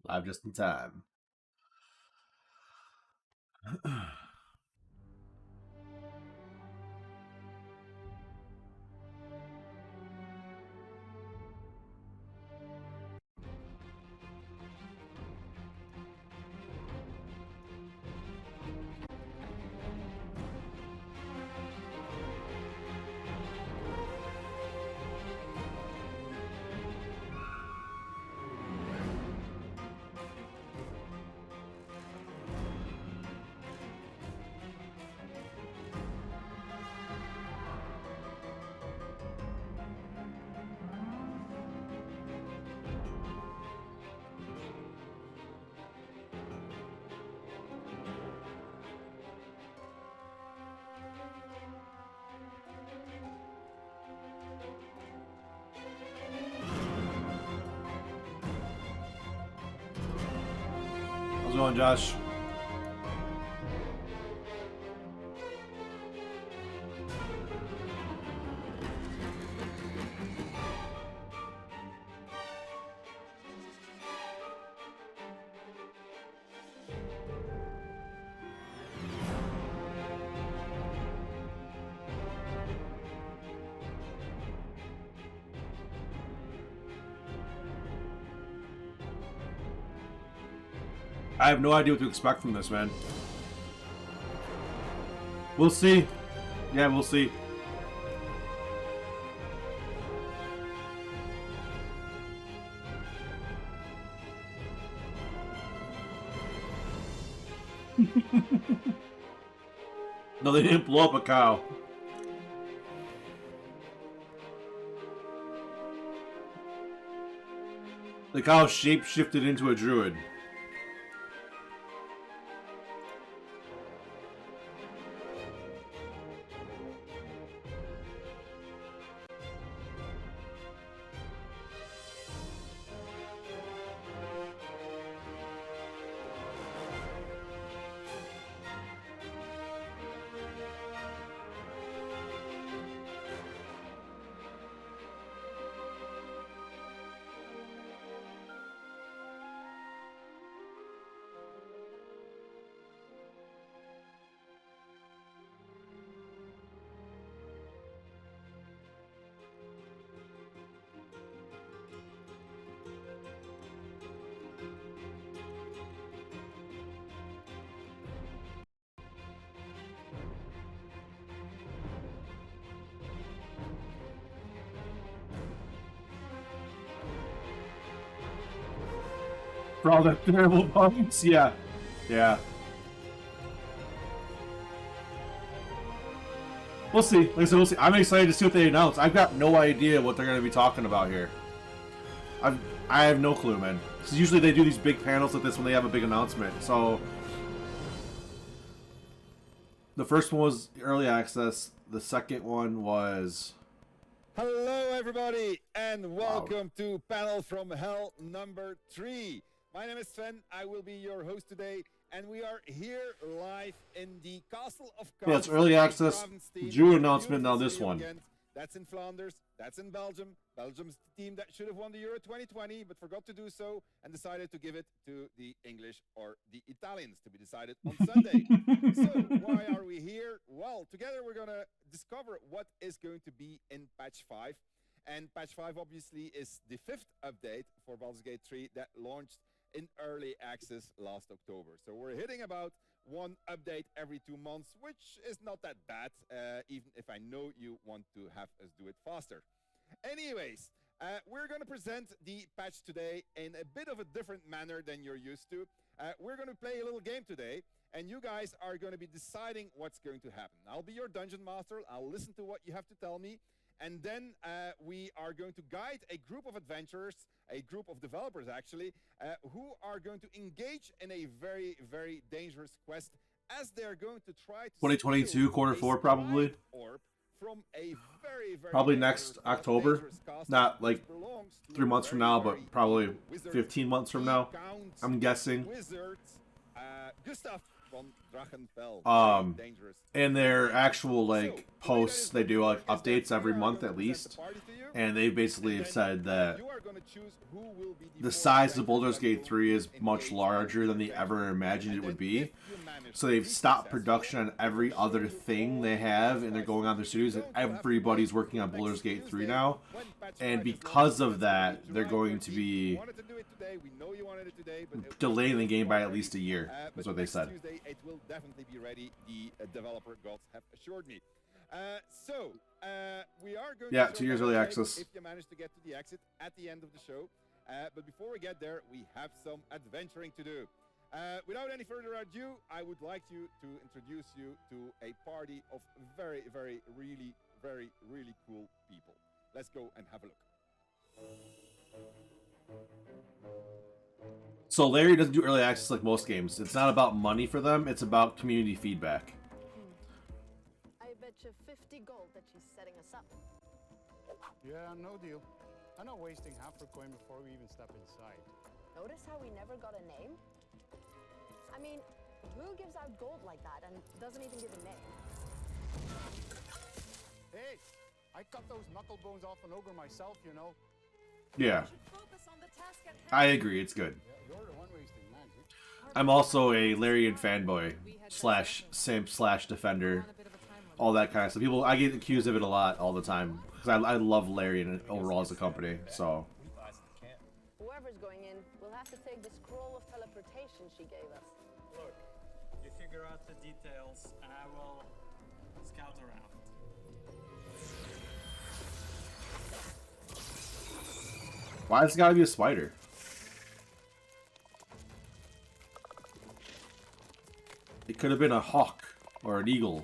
Live just in time. How's it going, Josh? I have no idea what to expect from this, man. We'll see. Yeah, we'll see. No, they didn't blow up a cow. The cow shape-shifted into a druid. For all the terrible bugs? Yeah. Yeah. We'll see. Like I said, we'll see. I'm excited to see what they announce. I've got no idea what they're going to be talking about here. I have no clue, man. So usually they do these big panels like this when they have a big announcement. So the first one was early access. The second one was... Hello, everybody, and welcome to Panel from Hell number 3. My name is Sven. I will be your host today, and we are here live in the Castle of Cards. Yeah, it's early access. Drew announcement, now this one. That's in Flanders. That's in Belgium. Belgium's the team that should have won the Euro 2020, but forgot to do so and decided to give it to the English or the Italians to be decided on Sunday. So why are we here? Well, together we're going to discover what is going to be in patch 5. And patch 5 obviously is the 5th update for Baldur's Gate 3 that launched in early access last October. So we're hitting about one update every 2 months, which is not that bad, even if I know you want to have us do it faster. Anyways, we're going to present the patch today in a bit of a different manner than you're used to. We're going to play a little game today, and you guys are going to be deciding what's going to happen. I'll be your dungeon master. I'll listen to what you have to tell me. And then we are going to guide a group of adventurers, a group of developers actually, who are going to engage in a very, very dangerous quest as they're going to try to 2022, quarter 4 probably. From a very, very probably next October. Not like 3 months from now, but probably 15 months from now. I'm guessing. Wizards, Gustav von Drachenfell. Very dangerous. in their actual like posts, they do like updates every month at least, and they basically have said that the size of Baldur's Gate 3 is much larger than they ever imagined it would be. So they've stopped production on every other thing they have, and they're going on their studios, and everybody's working on Baldur's Gate 3 now. And because of that, they're going to be delaying the game by at least a year. That's what they said. Tuesday, it will definitely be ready. The developer gods have assured me. We are going to 2 years early access. If you manage to get to the exit at the end of the show. But before we get there, we have some adventuring to do. Without any further ado, I would like to introduce you to a party of very, really cool people. Let's go and have a look. So Larry doesn't do early access like most games. It's not about money for them, it's about community feedback. I bet you 50 gold that she's setting us up. Yeah, no deal. I'm not wasting half her coin before we even step inside. Notice how we never got a name? I mean, who gives out gold like that and doesn't even give a name? Hey, I cut those knuckle bones off an ogre myself, you know. Yeah. I agree, it's good. Yeah, you're the one wasting magic. I'm also a Larian fanboy slash simp slash defender, all that kind of stuff. People, I get accused of it a lot all the time because I love Larian overall as a company. So Whoever's going in will have to take the scroll of teleportation she gave us. Look, you figure out the details, and I will scout around. why has it got to be a spider? It could have been a hawk or an eagle.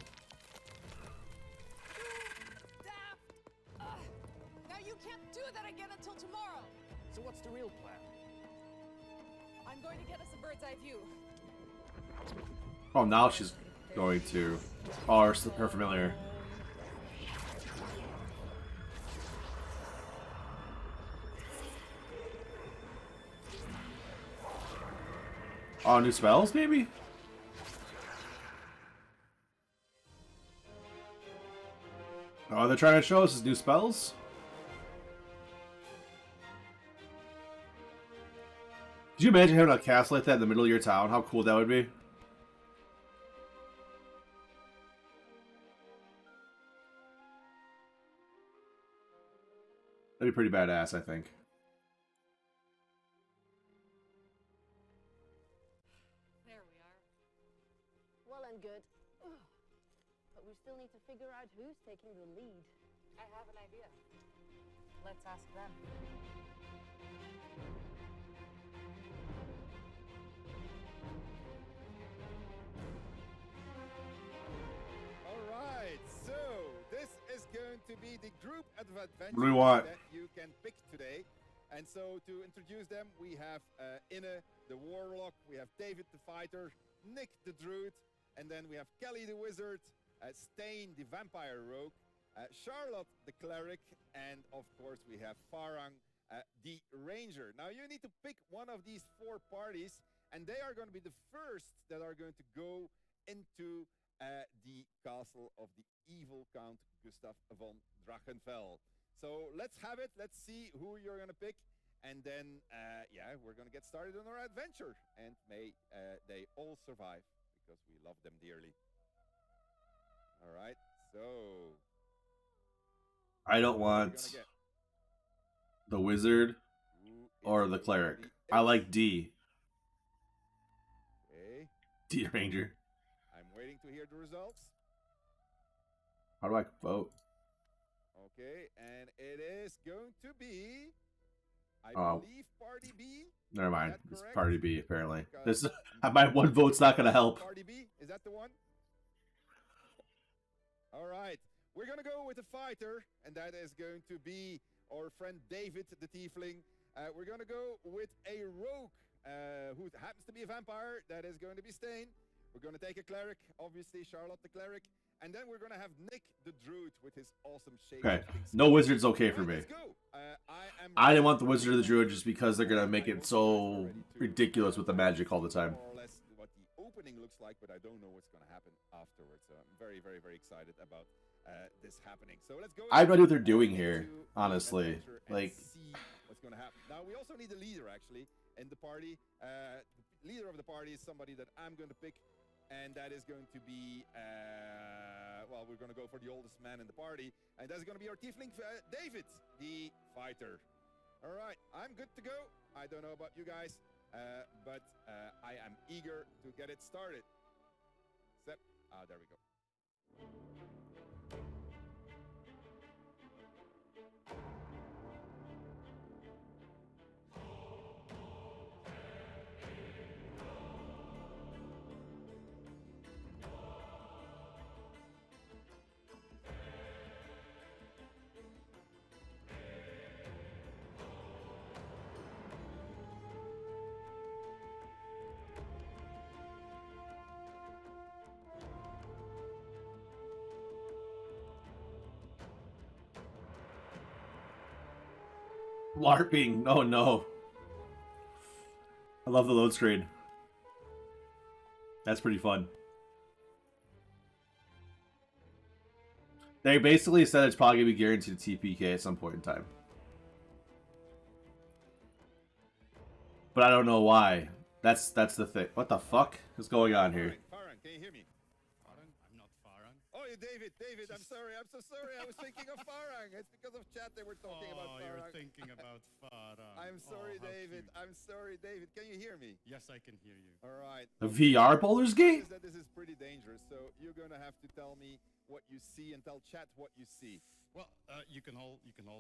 Now you can't do that again until tomorrow. So what's the real plan? I'm going to get us a bird's eye view. Oh, now she's going to. Oh, her familiar. Oh, new spells, maybe? Oh, they're trying to show us his new spells? Could you imagine having a castle like that in the middle of your town? How cool that would be? That'd be pretty badass, I think. There we are. Well and good. Ugh. But we still need to figure out who's taking the lead. I have an idea. Let's ask them. All right, so this is going to be the group adventure What do we want? that you can pick today. And so to introduce them, we have Inne, the warlock, we have David the fighter, Nick the druid, and then we have Kelly the wizard, Stain the vampire rogue, Charlotte the cleric, and of course we have Farang the ranger. Now you need to pick one of these 4 parties, and they are going to be the first that are going to go into the castle of the evil Count Gustav von Drachenfell. So let's have it. Let's see who you're going to pick. And then, yeah, we're going to get started on our adventure. And may they all survive, because we love them dearly. All right, so... I don't want the wizard or the cleric. I like D. Okay, D Ranger. I'm waiting to hear the results. How do I vote? Okay, and it is going to be, I Oh. believe, Party B. Never mind. Is that It's correct? party B, apparently. Because This my one vote's not going to help. Party B, is that the one? All right, we're gonna go with a fighter, and that is going to be our friend David the Tiefling. We're gonna go with a rogue who happens to be a vampire. That is going to be Stain. We're gonna take a cleric, obviously Charlotte the cleric, and then we're gonna have Nick the druid with his awesome shape. Okay. No wizard's okay for me. Let's go. I didn't want the wizard or the druid just because they're going to make it so ridiculous with the magic all the time. More or less what the opening looks like, but I don't know what's going to happen afterwards. So I'm very, very, very excited about this happening. So let's go. I have no idea what they're doing into here, the honestly. adventure and Like, see what's going to happen. Now we also need a leader actually in the party. The leader of the party is somebody that I'm going to pick, and that is going to be well, we're going to go for the oldest man in the party, and that's going to be our tiefling David, the fighter. All right, I'm good to go. I don't know about you guys, but I am eager to get it started. There we go. LARPing. Oh no. I love the load screen. That's pretty fun. They basically said it's probably going to be guaranteed TPK at some point in time. But I don't know why. That's the thing. What the fuck is going on here? Farhan, can you hear me? Farhan? I'm not Farhan. Oh, you're David. David, I'm sorry. I'm so sorry. I was thinking of Farhan. It's because of chat they were talking about Oh, you're Farhan. thinking about Farhan. I'm sorry, Oh, how David. cute. I'm sorry, David. Can you hear me? Yes, I can hear you. All right. The VR Baldur's Gate? That this is pretty dangerous, so you're gonna have to tell me what you see and tell chat what you see. Well, you can all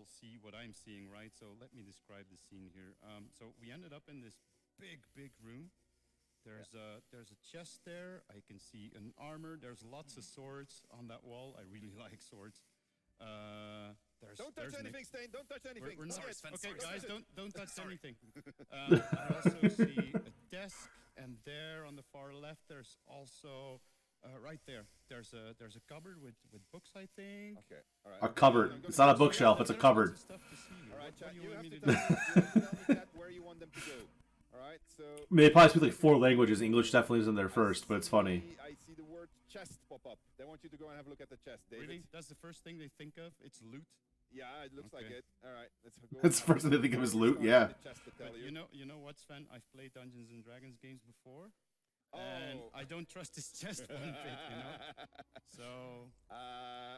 see what I'm seeing, right? So let me describe the scene here. So we ended up in this big room. There's a chest there. I can see an armor. There's lots of swords on that wall. I really like swords. Don't touch anything, Stain. Don't touch anything. We're not, Sorry, Sven, okay, sorry. guys, don't touch anything. I also see a desk, and there on the far left, there's also right there. There's a cupboard with books, I think. Okay, all right. A cupboard. It's not a bookshelf, it's a cupboard. All right, chat. You have to tell me chat where you want them to go. All right, so. I mean, they probably speak like 4 languages. English definitely isn't there first, but it's funny. I see the word chest pop up. They want you to go and have a look at the chest, David. Really? That's the first thing they think of? It's loot? Yeah, it looks like Okay. it. All right, let's go. That's the first thing they think of is loot, yeah. The chest to tell But you know what, Sven? I've played Dungeons and Dragons games before, and Oh. I don't trust this chest one bit, you know? So,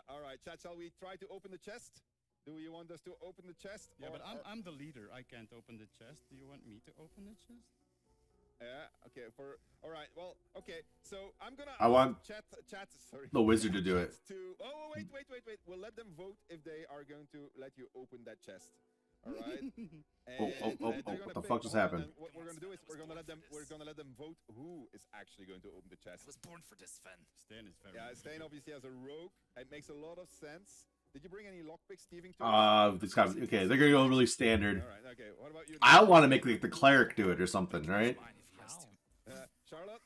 all right, chat. Shall we try to open the chest? Do you want us to open the chest? yeah, but or- I'm the leader. I can't open the chest. Do you want me to open the chest? Yeah. Okay. All right. Well. Okay. So I'm gonna. I want chat. Sorry. the wizard to do it. Oh wait. We'll let them vote if they are going to let you open that chest. All right. Oh, They're gonna what the pick- fuck just hold on, happened? and What we're gonna do is we're gonna let them vote who is actually going to open the chest. I was born for this, Sven. Stan is very Yeah, Stain obviously has a rogue. It makes a lot of sense. Did you bring any lockpicks, thieving tools? This guy, okay, they're gonna go really standard. All right. Okay. What about you? I want to make like the cleric do it or something, right? Mine if he has to. Charlotte.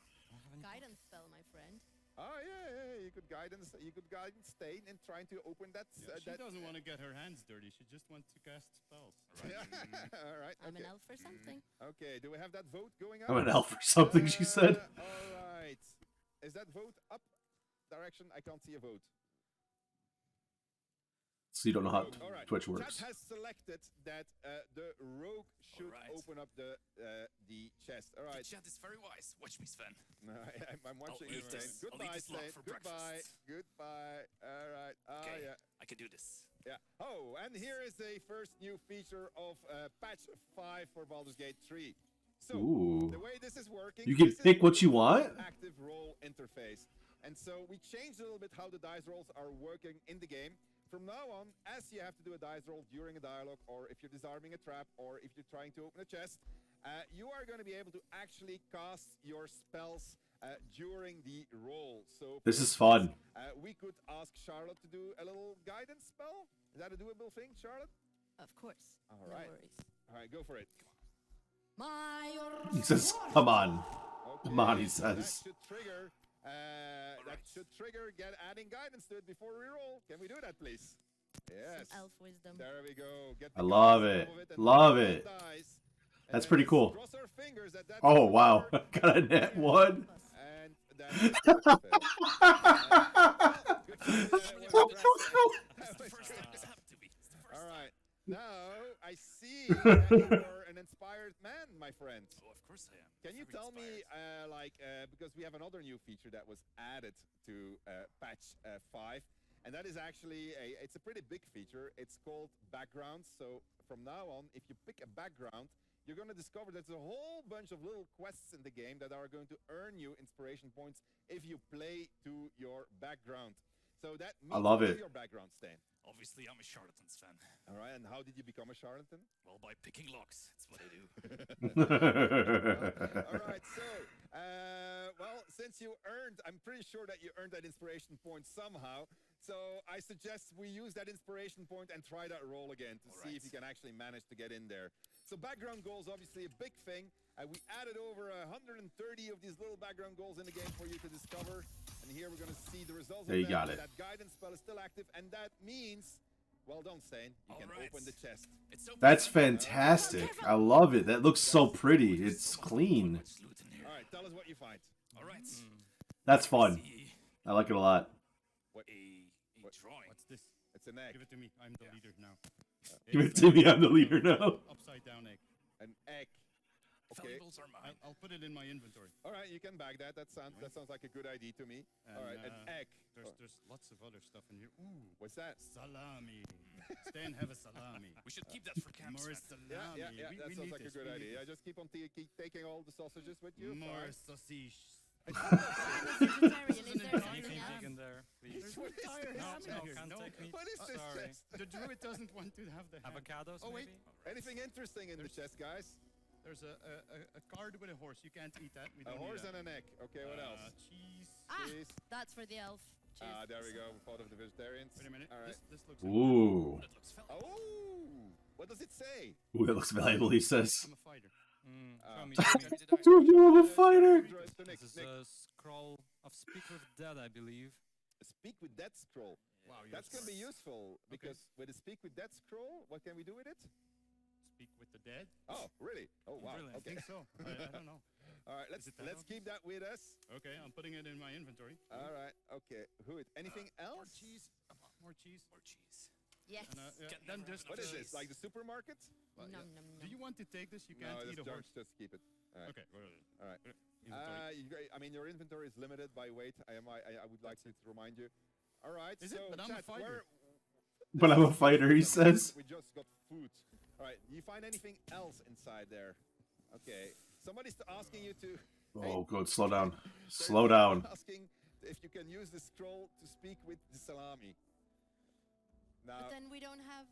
Guidance spell, my friend. Oh yeah. You could guidance Stain in trying to open that. Yeah, she doesn't want to get her hands dirty. She just wants to cast spells. All right. I'm Okay. an elf or something. Okay. Do we have that vote going up? I'm an elf or something, she said. All right. Is that vote up direction? I can't see a vote. So you don't know how All right. Twitch works. Chat has selected that the rogue should Alright. open up the chest. All The right. chat is very wise. Watch me, Sven. I'm watching eat you, this. Stain. I'll Goodbye, eat this log Stain. for Goodbye. breakfast. Goodbye. All right. Okay, Yeah. I can do this. Yeah. Oh, and here is the first new feature of patch 5 for Baldur's Gate 3. So, Ooh. the way this is working, You can this is pick what you want? an active roll interface. And so we changed a little bit how the dice rolls are working in the game. From now on, as you have to do a dice roll during a dialogue, or if you're disarming a trap, or if you're trying to open a chest, you are going to be able to actually cast your spells during the roll. So This for is fun. instance, we could ask Charlotte to do a little guidance spell. Is that a doable thing, Charlotte? Of course. All no right. worries. All right, go for it. He says, come on. Okay, Come on, he so that says. should trigger. Get adding guidance to it before we roll. Can we do that, please? Yes. Some elf wisdom. There we go. Get I the love guidance it. off of and Love roll it. the dice. That's And pretty cool. Cross our fingers that that Oh, will wow. work. Got a net one. And that is a fail. Good for you, that was impressive. That was First good. time this happened to me. It's the first All time. right. Now I see that you're an inspired man, my friend. Oh, of course I am. Can you Very tell me, inspired. because we have another new feature that was added to patch 5, and that is actually it's a pretty big feature. It's called backgrounds. So from now on, if you pick a background, you're going to discover there's a whole bunch of little quests in the game that are going to earn you inspiration points if you play to your background. So that means I love what is it. your background, Stan? Obviously, I'm a charlatans fan. All right, and how did you become a charlatan? Well, by picking locks. That's what I do. All right, so, well, since you earned, I'm pretty sure that you earned that inspiration point somehow. So I suggest we use that inspiration point and try that roll again to see if you can actually manage to get in there. So background goals, obviously a big thing. We added over 130 of these little background goals in the game for you to discover. And here we're going to see the results There of you that. got it. That guidance spell is still active, and that means, well done, Stain. You can Alright. open the chest. It's so That's fun. fantastic. I love it. That looks so pretty. It's clean. Much loot in here. All right, tell us what you find. All right. That's fun. See I like it a lot. What? a What- drawing. What's this? It's an egg. Give it to me. I'm the Yeah. leader now. Give it to me. I'm the leader now. Upside down egg. An egg. Okay. Valuables are mine. I'll put it in my inventory. All right, you can bag that. That sounds like a good idea to me. All right, an egg. There's lots of other stuff in here. Ooh, What's that? salami. Stan, have a salami. We should keep that for camp. More Sven. salami. Yeah. We That sounds need like a this. good We need idea. I this. just keep on keep taking all the sausages with you. More Fine. sausage. I'm a vegetarian. Is there Anything anything else? vegan there, please. What is Entire this? ham in No, here. can't No. take meat. What is this Sorry. chest? The druid doesn't want to have the ham. Avocados, Oh, wait. maybe? Anything interesting in the chest, guys? There's a card with a horse. You can't eat that. We A don't horse need and an egg. Okay, what else? Cheese. Ah, Cheese. that's for the elf. Cheers. There we go. We thought of the vegetarians. Wait a minute. All right. This looks. Ooh. That looks valuable. Oh, what does it say? Ooh, that looks valuable, he says. I'm a fighter. Show me, Did show me. I- did I- Told you I'm a fighter. Nick, This is Nick, a scroll of Speak with Dead, I believe. speak with that scroll. Wow, That's going to be yes. useful because with the speak with that scroll, what can we do with it? Speak with the dead. Oh, really? Oh, wow. Really? I Okay. think so. I don't know. All right, let's it that let's keep that with us. Okay, I'm putting it in my inventory. All right. Okay. Anything More else? cheese. More cheese. More cheese. Yes. And, yeah, Can then never just. have What is Cheese. this? Like the supermarket? Well, Nom, yeah. nom, Do you nom. want to take this? You can't No, eat a horse. just keep it. All right. Okay. Well, All right. inventory. I mean, your inventory is limited by weight. I would like to remind you. All right. Is it? so But I'm a chat, fighter. But I'm a fighter, he says. We just got food. All right. Do you find anything else inside there? Okay. Somebody's asking you to. Oh, good. Slow down. there's Slow someone down. Asking if you can use the scroll to speak with the salami. Now, But then we don't have.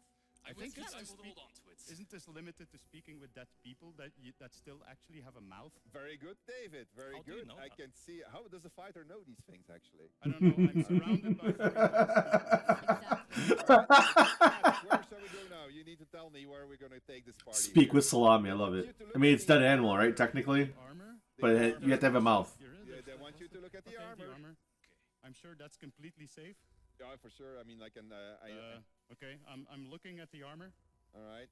I will- think it's I to will speak. hold on to it. Isn't this limited to speaking with dead people that still actually have a mouth? very good, David. Very How do you good. know I that? can see. How does a fighter know these things, actually? I don't know. I'm surrounded by. Exactly. Where shall we go now? You need to tell me where we're going to take this party. Speak here. with salami. I love it. I mean, it's dead animal, right? Technically. Armor. But you have to have a mouth. Yeah, they want you to look at the Okay, armor. I'm sure that's completely safe. Yeah, for sure. I mean, like an. Okay, I'm looking at the armor. All right.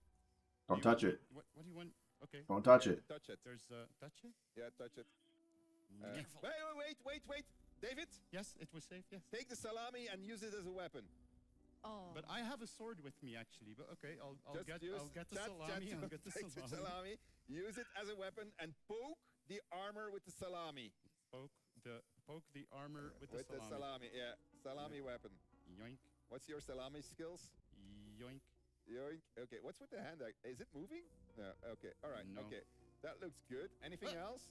Don't touch it. What do you want? Okay. Don't touch it. Touch it. There's touch it. Yeah, touch it. Careful. Wait. David, Yes, it was safe. Yes. take the salami and use it as a weapon. Oh. But I have a sword with me actually. But okay, I'll Just get use I'll get the chat, salami. chat, I'll get the take the salami. salami, use it as a weapon, and poke the armor with the salami. Poke the armor with the With the salami, yeah. Salami weapon. Yoink, What's your salami skills? yoink. Yoink. Okay, what's with the hand? Is it moving? No. Okay, all right. No. Okay, that looks good. Anything else?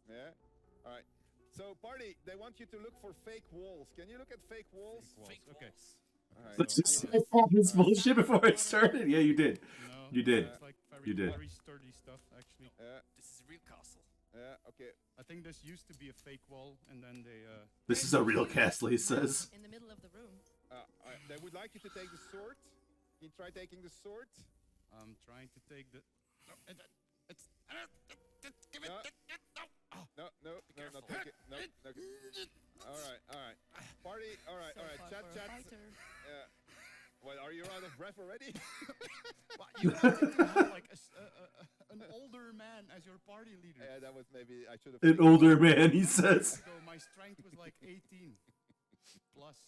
Yeah. All right. So, party, they want you to look for fake walls. Can you look at fake walls? Fake Okay. walls. All right. Let's just say all this bullshit before it started. Yeah, you did. No, You did. It's like very, You did. very sturdy stuff actually. Yeah. This is a real castle. Yeah. Okay. I think this used to be a fake wall, and then they. This is a real castle, he says. In the middle of the room. They would like you to take the sword. Can you try taking the sword? I'm trying to take the. No, it's. Give No. it. No. Oh. No, not careful. take it. No. All right. Party. All right. So far Chat. for a fighter. Well, are you out of breath already? Well, you wanted to have like a an older man as your party leader. Yeah, that was maybe I should have. An older man, he says. So my strength was like 18 plus.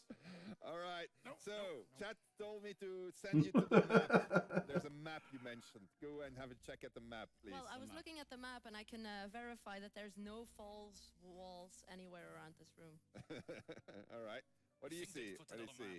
All right. No, So no, no. chat told me to send you to the map. There's a map you mentioned. Go and have a check at the map, please. Well, I was looking at the map and I can verify that there's no false walls anywhere around this room. All right. What do you see? think they've put What do it you on a see?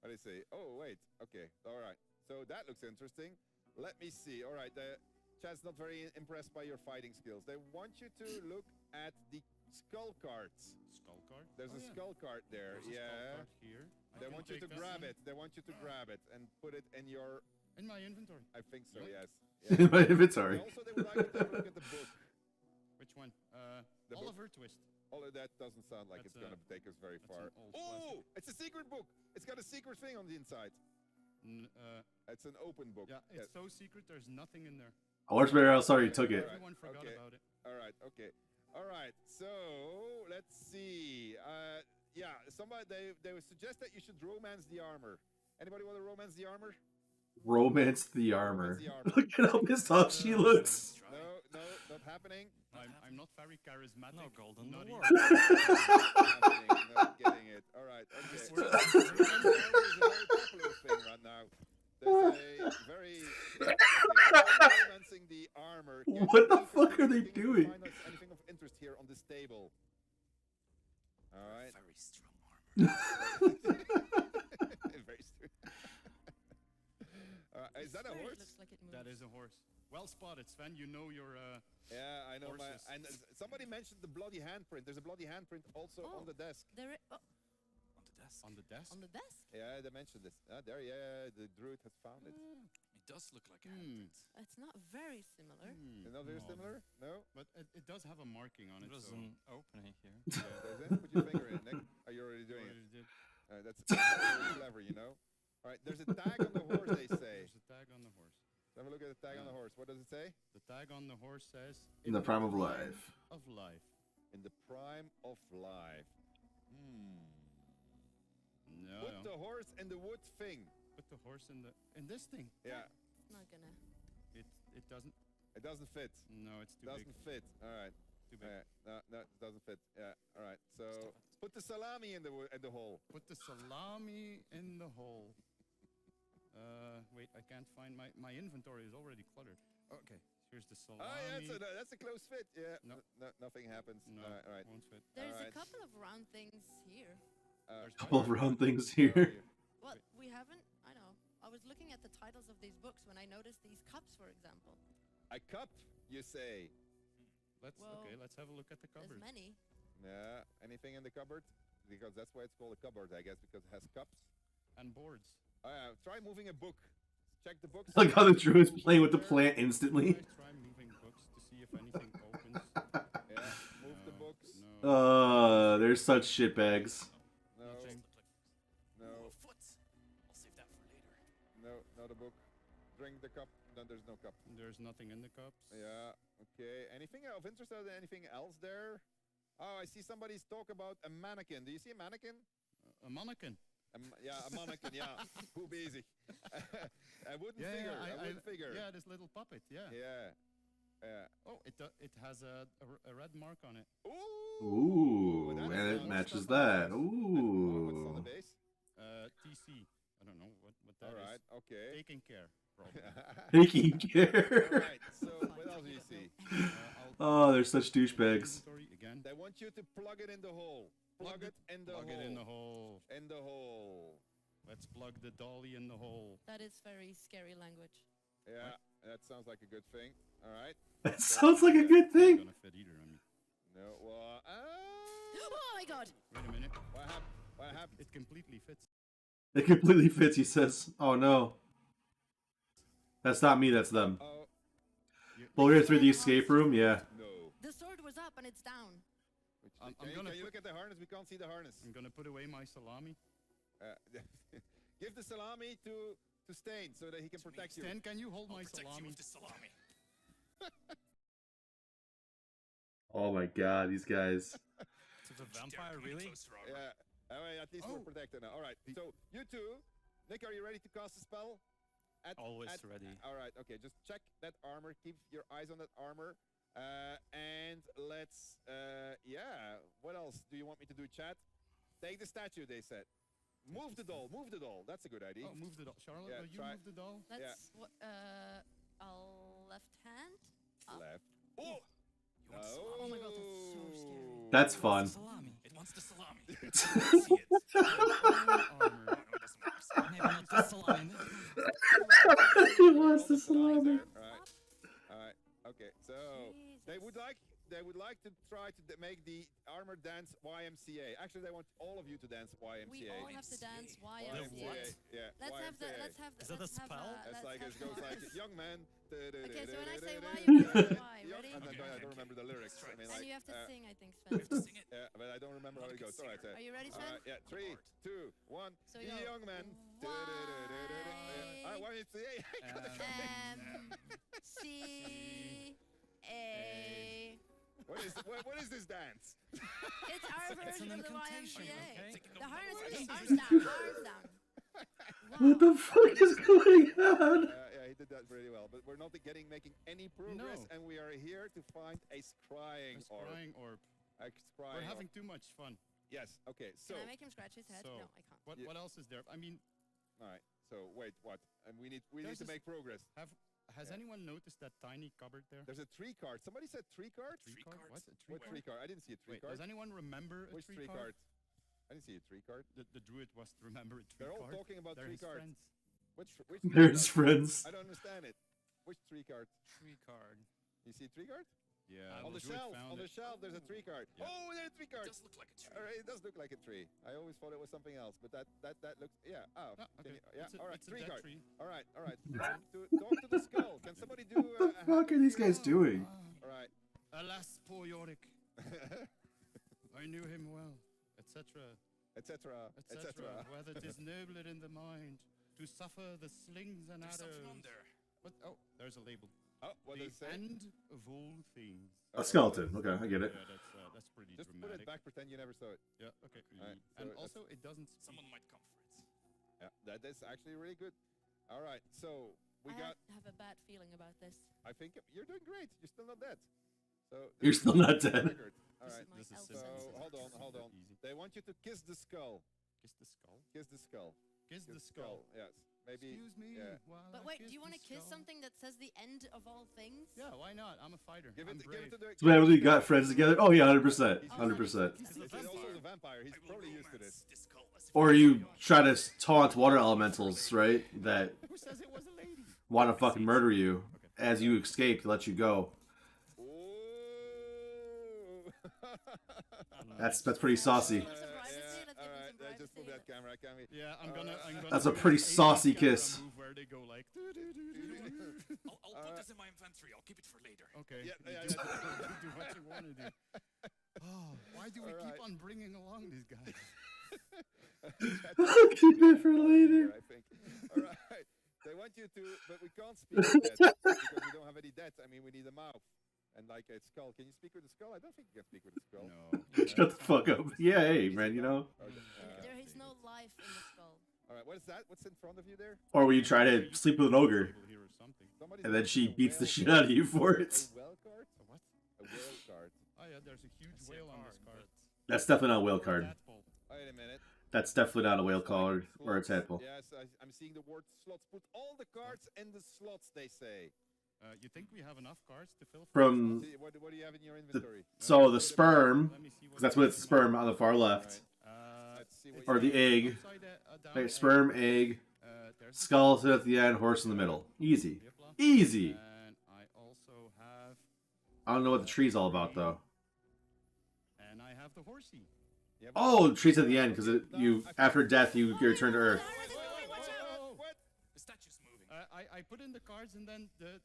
What do you see? Oh, wait. Okay. All right. So that looks interesting. Let me see. All right. The chat's not very impressed by your fighting skills. They want you to look at the skull cards. Skull card? There's a yeah. skull card there. There's a skull Yeah. card here. I They can want you to take that grab in- it. They want you to grab it and put it in your. in my inventory. I think so. Yeah. Yes. In Yeah. my inventory. Also, they would like you to have a look at the book. Which one? The book. Oliver Twist. All of that doesn't sound like That's it's gonna take us very that's far. an old Oh, it's a secret book. It's got a secret thing on the inside. It's an open book. Yeah, it's so secret. There's nothing in there. I wish better else already took it. Alright, Everyone forgot okay. about it. All right. Okay. All right. So let's see. Yeah. Somebody they would suggest that you should romance the armor. Anybody want to romance the armor? Romance the armor. Romance the armor. Look at how pissed off she looks. No, not happening. I'm not very charismatic. No gold in the not world. Happening. Not getting it. All right. Okay. We're- Romance the armor is a very popular thing right now. There's a very romancing the armor. What the fuck are they doing? Find us anything of interest here on this table. All right. Very strong armor. Very straight. Is that a Swear it horse? looks like it moves. That is a horse. Well spotted, Sven. You know your. Yeah, I know. Horses. And somebody mentioned the bloody handprint. There's a bloody handprint also Oh. on the desk. There On the desk. On the desk. on the desk? Yeah, they mentioned this. There, yeah, the druid has found it. It does look like a Hmm. handprint. It's not very similar. Is not very No. similar? No? But it does have a marking on it. There's so an opening here. Does it? Put your finger in, Nick. Are you already doing it? already did. That's very clever, you know? All right, there's a tag on the horse, they say. There's a tag on the horse. Let's have a look at the tag on the horse. What does it say? The tag on the horse says. In the prime of life. Of life. In the prime of life. No. Put the horse in the wood thing. Put the horse in this thing. Yeah, It's not gonna. It doesn't. it doesn't fit. No, it's too Doesn't big. fit. All right. Too big. No, it doesn't fit. Yeah, all right. So Stop it. put the salami in the hole. Put the salami in the hole. Wait, I can't find my inventory is already cluttered. Okay, here's the salami. Oh, yeah, that's a close fit. Yeah, No. Nothing happens. No, All right. won't fit. There's Alright. a couple of round things here. There's Couple of round things Where are here. you? Well, we haven't. I know. I was looking at the titles of these books when I noticed these cups, for example. A cup, you say? Let's Well, let's have a look at the There's cupboard. many. Yeah. Anything in the cupboard? Because that's why it's called a cupboard, I guess, because it has cups. And boards. Oh, yeah. Try moving a book. Check the books. Like how the druid's playing with the plant instantly. Try moving books to see if anything opens. Yeah. Move the No, books. No. They're such shitbags. No. Nothing. No. Oh, a foot. I'll save that for later. No. Not a book. Drink the cup. Then there's no cup. There's nothing in the cups. Yeah. Okay. Anything of interest? Are there anything else there? Oh, I see somebody's talk about a mannequin. Do you see a mannequin? A mannequin. Yeah, a mannequin. Yeah. Who busy? A wooden figure. A wooden figure. Yeah, this little puppet. Yeah. Yeah. Yeah. Oh, it has a red mark on it. Ooh, that's and it nice. matches What's on that. the base? What's on the Ooh. base? TC. I don't know what that All is. right. Okay. Taking care. Probably. Taking All care. right. So what else do you see? Oh, they're such douchebags. Inventory again. They want you to plug it in the hole. Plug it in the Plug hole. it in the hole. In the hole. Let's plug the dolly in the hole. That is very scary language. Yeah, that sounds like a good thing. All right. That sounds like a good Not thing. gonna fit either. I mean, No. Well. Oh my god! wait a minute. What happened? What happened? It completely fits. It completely fits, he says. Oh no. That's not me, that's them. Oh Well, we're through the escape room, yeah. no. The sword was up and it's down. I'm Can gonna you put- look at the harness? We can't see the harness. I'm gonna put away my salami. Give the salami to Stain so that he can protect you. Stan, can you hold I'll my protect you salami? with the salami. Oh my god, these guys. To the Dare vampire, come any really? closer, Robert. Yeah. All right, at least Oh. we're protected now. All right. So you two, Nick, are you ready to cast a spell? Always ready. All right, okay. Just check that armor. Keep your eyes on that armor. And let's, yeah. What else do you want me to do, chat? Take the statue, they said. Move the doll. Move the doll. That's a good idea. Oh, move the doll. Charlotte, Yeah, will you try- move the doll? Let's I'll left hand. Up. Left. You Oh! want the salami? Oh my god, that's so scary. That's It fun. wants the salami. It wants the salami. See it. Armor. No, it doesn't matter. Maybe not the salami. He wants the All salami. right. All right. Okay. So they would like to try to make the armor dance YMCA. Actually, they want all of you to dance YMCA. We all have to dance YMCA. YMCA. Yeah. Let's have the. YMCA. Let's have the. Is that a let's have, spell? It's let's like have it goes like the- young man. Okay, so when I say Y, you you say Y. Ready? And then Okay, I okay, don't remember the lyrics. Let's try I mean, this. And like, you have to sing, I think, We have Sven. to sing it. yeah, but I don't remember how Not it a goes. good All right. singer. Are you ready, All Sven? right, yeah, 3, 2, 1. So you go, Young man. Y, YMCA. C A. What is this dance? It's our version of the incantation, YMCA. okay? The harness is arms down, arms down. What the fuck is going on? Yeah, he did that really well. But we're not making any progress, No. and we are here to find a scrying A orb. scrying orb. A scrying We're having orb. too much fun. Yes. Okay. So. Can I make him scratch his head? So, No, I can't. Yeah. What else is there? I mean, All right. So wait, what? And we need There's to this- make progress. has Yeah. anyone noticed that tiny cupboard there? There's a 3 card. Somebody said 3 cards. Three card? cards? What? A What 3 card? I didn't see a 3 Wait, card. does anyone remember a Which 3 card? card? I didn't see a 3 card. The druid was to remember a 3 They're all card. talking about They're 3 his cards. friends. Which They're 3 his cards? friends. I don't understand it. Which 3 card? Tree card. You see 3 card? Yeah. On the druid shelf. found On the it. shelf, there's a 3 card. Yeah. Oh, there's a 3 It card. does look like a tree. All right, it does look like a tree. I always thought it was something else, but that looks, yeah. Oh, Ah, can okay. you- yeah. It's a, All right, it's a 3 dead card. tree. All right. Talk to the skull. Can somebody do? What the fuck are these guys doing? All right. Alas, poor Yorick. I knew him well, etc., Etc. etc. Whether 'tis nobler in the mind to suffer the slings and There's something on arrows. there. What? Oh, there's a label. Oh, what The does it say? end of all things. A skeleton. Okay, I get Yeah, it. that's pretty Just put dramatic. it back. Pretend you never saw it. Yeah. Okay. Alright, so and that's- also, it doesn't. Speak. Someone might come for it. Yeah, that is actually really good. All right, so we I got. have a bad feeling about this. I think you're doing great. You're still not dead. So You're this still is not the dead. record. All This right. is my This is elf So senses. hold on. Easy. They want you to kiss the skull. Kiss the skull. Kiss the skull. Kiss the skull. Yes. Maybe. Excuse me. Yeah. while But I wait, kiss do you want the to kiss skull. something that says the end of all things? Yeah, why not? I'm a fighter. Give I'm it brave. to the. So what you got friends together? Oh yeah, 100%. He's 100%. He's also the vampire. He's I will probably used to romance this. skull as if Or it you was a try to taunt water elementals, right? That Who says it was a lady? want to fucking murder you as you escape to let you go. Ooh. That's pretty saucy. Some privacy, let's give him All right. some Just move privacy. that camera. Can we? Yeah, I'm gonna. That's a do pretty an 80s saucy camera kiss. Move where they go like. I'll put this in my inventory. I'll keep it for later. Okay. Yeah, you yeah, do, yeah. do what you want to do. Oh, why do we All keep right. on bringing along these guys? Keep it for later. I think. All right. They want you to, but we can't speak with dead because we don't have any dead. I mean, we need a mouth and like a skull. Can you speak with a skull? I don't think you can speak with a skull. No. Shut the fuck up. Yeah, hey, man, you know? Okay. There is no life in the skull. All right. What is that? What's in front of you there? Or will you try to sleep with an ogre? Here or something. Somebody's And then got she a beats the whale shit card. out of you for it. A whale card? A what? A whale card. Oh yeah, there's a huge I see a whale on this card, card. That's definitely not a whale card. Tadpole. Wait a minute. That's definitely not a whale It's like card or a slots. tadpole. Yes, I'm seeing the word slots. Put all the cards in the slots, they say. You think we have enough cards to fill? for From See, what do you have in your inventory? so the sperm, Let me see because that's what it's the sperm on the far left, Let's see what it's you or the have. egg. upside down Right, egg. sperm, egg, There's the skeleton at the end, horse in the middle. Easy, Yipla. easy. And I also have, I don't know what the tree's all about though. and I have the horsey. Yeah, but- Oh, the tree's at the end because you after death you return to Earth. What? The statue's moving. I put in the cards and then the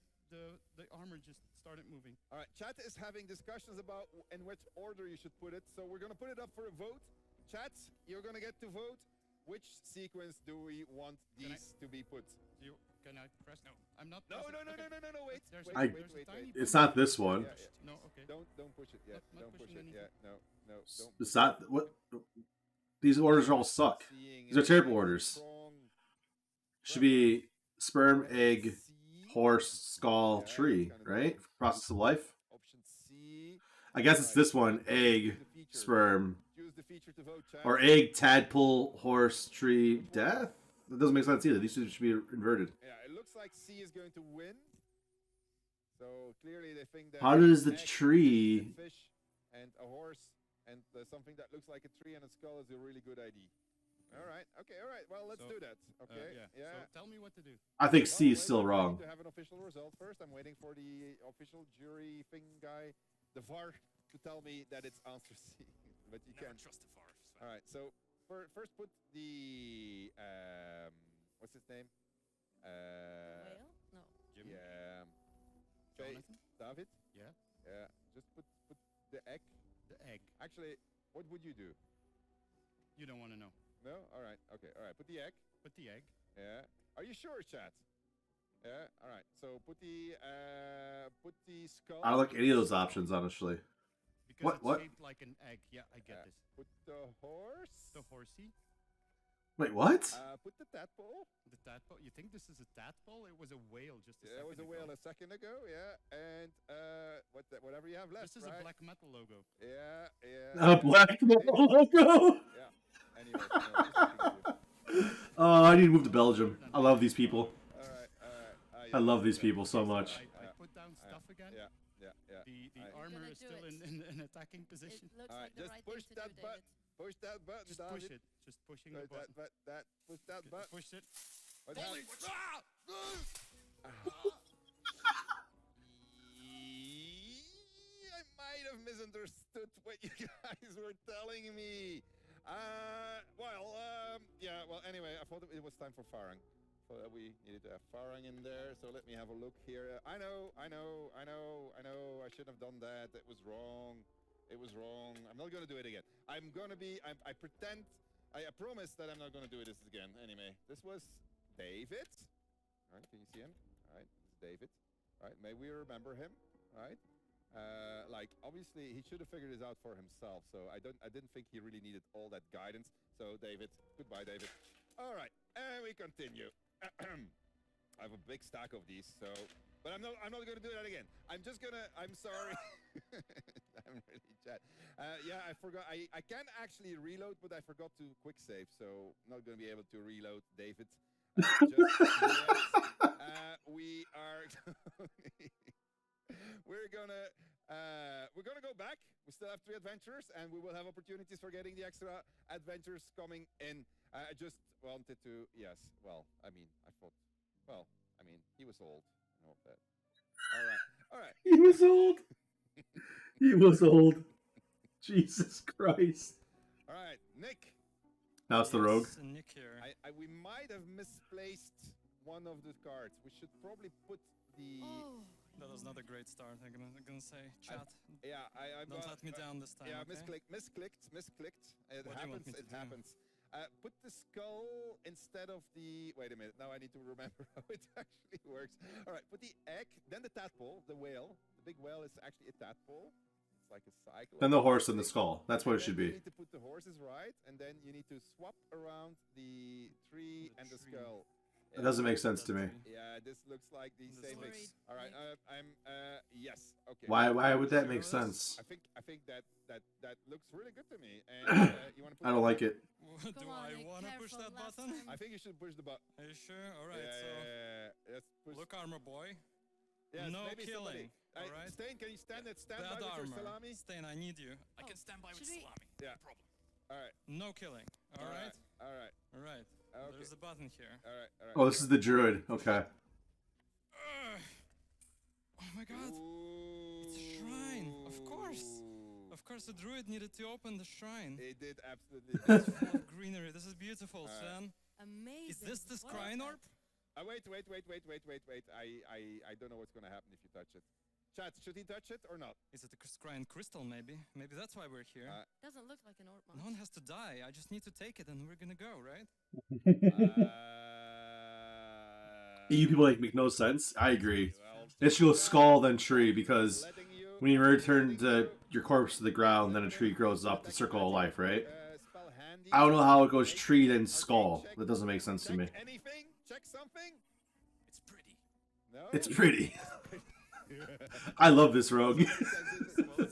armor just started moving. All right, chat is having discussions about in which order you should put it. So we're going to put it up for a vote. Chat, you're going to get to vote. Which sequence do we want Can I- these to be put? Can I press? No. I'm not. No, pressing- no, okay. wait. There's Wait, a- I- wait, there's a wait, tiny wait. It's button. not this one. Yeah, yeah. No, okay. Don't push it yet. Not Don't push pushing it yet. No, don't. It's not what. These orders all suck. Seeing These are terrible a orders. strong Should be Sperm, egg, C. horse, skull, Yeah, tree, that's kinda right? cool. Process of life. Option C. I guess it's Alright, this one: choose egg, the feature. sperm, Choose the feature to vote, chat. or egg, tadpole, horse, tree, death. That doesn't make sense either. These two should be inverted. Yeah, it looks like C is going to win. So clearly they think that How does the egg, tree? and fish and a horse and something that looks like a tree and a skull is a really good idea. All right. Okay. All right. Well, let's So, do that. Okay. Yeah. So tell me what to do. I think Well, C is wait, still we wrong. need to have an official result first. I'm waiting for the official jury thing guy, the VAR, to tell me that it's answer C. But you Never can't. trust the VAR. Sven. All right. So first put the what's his name? Whale? No. Jim? Yeah. Say, Jonathan? David. Yeah. Yeah. Just put the egg. The egg. Actually, what would you do? You don't want to know. No? All right. Okay. All right. Put the egg. Put the egg. Yeah. Are you sure, chat? Yeah. All right. So put the skull. I don't like any of those options, honestly. Because What? it's shaped like an egg. Yeah, I get this. Put the horse. The horsey. Wait, what? Put the tadpole. The tadpole. You think this is a tadpole? It was a whale just a Yeah, it second was a ago. whale a second ago. Yeah. And whatever you have left. This is right? a black metal logo. Yeah. Yeah. A black logo. Yeah. Anyway. No, just looking at you. Oh, I need to move to Belgium. I love these people. All right. I love these people so much. I put down stuff again. Yeah. The I- armor Gonna is do still it. in attacking position. It looks All right, like the just right push thing to that do, button. David. Push that button, Just David. push it. Just pushing the Push button. push that button. Push it. What Holy happened? I might have misunderstood what you guys were telling me. Well, anyway, I thought it was time for Farang. So we needed to have Farang in there. So let me have a look here. I know. I shouldn't have done that. It was wrong. I'm not gonna do it again. I pretend. I promise that I'm not gonna do this again. Anyway, this was David. All right, can you see him? All right, this is David. All right, may we remember him? All right. Obviously he should have figured this out for himself. So I didn't think he really needed all that guidance. So David, goodbye, David. All right, and we continue. I have a big stack of these, but I'm not gonna do that again. I'm sorry. I'm really chat. Yeah, I forgot. I can actually reload, but I forgot to quick save, so I'm not gonna be able to reload David. We are. We're gonna go back. We still have 3 adventures, and we will have opportunities for getting the extra adventures coming in. I just wanted to, yes. Well, I thought. Well, he was old. I know that. All right. He was old. He was old. Jesus Christ. All right, Nick. Now it's the rogue. Yes, Nick here. We might have misplaced one of the cards. We should probably put the. Oh. That was not a great start. I'm gonna say, chat. I'm Don't let me down this time. Yeah, okay? misclicked. It What do you want happens. me to It do? happens. Put the skull instead of the. Wait a minute. Now I need to remember how it actually works. All right. Put the egg, then the tadpole, the whale. The big whale is actually a tadpole. It's like a cycle. Then the horse and the skull. That's what it should You be. need to put the horses right, and then you need to swap around the tree and the tree. skull. It doesn't make sense to me. Yeah, this looks like the This same looks- thing. All right, yes, okay. Why would that make Sure. sense? I think that looks really good to me. And you want to put I don't like it. Do Come on, I Nick, want to push careful, that last button? time. I think you should push the button. Are you sure? All right. Let's push. Look, armor boy. Yes, no maybe killing. Somebody, All right. Stain, can you stand by Bad with your armor. salami? Stain, I need you. I can stand by with should we- salami. Yeah. No problem. All right. No killing. All right. All right. All right. Okay. There's a button here. All right. All right. Oh, this is the druid. Okay. Ugh. Oh my god. It's a shrine. Of course. Of course, the druid needed to open the shrine. It did absolutely. It's full of greenery. This is beautiful, Sven. Amazing. Is this the What shrine that? orb? Wait. I don't know what's gonna happen if you touch it. Chat, should he touch it or not? Is it a shrine crystal, maybe? Maybe that's why we're here. Doesn't look like an orb. No one has to die. I just need to take it and we're gonna go, right? You people make no sense. I agree. Well, It should go skull then tree because letting you- when you return your corpse to the ground, then a tree grows up, the circle of life, right? Spell handy. I don't know how it goes tree then skull. That doesn't make sense to me. Check anything? Check something? No. It's pretty. I love this rogue. It's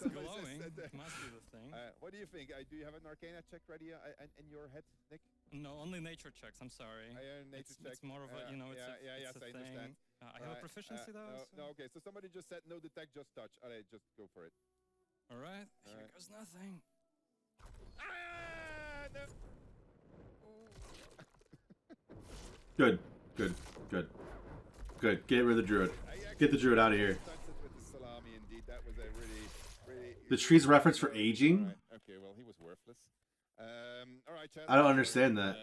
glowing. It must be the thing. What do you think? Do you have an Arcana check ready in your head, Nick? No, only nature checks. I'm sorry. Nature check. It's more of a, you know, it's yes, a I thing. understand. I have a proficiency though. No, okay. So somebody just said no detect, just touch. Alright, just go for it. All right. Here goes nothing. Ah, no. Good. Good. Good. Good. Get rid of the druid. Get the druid out of here. With the salami, indeed. That was a really. The tree's reference for aging? Right. Okay, well, he was worthless. All right, Chad. I don't understand that.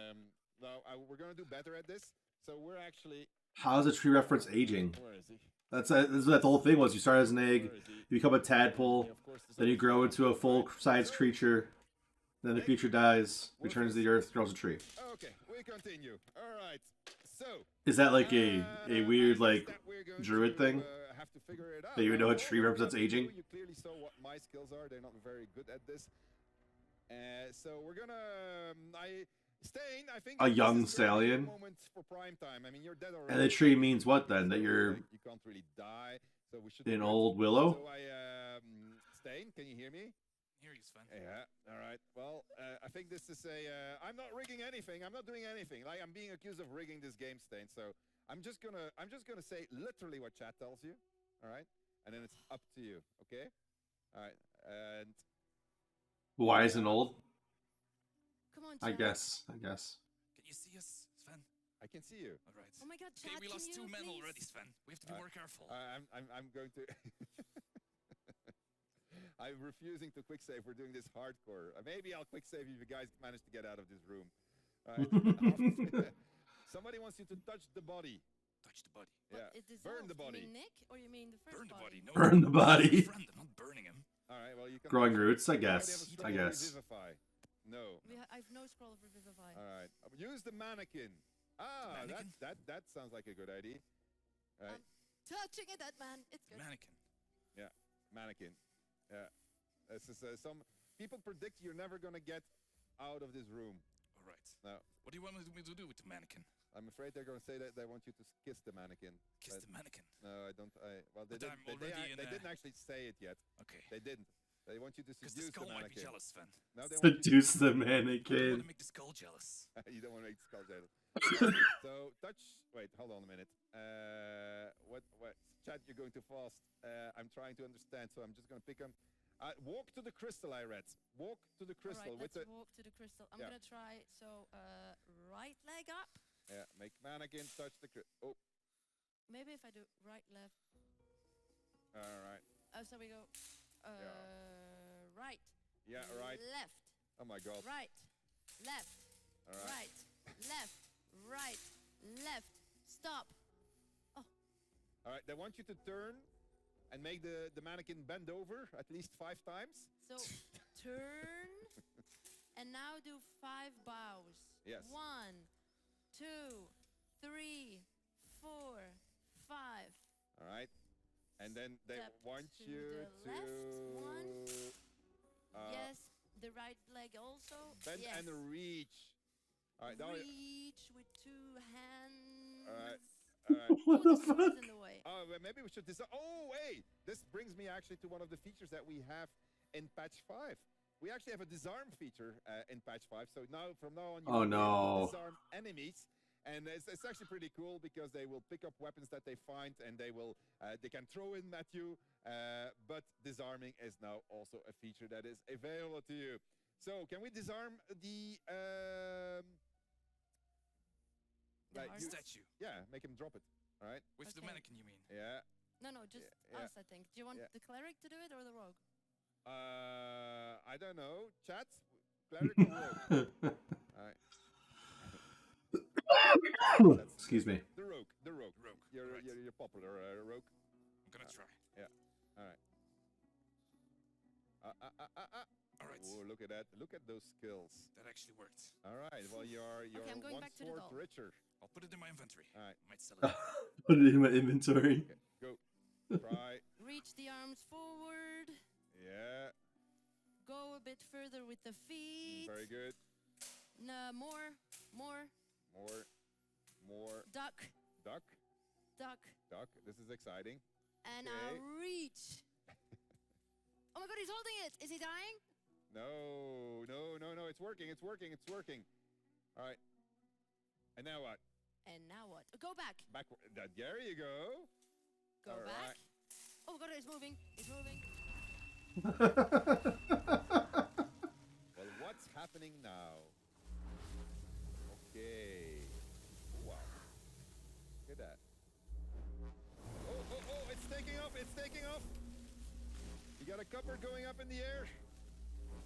No, we're gonna do better at this. So we're actually. How is a tree reference aging? Where is he? That's what the whole thing was. You start as an egg, Where is he? you become a tadpole, Yeah, of course, then you grow into a full-sized creature, then the creature dies, returns to the earth, grows a tree. Okay, we continue. All right. So. Is that like a weird like that we're going druid to, thing? Have to figure it out. That you would know a Well, tree what we're represents gonna aging? do, you clearly saw what my skills are. They're not very good at this. So we're gonna. Stain, I think. A this young is gonna be the stallion? moment for prime time. I mean, you're dead already. And the tree means what then? That So, you're like, you can't really die. So we should. an do it. old willow? So Stain, can you hear me? Here you, Sven. Yeah. All right. Well, I think this is I'm not rigging anything. I'm not doing anything. Like I'm being accused of rigging this game, Stain. So I'm just gonna say literally what chat tells you. All right. And then it's up to you. Okay. All right. And Why isn't old? Come on, I Chad. guess. Can you see us, Sven? I can see you. All right. Oh my God, Okay, Chad, we can lost you 2 men please- already, Sven. We have to be more careful. I'm going to. I'm refusing to quick save. We're doing this hardcore. Maybe I'll quick save if you guys manage to get out of this room. All right. Somebody wants you to touch the body. Touch the body. But Yeah. it Burn the dissolved. body. You mean Nick, or you mean the first Burn the body. No, Burn the body. Friend, I'm not burning him. All right. Well, you can. Growing roots, I Anybody have a guess. scroll I of guess. Revivify? No. I've no scroll of Revivify. All right. Use the mannequin. Ah, Mannequin? that sounds like a good idea. All right. Touching it, that man. It's good. Mannequin. Yeah. Mannequin. Yeah. This is some people predict you're never gonna get out of this room. All right. No. What do you want me to do with the mannequin? I'm afraid they're gonna say that they want you to kiss the mannequin. Kiss But- the mannequin. No, I don't. Well, they But I'm didn't. already in They a- didn't actually say it yet. Okay. They didn't. They want you to Because the seduce the skull might be mannequin. jealous, Sven. No, they want you Seduce the I don't want mannequin. to make the skull jealous. you don't want to make the skull jealous. So touch. Wait, hold on a minute. What? Chat, you're going too fast. I'm trying to understand, so I'm just gonna pick them. Walk to the crystal. I read. Walk to the crystal All right, with the. let's walk to the crystal. I'm Yeah. gonna try. So, right leg up. Yeah, make mannequin touch the crystal. Oh, Maybe if I do right, left. all right. Oh, so we go. Right. Yeah, right. Left. Oh my God. Right. Left. All right. Right. Left. Right. Left. Stop. All right. They want you to turn and make the mannequin bend over at least 5 times. So turn and now do 5 bows. Yes. 1, 2, 3, 4, 5. All right. And then they Step want to you the left one. Yes, the right leg also. Bend yes. and reach. All right. Now, Reach with 2 hands. all right. All right. What the Oh, the sword's fuck? in the way. Oh, well, maybe we should design. Oh, hey! This brings me actually to one of the features that we have in patch 5. We actually have a disarm feature in patch 5. So now, from now on, you Oh, will be able no. to disarm enemies. And it's actually pretty cool because they will pick up weapons that they find and they can throw in at you. But disarming is now also a feature that is available to you. So can we disarm the like heart? you- Statue. yeah, make him drop it. All right. With the Okay. mannequin, you mean? Yeah. No, just Yeah, us, I think. Do you want yeah. the cleric to do it or the rogue? I don't know. Chat. Cleric or rogue? All right. That's- Excuse me. The rogue. The rogue. Rogue. You're Right. you're popular rogue. I'm gonna try. All right. All right. Oh, look at that! Look at those skills. That actually worked. All right. Well, you're Okay, I'm going one back to the sword doll. richer. I'll put it in my inventory. All right. Might sell it. Put it in my inventory. Okay. Go. Try. Reach the arms forward. Yeah. Go a bit further with the feet. Very good. No, more. More. More. Duck. Duck. Duck. Chuck. This is exciting. And Okay. reach. Oh my god, he's holding it. Is he dying? No, no, no, no. It's working. It's working. It's working. All right. And now what? And now what? Go back. Backward. There you go. Go All back. right. Oh god, he's moving. He's moving. Well, what's happening now? Okay. Wow. Look at that. Oh, oh, oh, it's taking off. It's taking off. You got a cupboard going up in the air.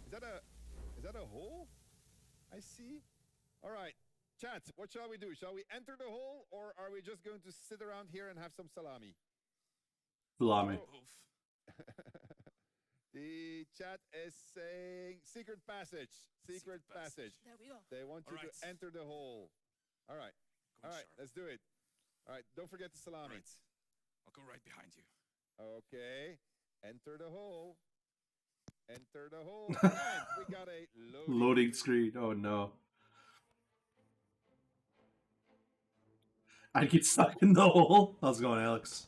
Is that a hole? I see. All right. Chat, what shall we do? Shall we enter the hole or are we just going to sit around here and have some salami? Salami. Oof. The chat is saying secret passage. Secret passage. There we go. They want you All right. to enter the hole. All right. Go All right, sharp. let's do it. All right, don't forget the salami. Right. I'll go right behind you. Okay. Enter the hole. Enter the hole. And we got a Loading screen. Oh no. I'd get stuck in the hole. How's it going, Alex?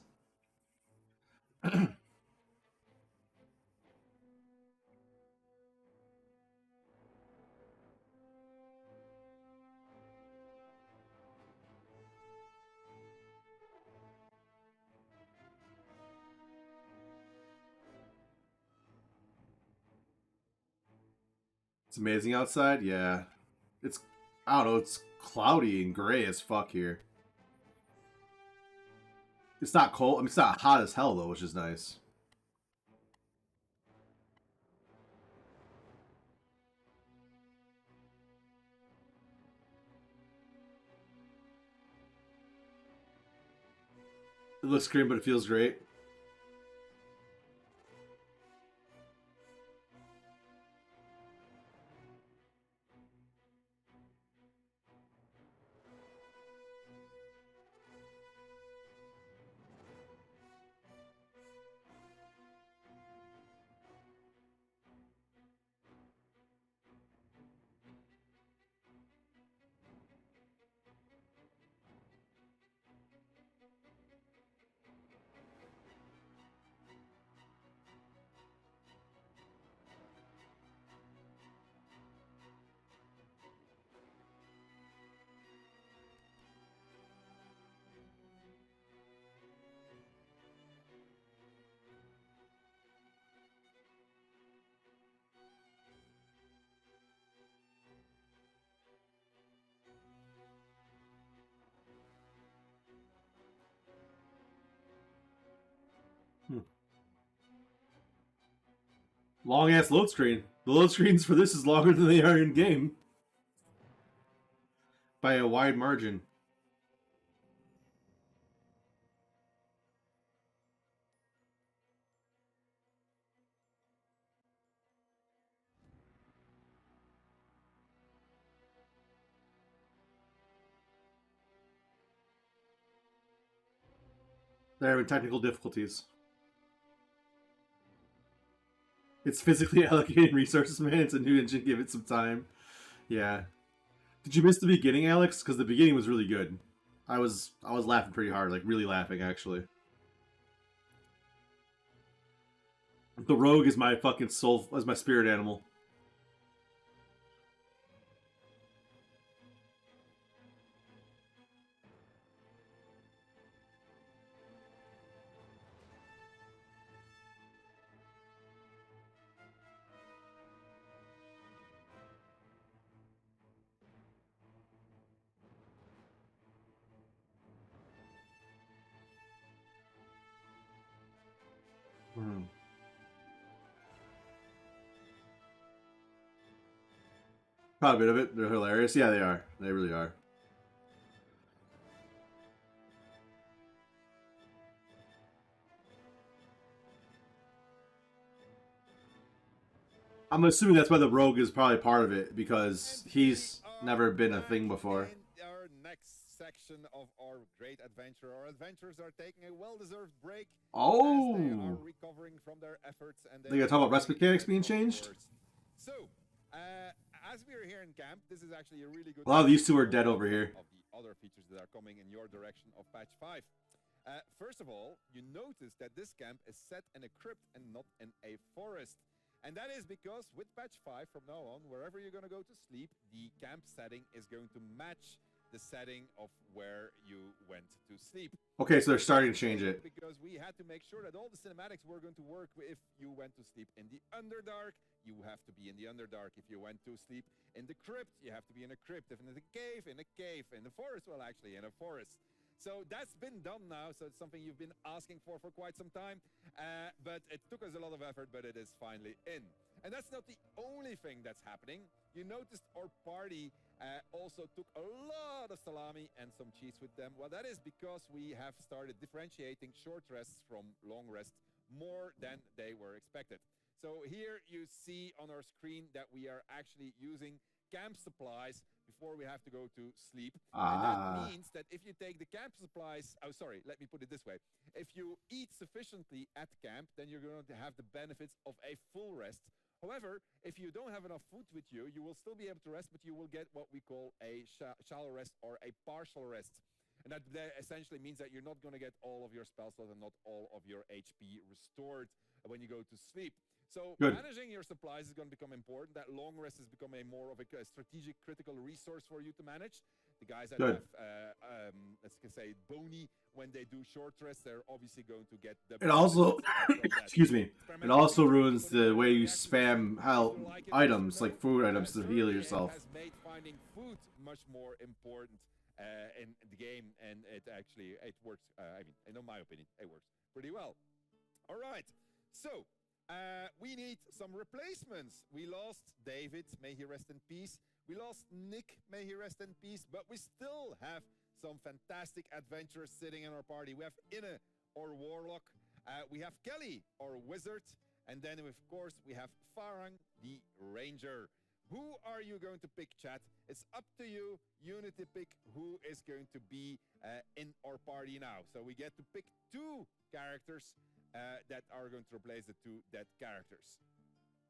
It's amazing outside. Yeah. It's, I don't know, it's cloudy and gray as fuck here. It's not cold. I mean, it's not hot as hell, though, which is nice. It looks grim, but it feels great. Long ass load screen. The load screens for this is longer than they are in game. By a wide margin. They're having technical difficulties. It's physically allocating resources, man. It's a new engine. Give it some time. Yeah. Did you miss the beginning, Alex? Because the beginning was really good. I was laughing pretty hard, like really laughing, actually. The rogue is my fucking soul, as my spirit animal. Quite a bit of it. They're hilarious. Yeah, they are. They really are. I'm assuming that's why the rogue is probably part of it, because he's never been a thing before. In our next section of our great adventure, our adventurers are taking a well-deserved break. Oh! As they are recovering from their efforts, and They gotta talk about rest mechanics being changed? So, as we are here in camp, this is actually a really good. A lot of these two are dead over here. Of the other features that are coming in your direction of patch 5. First of all, you notice that this camp is set in a crypt and not in a forest. And that is because with patch 5 from now on, wherever you're going to go to sleep, the camp setting is going to match the setting of where you went to sleep. Okay, so they're starting to change it. Because we had to make sure that all the cinematics were going to work. If you went to sleep in the Underdark, you have to be in the Underdark. If you went to sleep in the crypt, you have to be in a crypt. If in the cave, in a cave. In the forest, well, actually, in a forest. So that's been done now, so it's something you've been asking for quite some time. But it took us a lot of effort, but it is finally in. And that's not the only thing that's happening. You noticed our party also took a lot of salami and some cheese with them. Well, that is because we have started differentiating short rests from long rests more than they were expected. So here you see on our screen that we are actually using camp supplies before we have to go to sleep. And that means that if you take the camp supplies, oh, sorry, let me put it this way. If you eat sufficiently at camp, then you're going to have the benefits of a full rest. However, if you don't have enough food with you, you will still be able to rest, but you will get what we call a shallow rest or a partial rest. And that essentially means that you're not going to get all of your spell slots and not all of your HP restored when you go to sleep. So managing your supplies is going to become important. That long rest has become a more of a strategic, critical resource for you to manage. The guys that have, let's say, bony when they do short rests, they're obviously going to get the. It also, excuse me, it also ruins the way you spam items like food items to heal yourself. Has made finding food much more important in the game, and it works. I mean, in my opinion, it works pretty well. All right, so. We need some replacements. We lost David, may he rest in peace. We lost Nick, may he rest in peace. But we still have some fantastic adventurers sitting in our party. We have Inne, our warlock. We have Kelly, our wizard. And then, of course, we have Farang, the ranger. Who are you going to pick, chat? It's up to you. You need to pick who is going to be in our party now. So we get to pick 2 characters that are going to replace the 2 dead characters.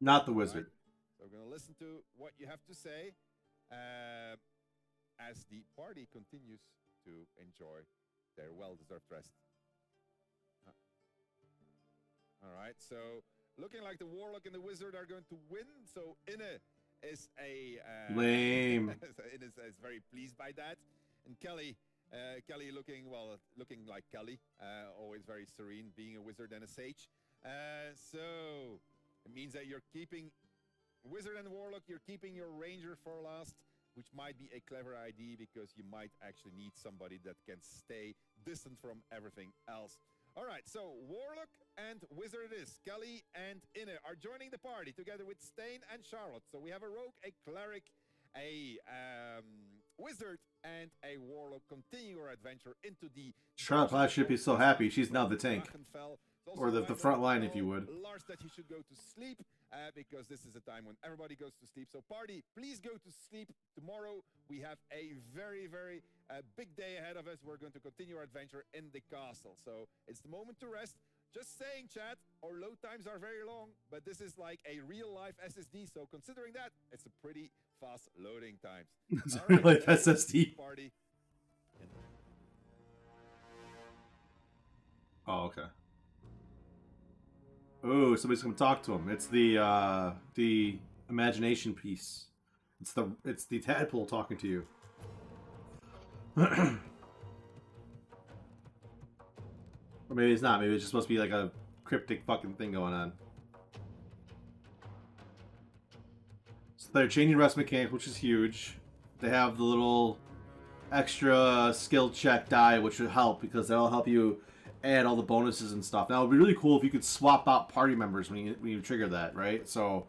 Not the wizard. Right. So we're going to listen to what you have to say as the party continues to enjoy their well-deserved rest. All right, so looking like the warlock and the wizard are going to win. So Inne is a lame. Inne is very pleased by that, and Kelly looking like Kelly, always very serene, being a wizard and a sage. So it means that you're keeping wizard and warlock. You're keeping your ranger for last, which might be a clever idea because you might actually need somebody that can stay distant from everything else. All right, so warlock and wizard it is. Kelly and Inne are joining the party together with Stain and Charlotte. So we have a rogue, a cleric, a wizard, and a warlock. Continue our adventure into the... Charlotte should be so happy. She's now the tank. Or the front line, if you would. Lars, that he should go to sleep because this is a time when everybody goes to sleep. So party, please go to sleep. Tomorrow we have a very, very big day ahead of us. We're going to continue our adventure in the castle. So it's the moment to rest. Just saying, chat, our load times are very long, but this is like a real-life SSD. So considering that, it's a pretty fast loading times. It's a real-life SSD. Party. Oh, okay. Oh, somebody's gonna talk to him. It's the imagination piece. It's the tadpole talking to you. Or maybe it's not. Maybe it's just supposed to be like a cryptic fucking thing going on. So they're changing rest mechanics, which is huge. They have the little extra skill check die, which would help because that'll help you add all the bonuses and stuff. Now, it would be really cool if you could swap out party members when you trigger that, right? So,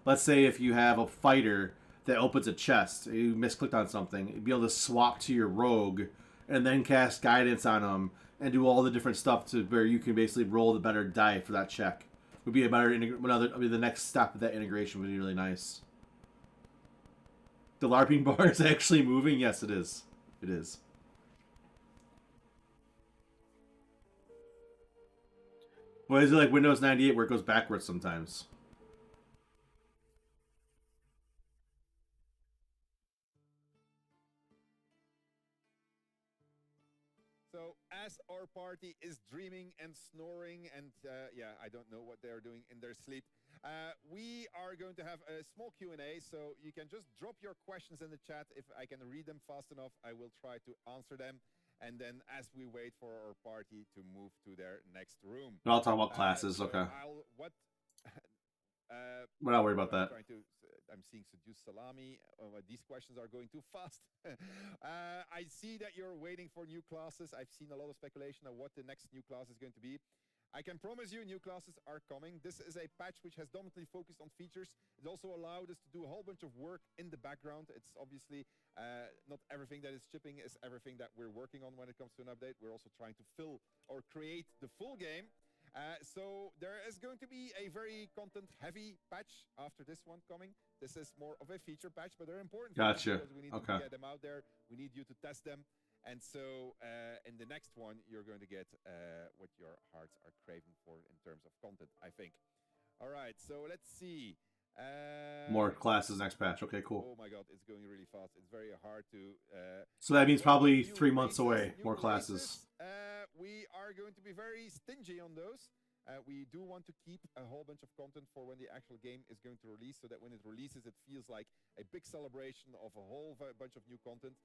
let's say if you have a fighter that opens a chest, you misclicked on something, you'd be able to swap to your rogue and then cast guidance on them and do all the different stuff to where you can basically roll the better die for that check. Would be a better the next step of that integration would be really nice. The LARPing bar is actually moving. Yes, it is. It is. Well, is it like Windows 98 where it goes backwards sometimes? So as our party is dreaming and snoring and yeah, I don't know what they are doing in their sleep, we are going to have a small Q&A, so you can just drop your questions in the chat. If I can read them fast enough, I will try to answer them. And then as we wait for our party to move to their next room. I'll talk about classes, okay. We're not worried about that. I'm seeing Seduce Salami. These questions are going too fast. I see that you're waiting for new classes. I've seen a lot of speculation of what the next new class is going to be. I can promise you new classes are coming. This is a patch which has dominantly focused on features. It also allowed us to do a whole bunch of work in the background. It's obviously not everything that is shipping is everything that we're working on when it comes to an update. We're also trying to fill or create the full game. So there is going to be a very content-heavy patch after this one coming. This is more of a feature patch, but they're important. Gotcha. Because we need to get them out there. We need you to test them. And so in the next one, you're going to get what your hearts are craving for in terms of content, I think. All right, so let's see. More classes next patch. Okay, cool. Oh my god, it's going really fast. It's very hard to... so that means probably 3 months away, more classes. We are going to be very stingy on those. We do want to keep a whole bunch of content for when the actual game is going to release, so that when it releases, it feels like a big celebration of a whole bunch of new content.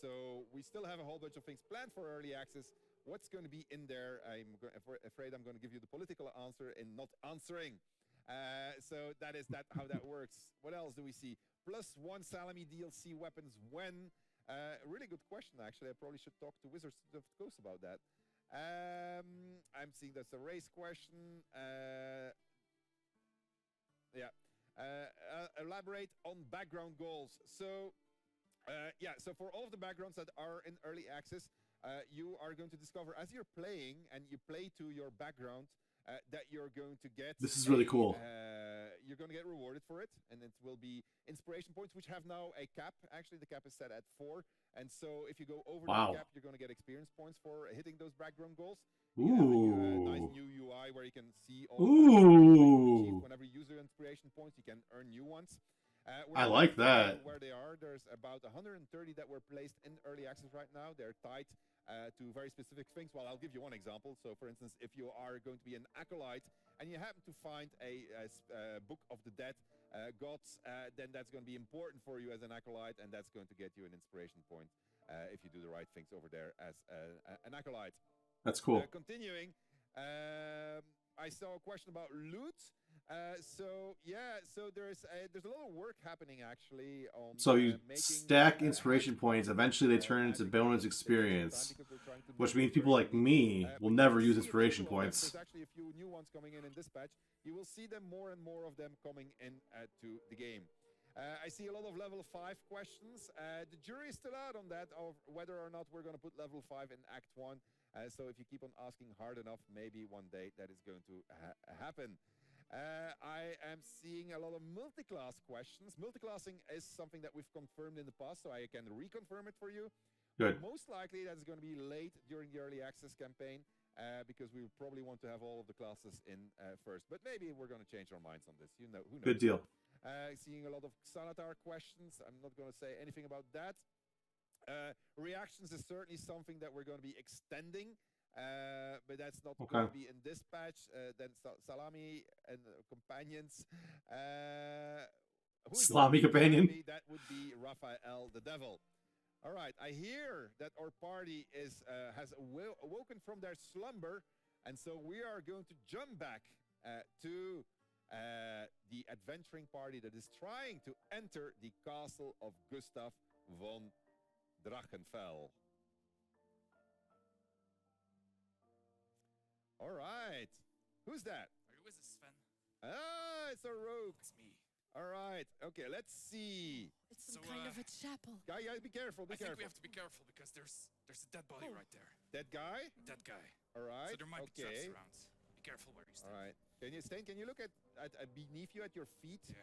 So we still have a whole bunch of things planned for early access. What's going to be in there? I'm afraid I'm going to give you the political answer in not answering. So that is how that works. What else do we see? +1 Salami DLC weapons when? Really good question, actually. I probably should talk to Wizards of the Coast about that. I'm seeing that's a race question. Yeah. Elaborate on background goals. So, yeah, so for all of the backgrounds that are in early access, you are going to discover as you're playing and you play to your background that you're going to get... This is really cool. You're going to get rewarded for it, and it will be inspiration points, which have now a cap. Actually, the cap is set at 4, and so if you go over the cap, you're going to get experience points for hitting those background goals. You have a nice new UI where you can see all the whenever you use your inspiration points, you can earn new ones. I like that. Where they are, there's about 130 that were placed in early access right now. They're tied to very specific things. Well, I'll give you one example. So, for instance, if you are going to be an acolyte and you happen to find a Book of the Dead gods, then that's going to be important for you as an acolyte, and that's going to get you an inspiration point if you do the right things over there as an acolyte. That's cool. Continuing, I saw a question about loot. So yeah, so there's a lot of work happening actually on. So you stack inspiration points. Eventually, they turn into bonus experience, which means people like me will never use inspiration points. There's actually a few new ones coming in this patch. You will see them more and more of them coming in to the game. I see a lot of level 5 questions. The jury is still out on that of whether or not we're going to put level 5 in Act 1. So if you keep on asking hard enough, maybe one day that is going to happen. I am seeing a lot of multi-class questions. Multi-classing is something that we've confirmed in the past, so I can reconfirm it for you. Good. Most likely that is going to be late during the early access campaign because we probably want to have all of the classes in first. But maybe we're going to change our minds on this. You know, who knows? Good deal. Seeing a lot of Xanatar questions. I'm not going to say anything about that. Reactions is certainly something that we're going to be extending. But that's not going to be in this patch. Then Salami and companions. Salami companion? That would be Raphael the Devil. All right, I hear that our party has awoken from their slumber, and so we are going to jump back to the adventuring party that is trying to enter the castle of Gustav von Drachenfell. All right. Who's that? Are you with us, Sven? Ah, it's a rogue. It's me. All right. Okay, let's see. It's some kind of a chapel. Guy, be careful. I think we have to be careful because there's a dead body right there. Dead guy? Dead guy. All right. So there might be traps around. Be careful where you stand. All right. Can you look at beneath you at your feet? Yeah.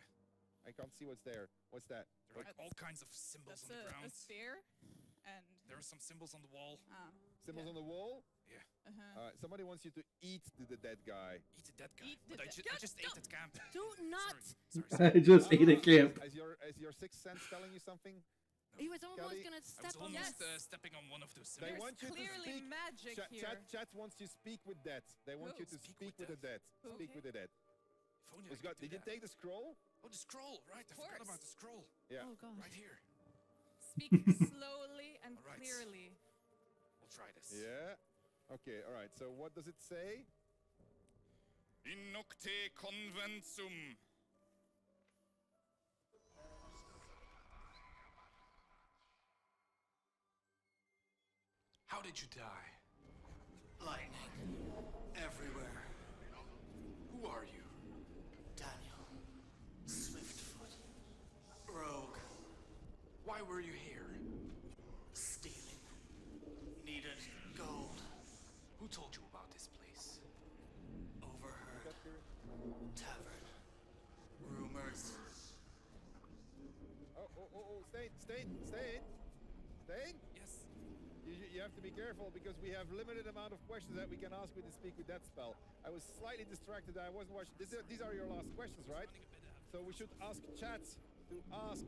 I can't see what's there. What's that? There are like all kinds of symbols on the ground. A spear, and there are some symbols on the wall. Symbols on the wall? Yeah. Somebody wants you to eat the dead guy. Eat the dead guy. But I just ate at camp. Do not. Sorry. I just ate at camp. Is your sixth sense telling you something? He was almost Kelly, gonna I step was on almost us. stepping on one of those They symbols. want you to clearly speak. magic here. Chat wants you to speak with dead. They want Who? you to Speak speak with with the dead. Who? Speak with the dead. If only I Who's could got, do did you that. take the scroll? Oh, the scroll, right. I forgot course. about the scroll. Yeah. Oh god. Right here. Speak slowly and All right. clearly. We'll try this. Yeah. Okay, all right. So what does it say? In nocte convensum. How did you die? Lightning. Everywhere. Who are you? Daniel. Swiftfoot. Rogue. Why were you here? Stealing. Needed gold. Who told you about this place? Overheard. Tavern. Rumors. Oh, Stain. Yes. You have to be careful because we have limited amount of questions that we can ask with the Speak with Death spell. I was slightly distracted. I wasn't watching. These are your last questions, right? So we should ask chat to ask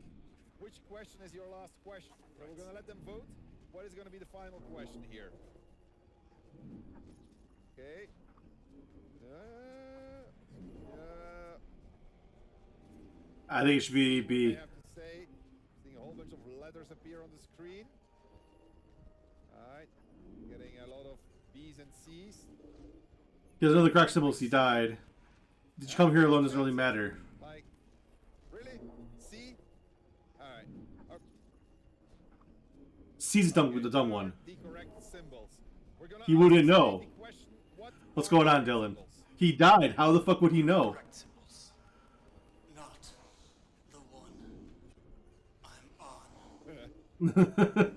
which question is your last question. So we're going to let them vote. What is going to be the final question here? Okay. I think it should be B. I have to say, seeing a whole bunch of letters appear on the screen. Alright. Getting a lot of B's and C's. Because another correct symbols, he died. Did you come here alone doesn't really matter. Like, really? C? Alright. C's the dumb one. The correct symbols. We're gonna He ask wouldn't the know. question, what What's are going on, the Dylan? symbols? He died. How the fuck would he know? Correct symbols. Not the one I'm on.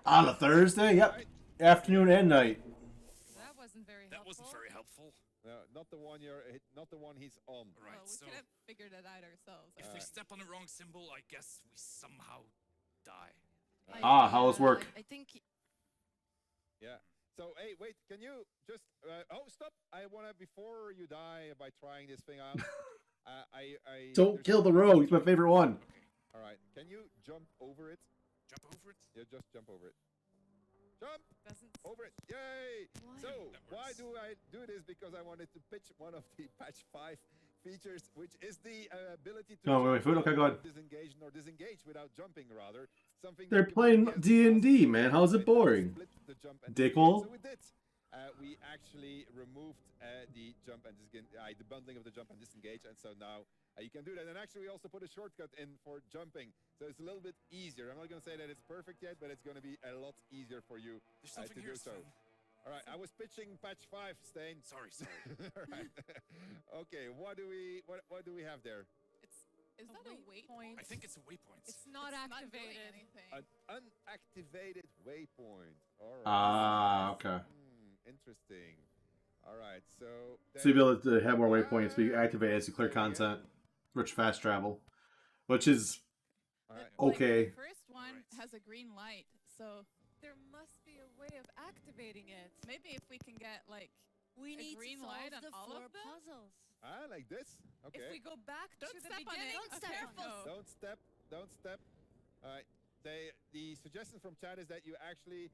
On a Thursday? Yep. Afternoon and night. That wasn't very That helpful. wasn't very helpful. No, not the one not the one he's on. Right, Well, we so could have figured it out ourselves. if we step on the wrong symbol, I guess we somehow die. How's work? I think Yeah. So, hey, wait, can you just... oh, stop! I want to, before you die by trying this thing out... Don't kill the rogue. He's my favorite one. Okay. All right, can you jump over it? Jump over it? Yeah, just jump over it. Jump Doesn't over it! Yay! Why? So, That why works. do I do this? Because I wanted to pitch one of the patch 5 features, which is the ability to Oh, wait, jump okay, go without ahead. disengage or disengage without jumping, rather. Something They're that playing community has D&D, man. How's it asked, so boring? split the jump and Dickhole? disengage. So we did. We actually removed the jump and the bundling of the jump and disengage, and so now you can do that. And actually, we also put a shortcut in for jumping, so it's a little bit easier. I'm not going to say that it's perfect yet, but it's going to be a lot easier for you There's to something do here, so. Sven. All right, I was pitching patch 5, Stain. Sorry. All right. Okay, what do we have there? Is that a waypoint? I think it's a waypoint. It's not It's not doing activated. anything. An unactivated waypoint. All right. Okay. Interesting. All right, so So you'll be able to have more waypoints be activated as you clear content. Rich fast travel. Which is all right. okay. The first one Right. has a green light, so There must be a way of activating it. maybe if we can get like we A need green to solve light on the all 4 of them? puzzles. Like this. Okay. If we go back Don't to the step on it. beginning, Don't step on Careful. it. Don't step. Don't step. All right. The suggestion from chat is that you actually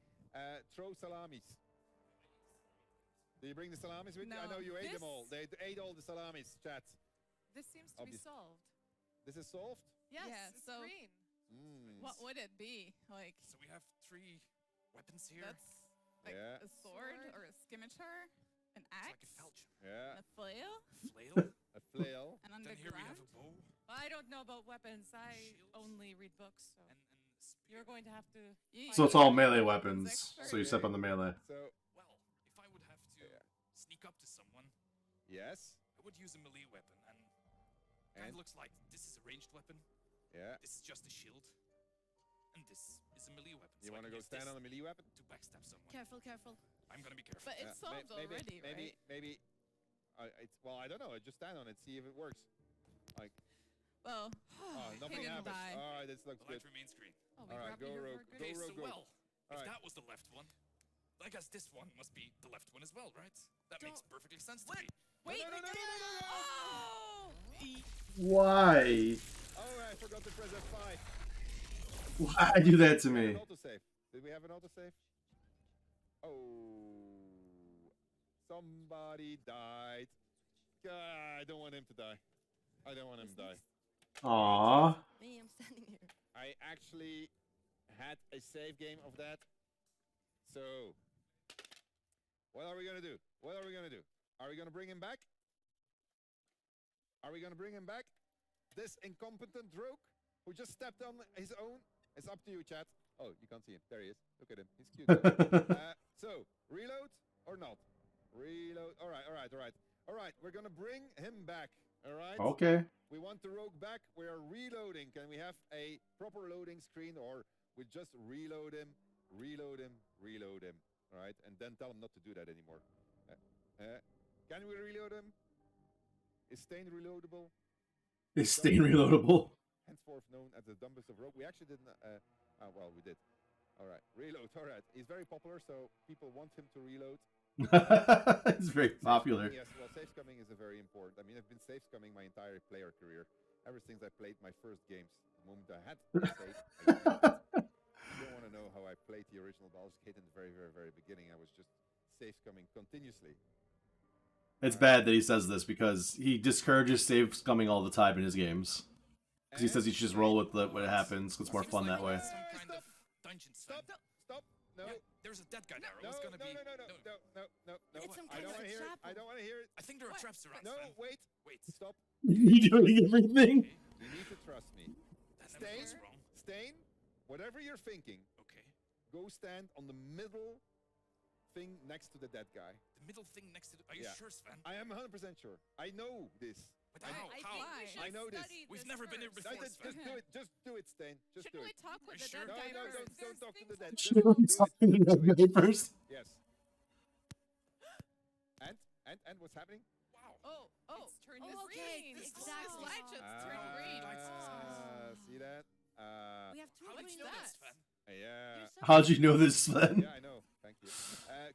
throw salamis. Do you bring the salamis with you? I No. know you ate them This- all. They ate all the salamis, chat. this seems to be Obvious- solved. This is solved? Yes, Yeah, it's so- green. what would it be? Like So we have 3 weapons here. that's like Yeah. a sword or a scimitar, an It's like axe, a falchion. Yeah. a flail, Flail. A flail. and Then here we have a underground. bow I don't know about weapons. I Shield. only read books, so and a spear. you're going to have to. So it's all melee Weapons weapons. expert. So you step on the melee. So, Well, if I would have to Yeah. sneak up to someone, yes. I would use a melee weapon, and kind And? of looks like this is a ranged weapon. Yeah. This is just a shield, and this is a melee weapon. You so I want to can go use stand this on a melee weapon? to backstab someone. Careful, careful. I'm gonna be careful. But it's solved already, right? Maybe. Well, I don't know. Just stand on it, see if it works. Like, Well, nothing didn't happens. die. All right, this looks the good. light remains green. Oh, we All right, grabbed you go here for rogue. a good Go Okay, so rogue. well, if Alright. that was the left one, I guess this one must be the left one as well, right? That makes perfectly sense to me. wait, No. oh! Why? Oh, I forgot to press F5. Why do that to me? Autosave. Did we have an autosave? Oh, somebody died. God, I don't want him to die. I don't want him to die. Aww. Me, I'm standing here. I actually had a save game of that. So, what are we gonna do? What are we gonna do? Are we gonna bring him back? Are we gonna bring him back? This incompetent rogue who just stepped on his own? It's up to you, chat. Oh, you can't see him. There he is. Look at him. He's cute. So, reload or not? Reload. All right, all right, all right. All right, we're gonna bring him back. All right. Okay. We want the rogue back. We are reloading. Can we have a proper loading screen, or we just reload him, reload him, reload him? All right, and then tell him not to do that anymore. Can we reload him? Is Stain reloadable? Is Stain reloadable? Henceforth known as the dumbest of rogue. We actually didn't. Well, we did. All right, reload. All right, he's very popular, so people want him to reload. It's very popular. Yes, well, safe scumming is a very important. I mean, I've been safe scumming my entire player career. Ever since I played my first games. The moment I had to save, you don't want to know how I played the original Baldur's Gate in the very, very, very beginning. I was just safe scumming continuously. It's bad that he says this because he discourages save scumming all the time in his games. Because he says you should just roll with what happens. It's more fun that way. Some kind of dungeon. Stop! No. Yeah, there's a dead guy there. No, It was gonna be. no. It's some I kind don't of want to hear it. trap. I don't want to hear it. I think there are traps around. No, Sven. wait. Wait. Stop. You doing everything? You need to trust me. That never Stain, goes wrong. Stain, whatever you're thinking, Okay. go stand on the middle thing next to the dead guy. The middle thing next to the. Are you Yeah. sure, Sven? I am 100% sure. I know this. But how? How? I know this. We've never been here before, Just Sven. do it. Just do it, Stain. Just do Shouldn't we it. talk with Are you the sure? dead No, guy no, first? don't talk to the dead. Should we talk to the dead guy first? Yes. And what's happening? Wow. It's turned Oh, to okay, green. exactly. Light just turned green. See that? We have two How did green you know this, dots. Sven? Yeah. You're so How'd you know this, Sven? Yeah, I know. Thank you.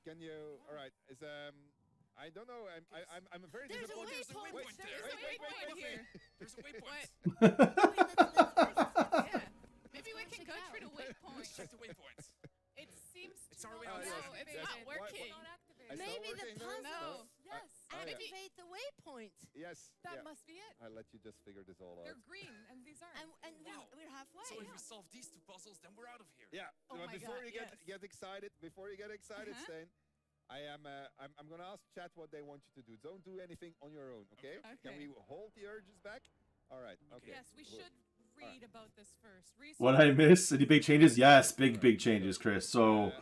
Can you? All right. Is I don't know. I'm very There's a disappointed. There's a waypoint. waypoint there. There's a waypoint here. There's a waypoint. Yeah. Maybe we can Check go it through the Let's waypoint. check the waypoints. It seems It's to our way not- out. No, Yes, it's yes. not Why- working. It's not Maybe the working, no? puzzle. No. Yes. Oh, yeah. Activate the waypoint. Yes. That Yeah. must be it. I'll let you just figure this all They're out. green and these aren't. And Wow. we're halfway. So if we solve these two puzzles, then we're out of here. Yeah. Oh but my before God, you get excited, Uh-huh. Stain, I'm gonna ask chat what they want you to do. Don't do anything on your own, okay? Okay. Can we hold the urges back? All right. Okay. Yes, we Good. should read about this first. What I miss? Any big changes? Yes, big changes, Chris. So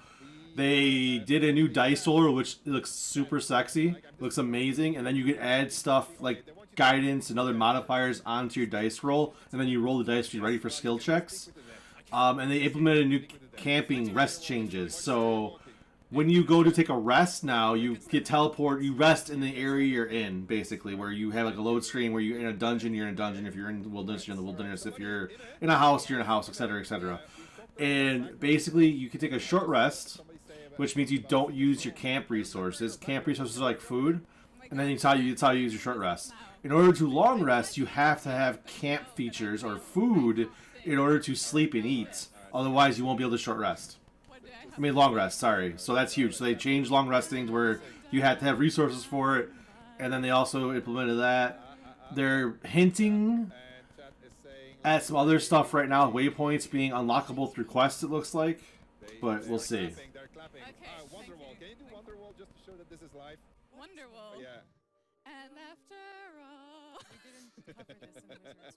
they did a new dice roller, which looks super sexy, looks amazing, and then you can add stuff like guidance and other modifiers onto your dice roll, and then you roll the dice to be ready for skill checks. And they implemented new camping rest changes. So when you go to take a rest now, you get teleport, you rest in the area you're in, basically, where you have like a load screen where you're in a dungeon, you're in a dungeon. If you're in the wilderness, you're in the wilderness. If you're in a house, you're in a house, etc., etc. And basically, you can take a short rest, which means you don't use your camp resources. Camp resources are like food, and then it's how you use your short rest. In order to long rest, you have to have camp features or food in order to sleep and eat. Otherwise, you won't be able to short rest. What do I have? I mean, long rest, sorry. So that's huge. So they changed long resting to where you had to have resources for it, and then they also implemented that. They're hinting And chat is saying. at some other stuff right now, waypoints being unlockable through quests, it looks like. But we'll see. They're clapping. Okay, Wonderwall. thank you. Can you do Wonderwall just to show that this is live? Wonderwall. Yeah. And after all, we didn't cover this in Wizards.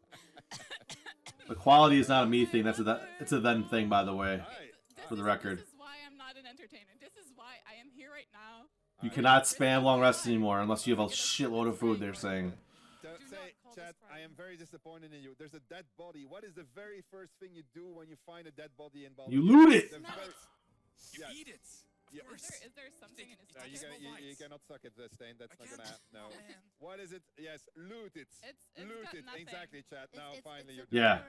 The quality is not a me thing. It's a them thing, by the way. Hi. For the record. This is why I'm not an entertainer. This is why I am here right now. You cannot spam long rest anymore unless you have a shitload of food, they're saying. Don't Do say, not call this chat, I am Friday. very disappointed in you. There's a dead body. What is the very first thing you do when you find a dead body in Baldur's You Gate? loot it! The very- You Yes. eat it. Of Yeah. course. Is there something in his No, you, Small you bites. cannot suck it, Stain. That's I not gonna can't. happen. No. Man. What is it? Yes, loot it. It's Loot got it. nothing. Exactly, chat. Now finally you're a Yeah. door.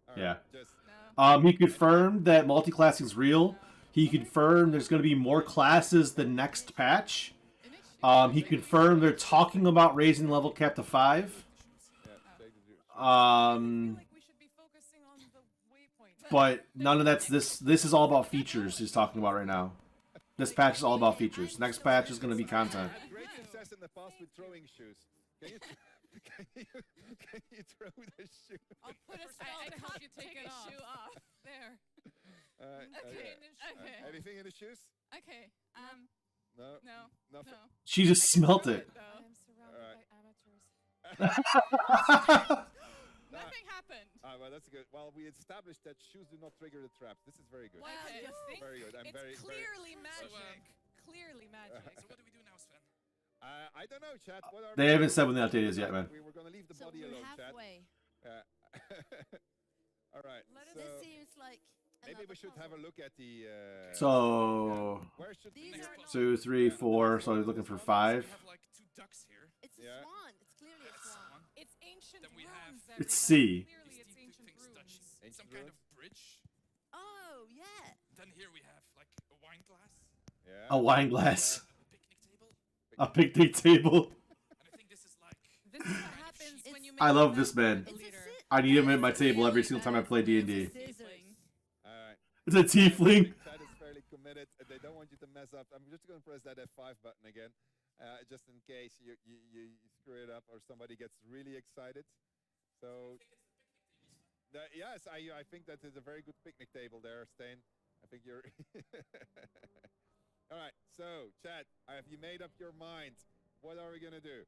All Yeah. Just No. He confirmed that multi-classing is real. He confirmed there's going to be more classes the next patch. He confirmed they're talking about raising the level cap to 5. yeah. take the juice. I feel like we should But none of that's this. This is all about features he's talking about right now. This patch is all about features. Next patch is going to be content. Had great success in the past with throwing shoes. Can you, can you throw the shoe? I'll put a spell to help you take a shoe off. There. Okay. Okay. Anything in the shoes? Okay. No. No. Nothing. No. She just smelt it. I am surrounded Alright. by amateurs. Nothing happened. Well, that's good. Well, we established that shoes do not trigger the traps. This is very good. Well, you think Very good. I'm it's very, clearly So, magic. Clearly magic. So what do we do now, Sven? I don't know, chat. What are They we haven't doing? said when the update is yet, man. We were going to leave the So body we're alone, chat. halfway. All right. Let us So This seems like maybe we should have a look at the. So Where should These we? are not- 2, 3, 4. So he's looking for We 5. have like 2 ducks here. It's a Yeah. swan. It's clearly a swan. It's ancient Then we have- runes. It's everybody. C. Clearly, These it's two ancient things runes. touch Ancient some kind of runes? bridge. Oh, yeah. Then here we have like a wine glass, Yeah. A wine glass. a picnic table, A picnic table. and I think this is like This is what happens It's- when you I make love a this man. It's a leader. sit. I need him at my table every single time I play D&D. Scissors. All right. It's a tiefling. Chat is fairly committed. They don't want you to mess up. I'm just going to press that F5 button again, just in case you screw it up or somebody gets really excited. So, yes, I think that is a very good picnic table there, Stain. I think you're. All right. So, chat, have you made up your mind? What are we going to do?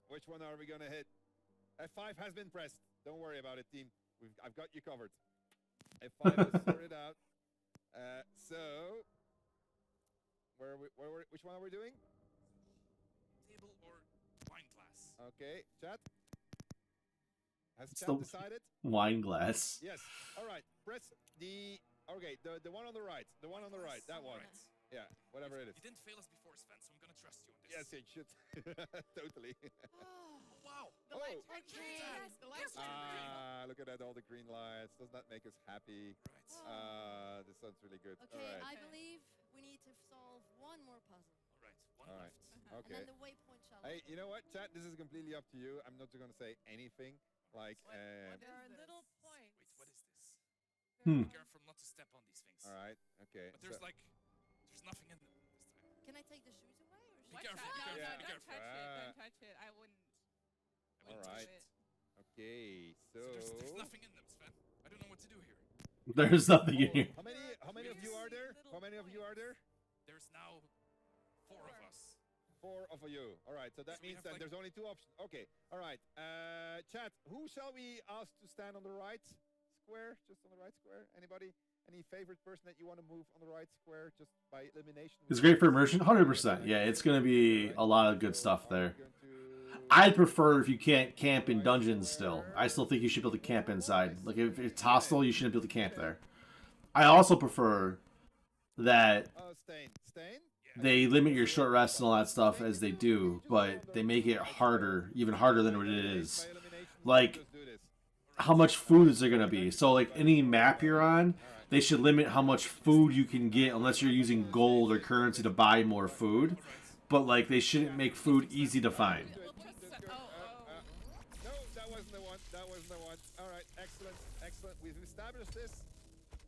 Which one are we going to hit? F5 has been pressed. Don't worry about it, team. I've got you covered. F5 is sorted out. So, which one are we doing? table or wine glass. Okay, chat. Has It's chat the- decided? Wine glass. Yes. All right. Press the. Okay, the one on the right. The one on the right. That one. Right. Yeah, whatever it is. You didn't fail us before, Sven, so I'm gonna trust you on this. Yes, it should. Totally. Oh, wow. The lights Oh. were green. The lights were green. Look at that, all the green lights. Doesn't that make us happy? Right. This sounds really good. Okay, All right. I believe we need to solve one more puzzle. All right. One All right. left. Okay. And then the waypoint shall Hey, open. you know what, chat? This is completely up to you. I'm not going to say anything. Like, What There are is little Wait, points. what is this? Hmm. Be careful not to step on these things. all right. Okay. But there's so- like, there's nothing in them this time. Can I take the shoes away or should Be Watch careful, out. be No, careful, no, be don't careful. touch it. Don't touch it. I wouldn't. I wouldn't All touch right. it. Okay. So. There's nothing in them, Sven. I don't know what to do here. There's nothing in here. How many of you are there? How many of you are there? There's now 4 of us. 4 of you. All right. So that So we means have, that like- there's only 2 options. Okay. All right. Chat. Who shall we ask to stand on the right square? Just on the right square. Anybody? Any favorite person that you want to move on the right square just by elimination? It's great for immersion. 100%. Yeah, it's going to be a lot of good stuff there. I'd prefer if you can't camp in dungeons still. I still think you should be able to camp inside. Like, if it's hostile, you shouldn't be able to camp there. I also prefer that Oh, Stain. Stain? they limit your short rests and all that stuff as they do, but they make it harder, even harder than what it is. Like, how much food is there going to be? So, like, any map you're on, they should limit how much food you can get unless you're using gold or currency to buy more food. But, like, they shouldn't make food easy to find. We'll just No, that wasn't the one. That wasn't the one. All right, excellent, excellent. We've established this.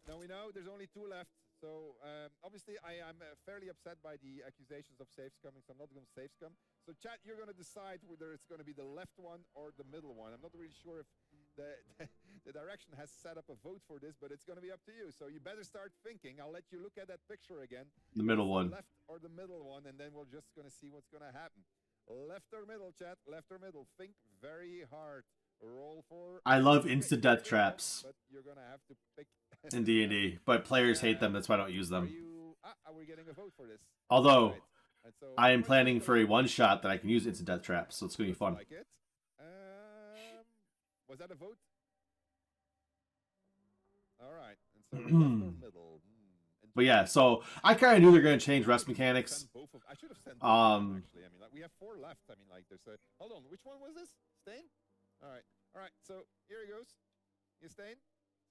Now we know there's only 2 left. So obviously I'm fairly upset by the accusations of safe scumming, so I'm not going to safe scum. So chat, you're going to decide whether it's going to be the left one or the middle one. I'm not really sure if the direction has set up a vote for this, but it's going to be up to you. So you better start thinking. I'll let you look at that picture again. The middle It's one. the left or the middle one, and then we're just going to see what's going to happen. Left or middle, chat. Left or middle. Think very hard. Roll for. I love instant death traps But you're going to have to pick. in D&D, but players hate them. That's why I don't use Are them. you? Are we getting a vote for this? Although, Right. And so I am first planning one's for a gonna- one-shot that I can use instant death traps, so it's going to be fun. Like it. Was that a vote? All right. And so left or middle. But yeah, so I kind of knew they're going to change rest mechanics. Send both of, I should have sent both of them, Um, actually. I mean, like, we have 4 left. I mean, like, there's a. Hold on. Which one was this? Stain? All right. All right. So here he goes. You Stain?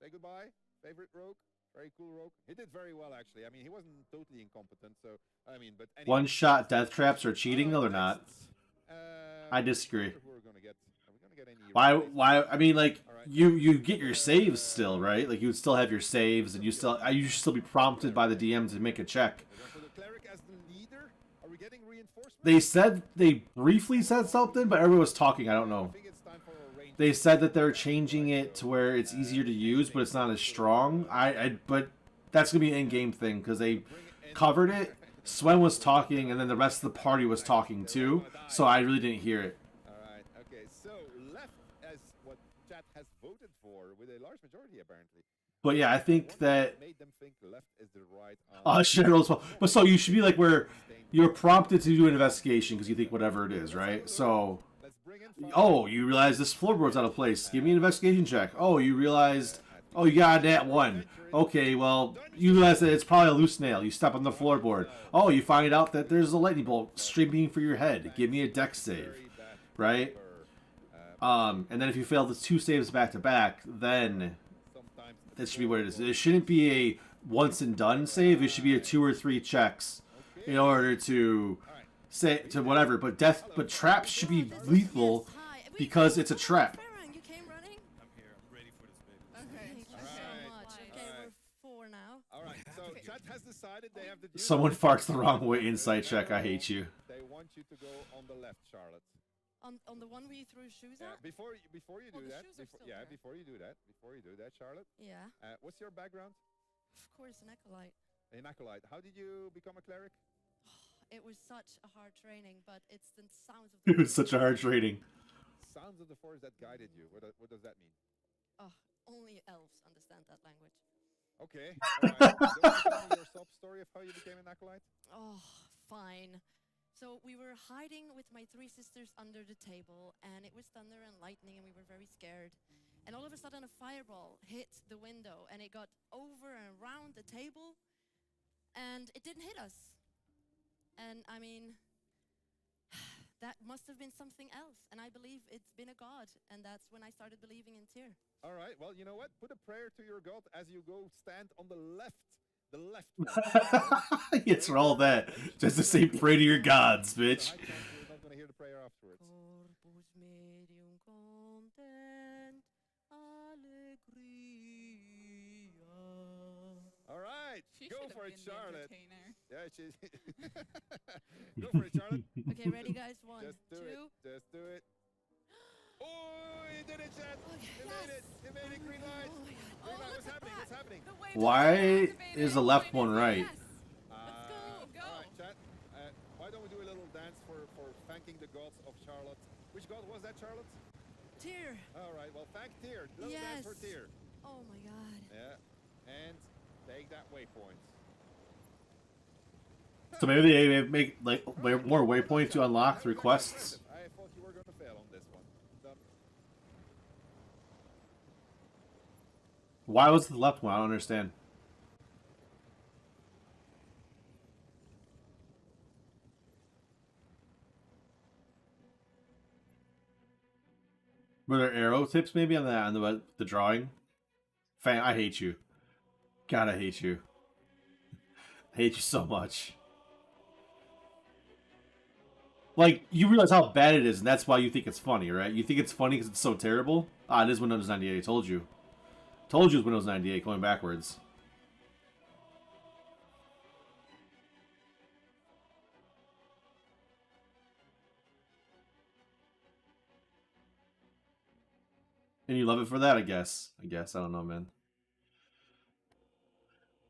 Say goodbye. Favorite rogue? Very cool rogue. He did very well, actually. I mean, he wasn't totally incompetent. So, I mean, but anyway. One-shot death traps are cheating, though they're not. Next, I disagree. who we're gonna get? Are we gonna get any Why? replays. Why? I mean, like All right. you get your saves still, right? Like you would still have your saves, and you should still be prompted by the DM to make a check. We're going for the cleric as the leader. Are we getting reinforcements? They briefly said something, but everyone was talking. I don't I know. think it's time for a range. They said that they're changing it to where it's easier to use, but it's not as strong. But that's gonna be an in-game thing because they covered it. Swen was talking, and then the rest of the party was talking too, so I really didn't hear it. All right. Okay. So left as what chat has voted for with a large majority apparently. But yeah, I think that Made them think left is the right. Cheryl as well. But so you should be like where you're prompted to do an investigation because you think whatever it is, right? So, Let's bring in. oh, you realize this floorboard's out of place. Give me an investigation check. Oh, you realized. Oh, you got that one. Okay, well, you realize that it's probably a loose nail. You step on the floorboard. Oh, you find out that there's a lightning bolt streaming for your head. Give me a dex save, right? And then if you fail the 2 saves back to back, then that should be what it is. It shouldn't be a once and done save. It should be a 2 or 3 checks in order to say to whatever. But traps should be lethal because it's a trap. You came running? I'm here. I'm ready for this, baby. Okay. Thank you so much. Okay, Alright. we're 4 now. All right. So chat has decided they have the. Someone farts the wrong way. Insight check. I hate you. They want you to go on the left, Charlotte. On the one we threw shoes Yeah, at? before you Oh, do the that, shoes are still there. before you do that, Charlotte. Yeah. What's your background? Of course, an acolyte. An acolyte. How did you become a cleric? It was such a hard training, but it's the sounds of It the was such a hard training. Sounds of the forest that guided you. What does that mean? Oh, only elves understand that language. Okay. All right. Do you want to tell me your sob story of how you became an acolyte? Oh, fine. So we were hiding with my 3 sisters under the table, and it was thunder and lightning, and we were very scared. And all of a sudden, a fireball hit the window, and it got over and around the table, and it didn't hit us. And I mean, that must have been something else, and I believe it's been a god, and that's when I started believing in Tyr. All right. Well, you know what? Put a prayer to your god as you go stand on the left. The left one. It's for all that. Just to say pray to your gods, bitch. High chance we're not going to hear the prayer afterwards. Corpus medium content allegria. All right. She Go should for have it, been the Charlotte. entertainer. Yeah, she's. Go for it, Charlotte. Okay, ready, guys? 1, Just do 2. it. Just do it. Oh, you did it, Chad. You made it. You made it. Green light. Oh my God. Green light. What's happening? What's happening? The way Why is the left one right? Go. All right, Chad. Why don't we do a little dance for thanking the gods of Charlotte? Which god was that, Charlotte? Tyr. All right. Well, thank Tyr. Little dance for Yes. Tyr. Oh my god. Yeah. And take that waypoint. So maybe they make like more waypoints to unlock through quests. I thought you were going to fail on this one. Done. Why was the left one? I don't understand. Were there arrow tips maybe on the drawing? Fang, I hate you. God, I hate you. I hate you so much. Like, you realize how bad it is, and that's why you think it's funny, right? You think it's funny because it's so terrible? Ah, it is Windows 98, I told you. Told you it was Windows 98, going backwards. And you love it for that, I guess. I don't know, man.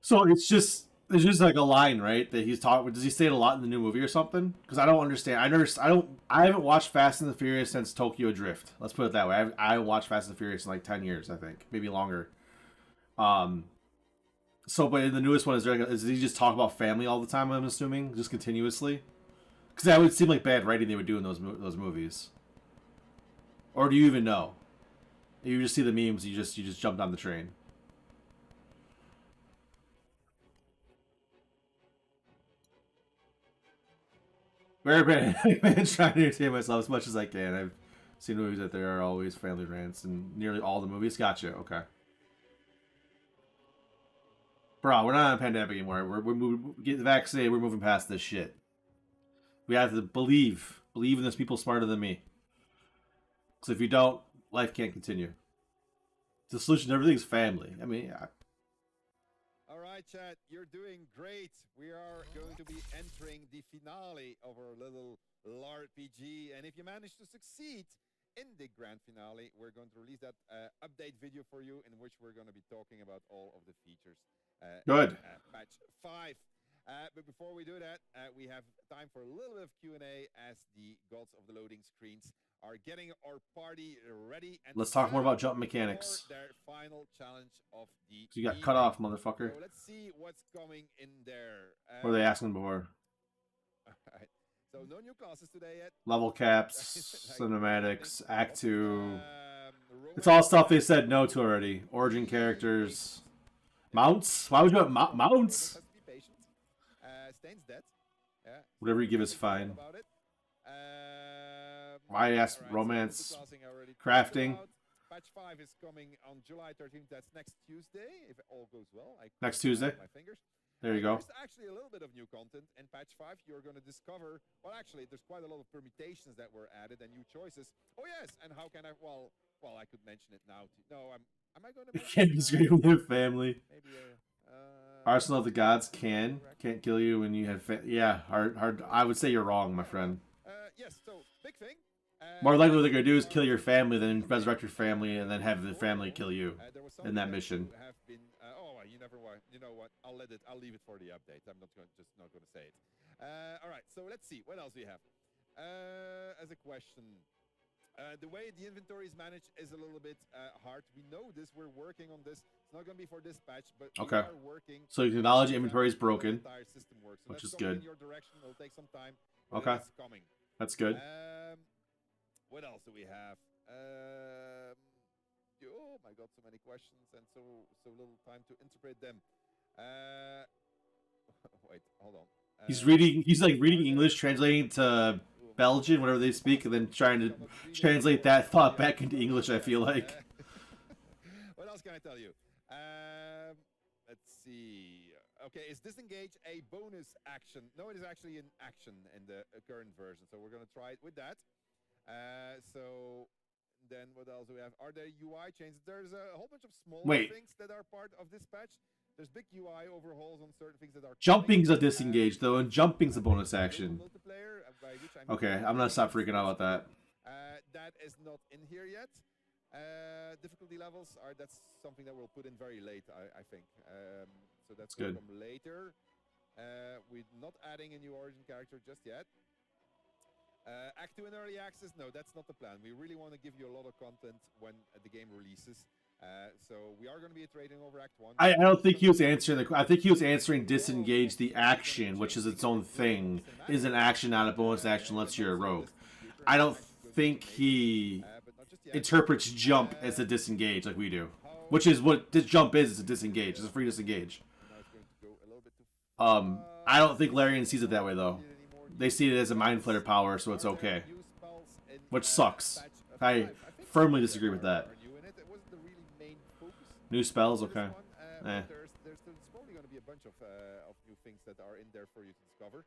So it's just like a line, right? That he's talking. Does he say it a lot in the new movie or something? Because I don't understand. I haven't watched Fast and the Furious since Tokyo Drift. Let's put it that way. I watched Fast and the Furious in like 10 years, I think, maybe longer. So, but in the newest one, does he just talk about family all the time? I'm assuming, just continuously. Because that would seem like bad writing they would do in those movies. Or do you even know? You just see the memes. You just jumped on the train. Very bad. I'm trying to entertain myself as much as I can. I've seen movies that there are always family rants in nearly all the movies. Gotcha. Okay. Bro, we're not in a pandemic anymore. We're moving, get vaccinated. We're moving past this shit. We have to believe in those people smarter than me. Because if you don't, life can't continue. The solution to everything is family. I mean, yeah. All right, chat, you're doing great. We are going to be entering the finale of our little LARPG, and if you manage to succeed in the grand finale, we're going to release that update video for you, in which we're going to be talking about all of the features. Good. In, patch 5. But before we do that, we have time for a little bit of Q&A as the gods of the loading screens are getting our party ready. And Let's talk more about jump mechanics. Their final challenge of the So you got cut off, motherfucker. So let's see what's coming in there. What were they asking before? Alright. So no new classes today yet. Level caps, cinematics, Act 2. It's all stuff they said no to already. Origin characters. Mounts? Why would you want mounts? Stain's dead. Yeah. Whatever you give is fine. Why ask romance? Crafting? Patch 5 is coming on July 13th. That's next Tuesday, if all goes well. Next Tuesday? My fingers. There you go. There's actually a little bit of new content in patch 5. You're going to discover, well, actually, there's quite a lot of permutations that were added and new choices. Oh, yes. And how can I, well, I could mention it now. No, am I going to You can't be screaming with your family. Maybe Arsenal of the Gods can't kill you when you have yeah, hard. I would say you're wrong, my friend. Yes, so big thing. More likely what they're gonna do is kill your family, then resurrect your family, and then have the family kill you in that mission. You never want. You know what? I'll leave it for the update. I'm not going to say it. All right. So let's see what else we have. As a question. The way the inventory is managed is a little bit hard. We know this. We're working on this. It's not going to be for this patch, but we are working. So you acknowledge inventory is broken, entire system works. So which is that's good. In your direction. It'll take some time. Okay. It's coming. That's good. What else do we have? Oh my God, so many questions and so little time to interpret them. Wait, hold on. He's reading. He's like reading English, translating to Belgian, whatever they speak, and then trying to translate that thought back into English. I feel like. What else can I tell you? Let's see. Okay, is disengage a bonus action? No, it is actually an action in the current version. So we're gonna try it with that. So then what else do we have? Are there UI changes? There's a whole bunch of small things that are part of this patch. There's big UI overhauls on certain things that are jumping's a disengage though, and jumping's a bonus action. Okay, I'm gonna stop freaking out about that. That is not in here yet. Difficulty levels that's something that we'll put in very late, I think. So that's good. Come later. We're not adding a new origin character just yet. Act 2 in early access? No, that's not the plan. We really want to give you a lot of content when the game releases. So we are going to be iterating over Act 1. I don't think he was answering I think he was answering disengage the action, which is its own thing. Is an action, not a bonus action unless you're a rogue. I don't think he interprets jump as a disengage like we do. Which is what this jump is a disengage. It's a free disengage. I don't think Larian sees it that way though. They see it as a mind flayer power, so it's okay. Which sucks. I firmly disagree with that. New spells, okay. There's probably going to be a bunch of new things that are in there for you to discover.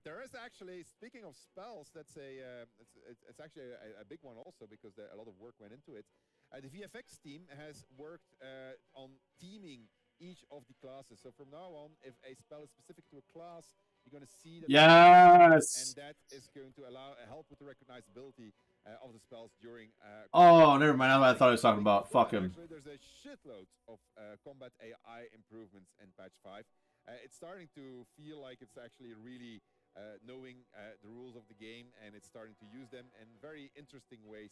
There is actually, speaking of spells, that's it's actually a big one also because a lot of work went into it. The VFX team has worked on teaming each of the classes. So from now on, if a spell is specific to a class, you're going to see that. Yes. And that is going to help with the recognizability of the spells during. Oh, never mind. I thought I was talking about. Fuck him. Actually, there's a shitload of combat AI improvements in patch 5. It's starting to feel like it's actually really knowing the rules of the game, and it's starting to use them in very interesting ways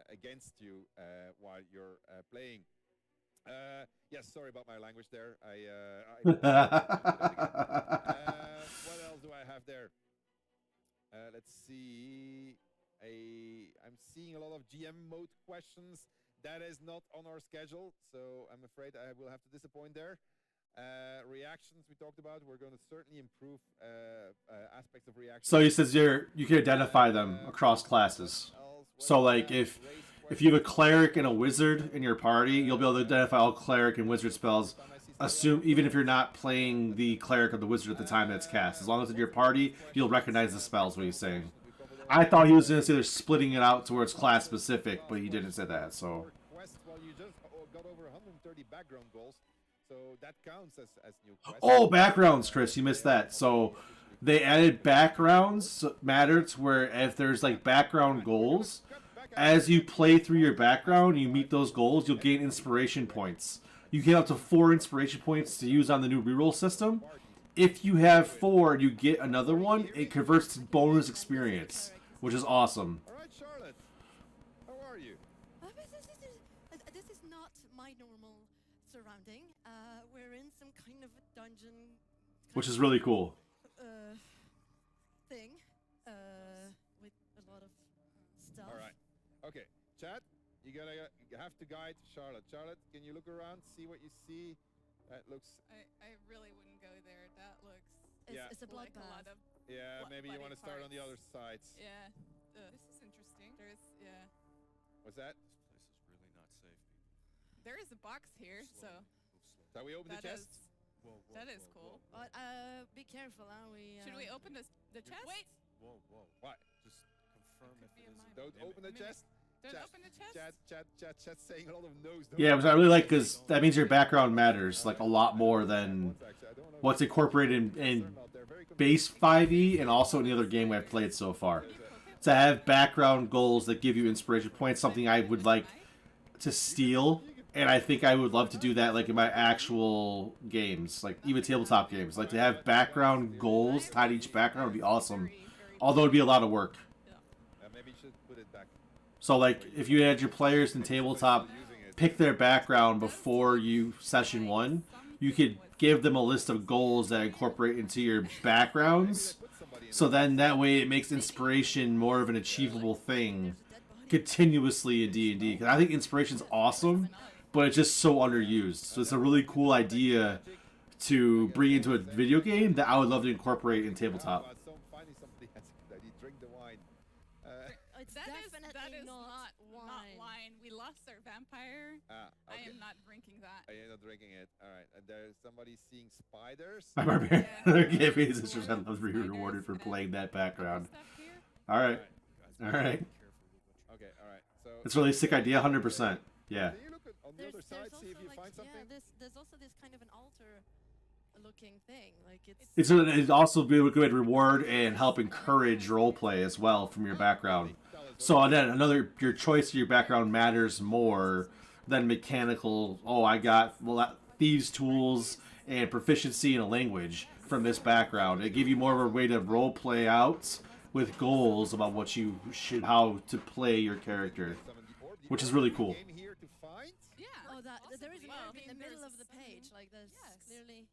against you while you're playing. Yes, sorry about my language there. What else do I have there? Let's see. I'm seeing a lot of GM mode questions. That is not on our schedule, so I'm afraid I will have to disappoint there. Reactions we talked about. We're going to certainly improve aspects of reactions. So he says you can identify them across classes. So like if you have a cleric and a wizard in your party, you'll be able to identify all cleric and wizard spells. Even if you're not playing the cleric or the wizard at the time that's cast, as long as it's in your party, you'll recognize the spells. What he's saying. I thought he was going to say they're splitting it out towards class specific, but he didn't say that. So. Quest, well, you just got over 130 background goals, so that counts as new quest. Oh, backgrounds, Chris, you missed that. So they added backgrounds matter to where if there's like background goals, as you play through your background, you meet those goals, you'll gain inspiration points. You get up to 4 inspiration points to use on the new reroll system. If you have 4 and you get another one, it converts to bonus experience, which is awesome. All right, Charlotte, how are you? This is not my normal surrounding. We're in some kind of a dungeon. Which is really cool. Thing. With a lot of stuff. All right. Okay, Chad, you have to guide Charlotte. Charlotte, can you look around, see what you see? That looks. I really wouldn't go there. That looks It's a like a lot bloodbath. of. Yeah, maybe you want to start on the other parts. sides. Yeah. This is interesting. What's that? This place is really not safe, people. There is a box here, so Shall we open the that chest? is that is cool. Be careful, huh? Should we open the chest? Wait! Whoa, whoa. What? Just confirm It if could it be a is. mime. Don't open the chest. Don't Chat, open the chest. Chat saying a lot of no's. Yeah, which I really like because that means your background matters like a lot more than what's incorporated in base 5e and also any other game I've played so far. To have background goals that give you inspiration points, something I would like to steal, and I think I would love to do that like in my actual games, like even tabletop games. Like to have background goals tied to each background would be awesome, although it'd be a lot of work. Maybe you should put it back. So like if you had your players in tabletop pick their background before you session 1, you could give them a list of goals that incorporate into your backgrounds. So then that way it makes inspiration more of an achievable thing continuously in D&D. Because I think inspiration's awesome, but it's just so underused. So it's a really cool idea to bring into a video game that I would love to incorporate in tabletop. Finding something that's a good idea. Drink the wine. It's That definitely is not not wine. wine. We lost our vampire. I Okay. am not drinking that. I am not drinking it. All right. And there's somebody seeing spiders. My barbarian gave me his sisters. I'd love to be rewarded for playing that background. Stuff here. All right. Guys, All right. be careful with what you Okay. All right. So. It's a really sick idea, 100%. Yeah. Can you look on the other side, see if you find something? Yeah, there's also this kind of an altar-looking thing. Like It'd also be a good way to reward and help encourage roleplay as well from your background. So then your choice of your background matters more than mechanical. Oh, I got thieves tools and proficiency in a language from this background. It give you more of a way to roleplay out with goals about what you should, how to play your character, which is really cool. Game here to find? Yeah. There is an Well, orb in the there's middle of the some- page. Like there's clearly.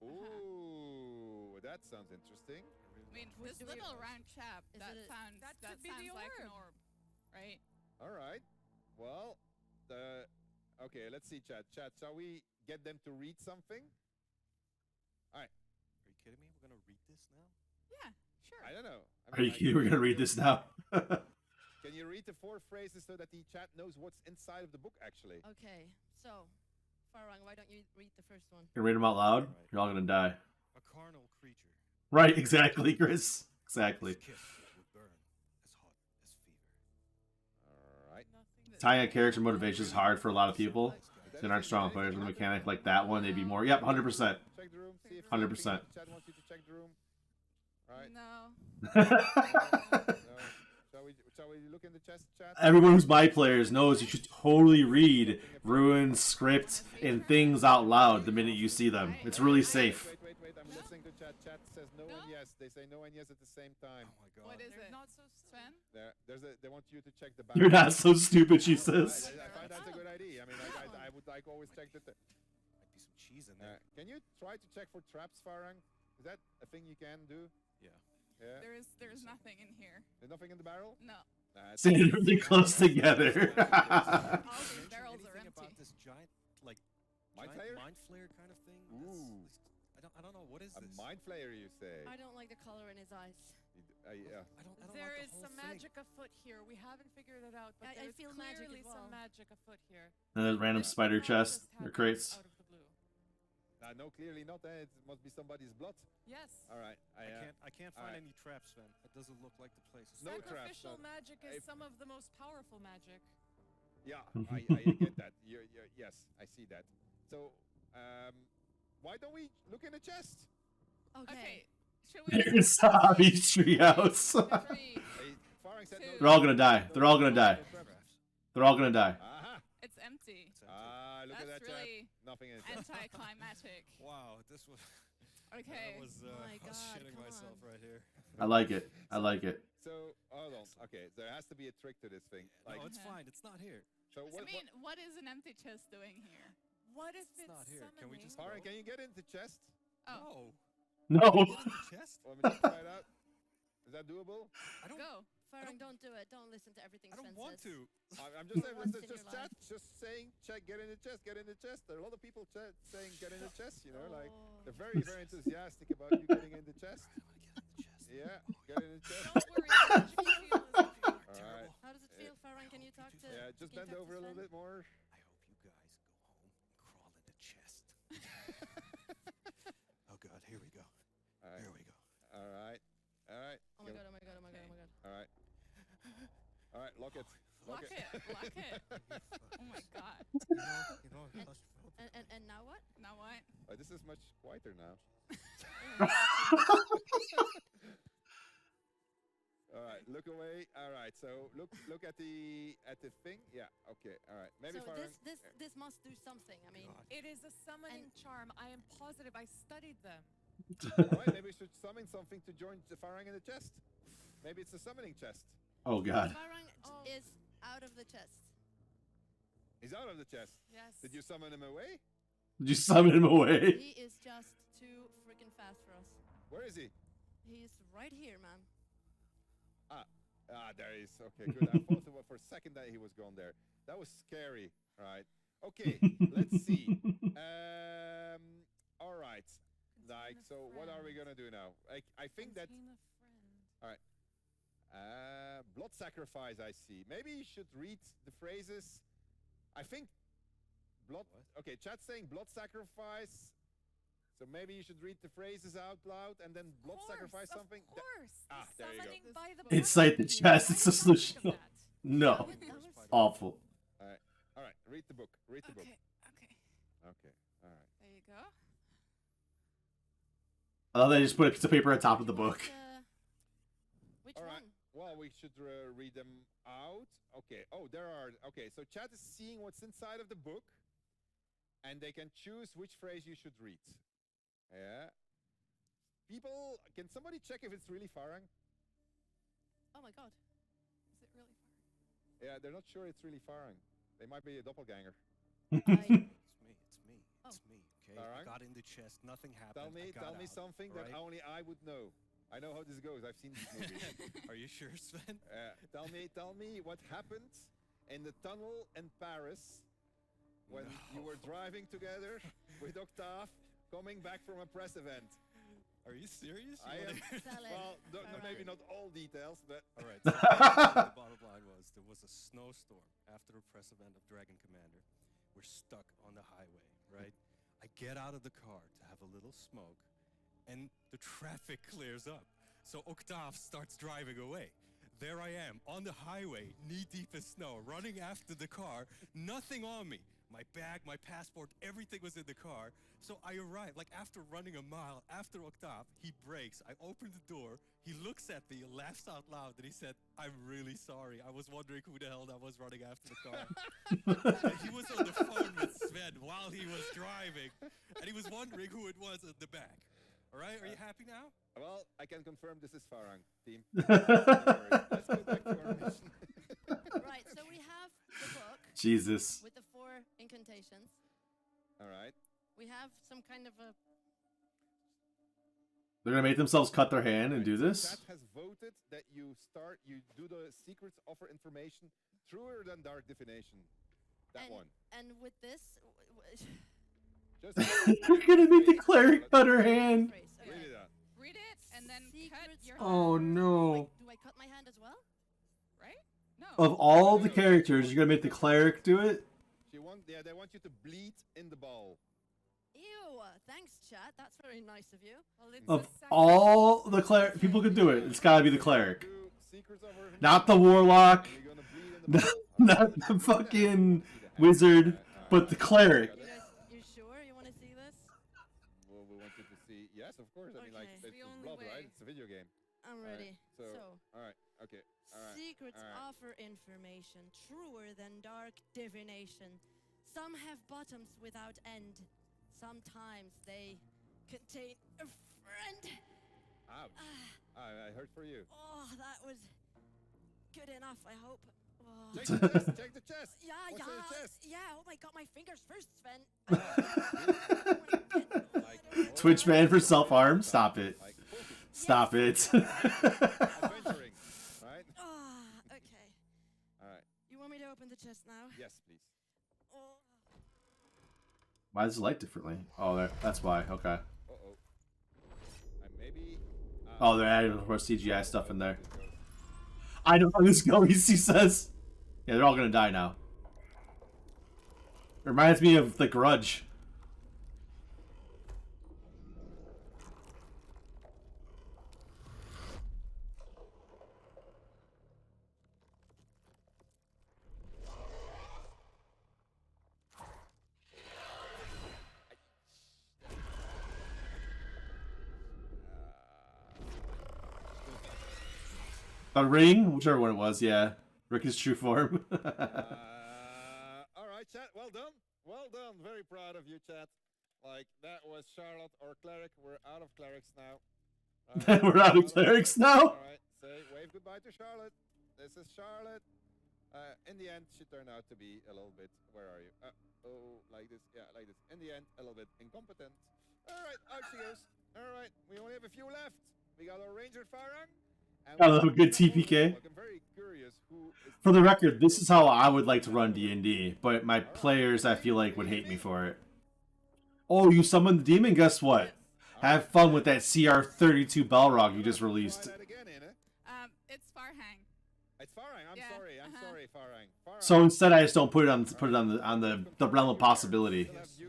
Ooh, that sounds interesting. I mean, this do we- little round chap. Is That it a- sounds. That That could be sounds the like an orb. orb, right? All right. Well, okay, let's see, chat. Chat, shall we get them to read something? Are you kidding me? We're gonna read this now? Yeah. Sure. I don't know. Are you kidding? We're gonna read this now. Can you read the 4 phrases so that the chat knows what's inside of the book, actually? Okay, so Farang, why don't you read the first one? You read them out loud? You're all gonna die. A carnal creature. Right, exactly, Chris. Exactly. His kiss would burn as hot as fever. All right. Tying a character motivation is hard for a lot of people. They aren't strong players with a mechanic like that one. They'd be more. Yep, 100%. Check the room. See if 100%. Chat wants you to check the room. All right. No. No. Shall we look in the chest, chat? Everyone who's my players knows you should totally read runes, script, and things out loud the minute you see them. It's really safe. Wait. I'm listening to chat. Chat says no and yes. They say no and yes at the same time. Oh my god. What is They're it? not so Sven? They want you to check the back. You're not so stupid, she says. I find that's a good idea. I mean, I would like always check the. Might be some cheese in there. Can you try to check for traps, Farang? Is that a thing you can do? Yeah. Yeah. There's nothing in here. There's nothing in the barrel? No. Sitting really close together. All these Mention barrels are anything empty. about this giant, like, Mind giant flayer? mind flayer kind of thing? Ooh. I don't know. What is A this? mind flayer, you say? I don't like the color in his eyes. Yeah. I don't There like is the whole some thing. magic afoot here. We haven't figured it out, but I there's feel magic clearly as well. some magic afoot here. And a random spider That chest just or happened crates. out of the blue. No, clearly not. It must be somebody's blood. Yes. All right. I can't find alright. any traps, Sven. It doesn't look like the place is No traps, Sacrificial no. magic is some of the most powerful magic. Yeah, I get that. Yes, I see that. So, why don't we look in the chest? Okay. Should we? It's a hobby treehouse. 3. Farang said Two. They're all gonna die. They're all gonna die. They're all gonna die. Aha! It's empty. Look at that That's really chat. Nothing in it. anticlimactic. Wow, this was. Okay. That was, My I was God, shitting come myself on. right here. I like it. I like it. So, hold on. Okay, there has to be a trick to this thing. Like, No, it's fine. It's not here. so I mean, what is an empty chest doing here? What if It's not here. Can we just Farang, can you get into chest? Oh, No. Get in the chest? Let me just try it out. Is that doable? I don't. go. Farang, don't do it. Don't listen to everything I don't Sven want says. to. I'm just saying, Once just in your chat, life. just saying, check, get in the chest, get in the chest. There are a lot of people saying, get in the chest, you know, like, Oh. they're very, very enthusiastic about you getting in the chest. Yeah, get in the chest. Don't worry. How does it feel? Alright. How does it feel, Farang? Can you talk to? Yeah, just can you bend talk to over a little Sven? bit more. I hope you guys go home and crawl in the chest. Oh God, here we go. Alright. Here we go. Alright. Alright. Oh my god! Oh my god! Oh my god! Oh my god! Alright. Alright, lock it. Lock it. Lock it. Oh my god. You know, And now what? Now what? Oh, this is much quieter now. Alright, look away. Alright, so look at the thing. Yeah, okay, alright. Maybe So Farang. this must do something. I mean, It is a summoning charm. I am positive. I studied them. Alright, maybe we should summon something to join the Farang in the chest. Maybe it's a summoning chest. Oh God. Farang is out of the chest. He's out of the chest. Yes. Did you summon him away? Did you summon him away? He is just too freaking fast for us. Where is he? He's right here, man. There he is. Okay, good. I thought for a second that he was gone there. That was scary. Right. Okay, let's see. All right. Like, so what are we gonna do now? I think that. Contain a friend. All right. Blood sacrifice. I see. Maybe you should read the phrases. I think blood. Okay, chat's saying blood sacrifice. So maybe you should read the phrases out loud and then blood sacrifice something. Of course. There you go. Summoning by the Inside the blood. chest, Why it's a did I not think solution. of that? No. That was Awful. All right. Read the book. Read the book. Okay. Okay. Okay. All right. There you go. I love they just put a piece of paper on top of the book. Which All right. one? Well, we should read them out. Okay. Oh, there are. Okay. So chat is seeing what's inside of the book, and they can choose which phrase you should read. Yeah. People, can somebody check if it's really Farang? Oh my god. Is it really far? Yeah, they're not sure it's really Farang. They might be a doppelganger. I, It's me. It's me. Oh. It's me. Okay. All I right. got in the chest. Nothing happened. Tell I me got out, something that right? only I would know. I know how this goes. I've seen these movies. Are you sure, Sven? Tell me what happened in the tunnel in Paris when you were driving together with Octave coming back from a press event. Are you serious? You I am. wanna- Tell it. Well, maybe Alright. not all details, but All right. So the bottom line was there was a snowstorm after a press event of Dragon Commander. We're stuck on the highway, right? I get out of the car to have a little smoke, and the traffic clears up. So Octave starts driving away. There I am on the highway, knee deep in snow, running after the car, nothing on me. My bag, my passport, everything was in the car. So I arrived, like after running a mile, after Octave, he brakes. I open the door. He looks at me, laughs out loud, and he said, "I'm really sorry. I was wondering who the hell that was running after the car." And he was on the phone with Sven while he was driving, and he was wondering who it was at the back. All right, are you happy now? well, I can confirm this is Farang, team. No worries. Let's go back to our mission. right, so we have the book Jesus. with the 4 incantations. All right. We have some kind of a. They're gonna make themselves cut their hand and do this? Chat has voted that you do the secrets offer information truer than dark divination. That and, one. And with this. Just They're gonna make the cleric cut her hand. Phrase, okay. read it out. Read it and then cut Secrets your Oh hand, no. Wait, do I cut my hand as well? right? No. Of all the characters, you're gonna make the cleric do it? They want you to bleed in the ball. Ew. thanks, chat. That's very nice of you. Well, it's Of a second- all the cleric people could do it, it's gotta be the cleric. Two secrets of her Not the warlock, You're gonna bleed in the not the fucking wizard, but the cleric. You guys, you sure you want to see this? Well, we want you to see. Yes, of course. I mean, like, Okay. it's The only blood, right? way. It's a video game. I'm Alright, ready. So, So, all right, okay, all right. secrets alright. offer information truer than dark divination. Some have bottoms without end. Sometimes they contain a friend. Ouch. I heard for you. Oh, that was good enough, I hope. Oh. Check the chest. Check the chest. Yeah, What's yeah, in the chest? yeah. Oh my god, my fingers first, Sven. Twitch ban for self-harm? Stop it. Like, focus. Stop it. Adventuring, right? Okay. All right. You want me to open the chest now? Yes, please. Oh. Why does it light differently? Oh, there. That's why. Okay. Uh-oh. And maybe... Oh, they're adding more CGI stuff in there. I know how this goes, he says. Yeah, they're all gonna die now. Reminds me of The Grudge. The Ring, whichever one it was, yeah. Ricky's true form. All right, chat. Well done. Well done. Very proud of you, chat. Like, that was Charlotte or Cleric. We're out of Clerics now. We're out of Clerics now? All right. Say wave goodbye to Charlotte. This is Charlotte. In the end, she turned out to be a little bit... Where are you? Oh, like this. Yeah, like this. In the end, a little bit incompetent. All right, out she goes. All right, we only have a few left. We got our Ranger Farang. I love a good TPK. I'm very curious who is... For the record, this is how I would like to run D&D, but my players, I feel like, would hate me for it. Oh, you summoned the demon? Guess what? Have fun with that CR32 Balrog you just released. Try that again, Anna. It's Farhang. It's Farang. I'm Yeah, sorry. I'm sorry, Farang. Farang. So instead, I just don't put it on the realm of possibility. Still have you,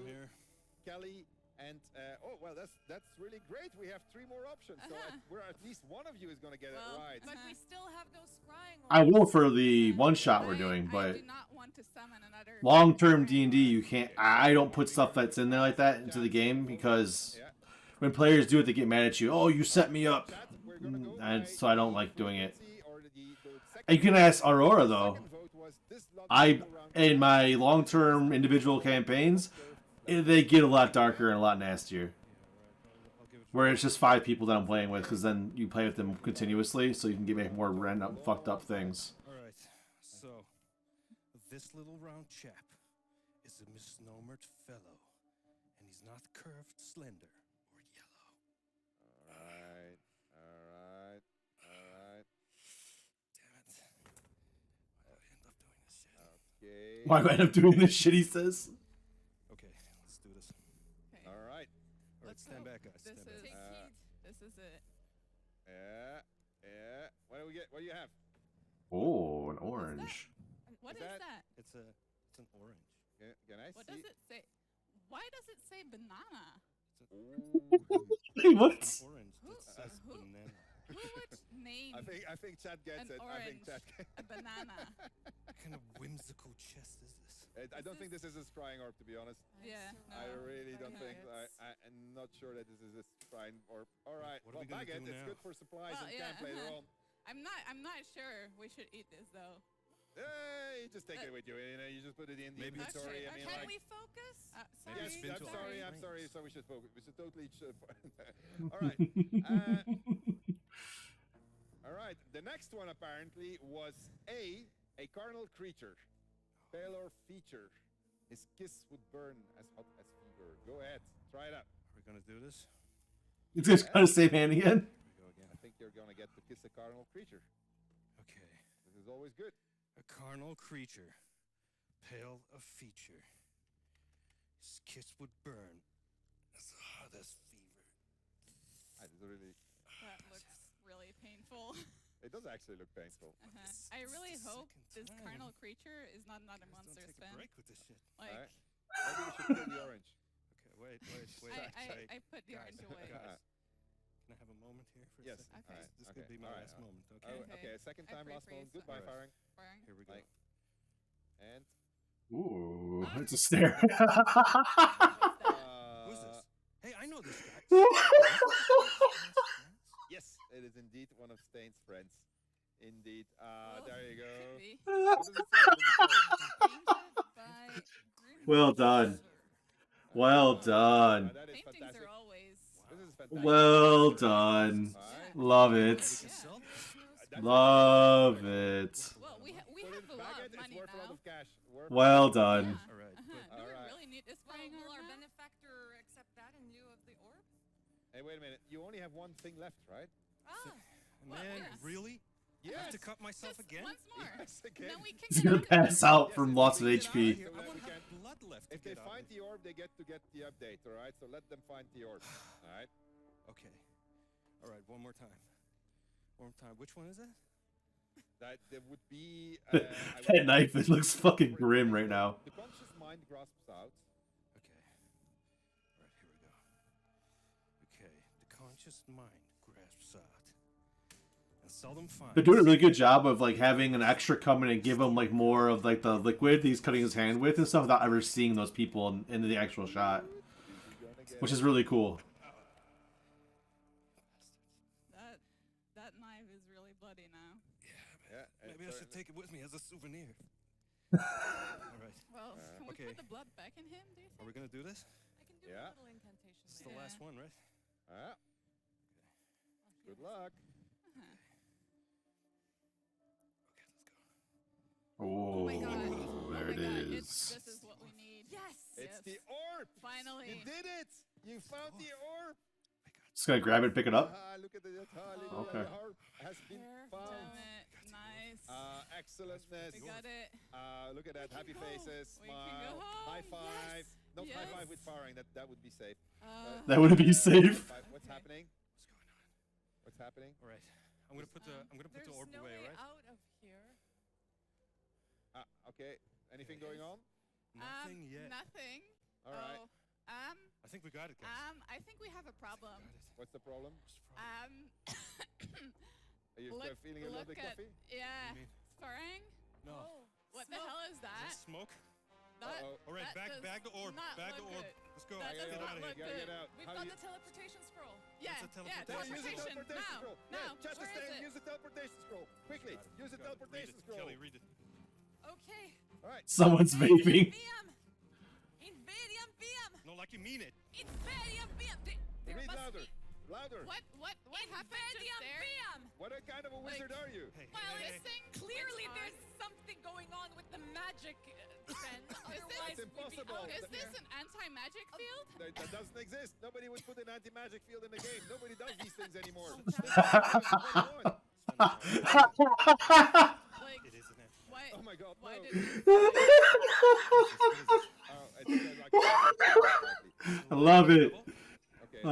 Kelly, and oh well, that's really great. We have 3 more options, so we're at least one of you is gonna get it right. But we still have no scrying. I will for the one shot we're doing, I but do not want to summon another. long-term D&D, you can't. I don't put stuff that's in there like that into the game because when players do it, they get mad at you. Oh, you set me up, Chat, we're gonna go and by so I don't the like doing it. frequency or the You can ask Aurora though. second vote was this lot I of people around in my long-term individual campaigns, they get a lot darker and a lot nastier. Where it's just 5 people that I'm playing with, because then you play with them continuously, so you can make more random fucked up things. Alright, so this little round chap is a misnomered fellow, and he's not curved, slender, or yellow. Alright, alright, alright. Damn it. Why do I end up Okay. doing this shit? Why do I end up doing this shit, he says? Okay, let's do this. Okay. Alright. Alright, stand back, guys. This Stand is back. this is it. Yeah, yeah. What do we get? What do you have? Oh, an orange. What Is is that- that? It's an orange. Can I What see? does it say? Why does it say banana? Hey, what? An orange that says who- banana. Who would name I think Chad gets An it. I think orange. Chad gets a banana? What kind of whimsical chest is this? I don't think this is a scrying orb, to be honest. Yeah. I no. really don't think. It's- I'm not sure that this is a scrying orb. All right. What are Well, we gonna bag it. do It's now? good for supplies Well, and yeah, camp later on. I'm not sure we should eat this though. Hey, just take it with you. You know, you just put it in the Maybe it's- inventory. Okay, I mean, okay. like, Can we focus? Sorry. yes, been I'm to sorry. our I'm sorry. brains. So we should focus. We should totally. All right. All right. The next one apparently was a carnal creature, Pelor feature. His kiss would burn as hot as fever. Go ahead, try it out. Are we gonna do this? It's just kind of same hand again. Here we go again. I think you're gonna get to kiss a carnal creature. Okay. This is always good. A carnal creature, pale of feature. His kiss would burn as hot as fever. This is really. That looks really painful. It does actually look painful. This- I this really is the hope second this time. carnal creature is not another Guys, monster don't take Sven. a break with this shit. Like, Alright. Maybe we should kill the orange. Okay, wait. I put the Guys, orange away. guys, can I have a moment here for Yes. a second? Okay. This could be my last moment, okay? Oh, Okay. okay, second I time, pray last for you, moment. son. Goodbye, Alright. firing. Firing. Here we go. Like, and Ooh, it's a stare. What's that? Who's this? Hey, I know this guy. Yes, it is indeed one of Stain's friends. Indeed. Well, There you go. could be. What does it say? What does it say? Painted by Grim Well done. Well done. That is Paintings fantastic. are always. This is fantastic. Well done. Alright. Love We it. can sell this. That's Love actually- it. Well, we Put have it a back lot in, of it's money worth a lot now. of cash. Worth Well Yeah. done. All right. Do we Alright. really need this Well, spraying will our arm now? benefactor accept that in lieu of the orb? Hey, wait a minute. You only have one thing left, right? Ah, well, Man, yes. really? I have to cut myself Just again? once more. Yes, again. Then we kick He's it gonna out. pass out Yes, from if lots of we get out HP. of here, I then won't we have can- blood left. If to they get out find of the orb, they get to get the update, alright? So let them find the orb. Alright? it. Okay. All right, one more time. One more time. Which one is it? That there would be That knife, it looks fucking grim right now. The conscious mind grasps out. Okay. All right, here we go. Okay, the conscious mind grasps out and seldom finds. They're doing a really good job of like having an extra come in and give him like more of like the liquid he's cutting his hand with and stuff without ever seeing those people in the actual shot, which is really cool. That knife is really bloody now. Yeah, Maybe I should take it with me as a souvenir. All right. Well, can we Okay. put the blood back in him? Do you Are think? we gonna do this? I can do Yeah. a little incantation. This is the Yeah. last one, right? Ah, good luck. Oh, my God. there Oh it my God. is. This is what we need. Yes! It's Yes. the orb. Finally. You did it. You found the orb. Just gonna grab it, and pick it up. Look at the Okay. The orb has been found. Damn it. Nice. Excellentness. We got it. Look at that. Happy faces. We can Smile. go home. High five. Yes. Not high five Yes. with firing. That would be safe. That would be safe. High five. What's Okay. happening? What's going on? What's happening? All right. I'm gonna put the There's orb no away, way right? out of here. Okay. Anything going on? Nothing yet. Nothing. All right. Oh, I think we got it, guys. I think we have a problem. Got it. What's the problem? Are you look, feeling a little look bit at, coffee? yeah, mean? Farang? No. What the hell is Is that? that smoke? That, Uh-oh. All right, that does bag the orb. not Bag the look orb. good. Let's go. That Get does out not of look here. Gotta good. get out. We've How got do the teleportation scroll. Yeah, It's a yeah, teleportation Use the teleportation. teleportation Now, scroll. now, Yeah, just where stay. is it? Use the teleportation scroll. Quickly. Got it. Use the Got it. teleportation Read it. scroll. Kelly, read it. Okay. All right. Someone's vaping. Invadium VM! No, like you mean it. Invadium VM! There Read must louder. be Louder. What happened just Invadium there? VM! What kind of a wizard are you? Hey, Well, hey, this hey. thing clearly It's there's something going on with the magic then. It's Otherwise, we'd be impossible. out Is of this here. an anti-magic field? That doesn't exist. Nobody would put an anti-magic field in the game. Nobody does these things anymore. Oh, This is damn. 2021. Like, It is an ant. why? Oh my god, Why no. did we? Like, I love it. okay.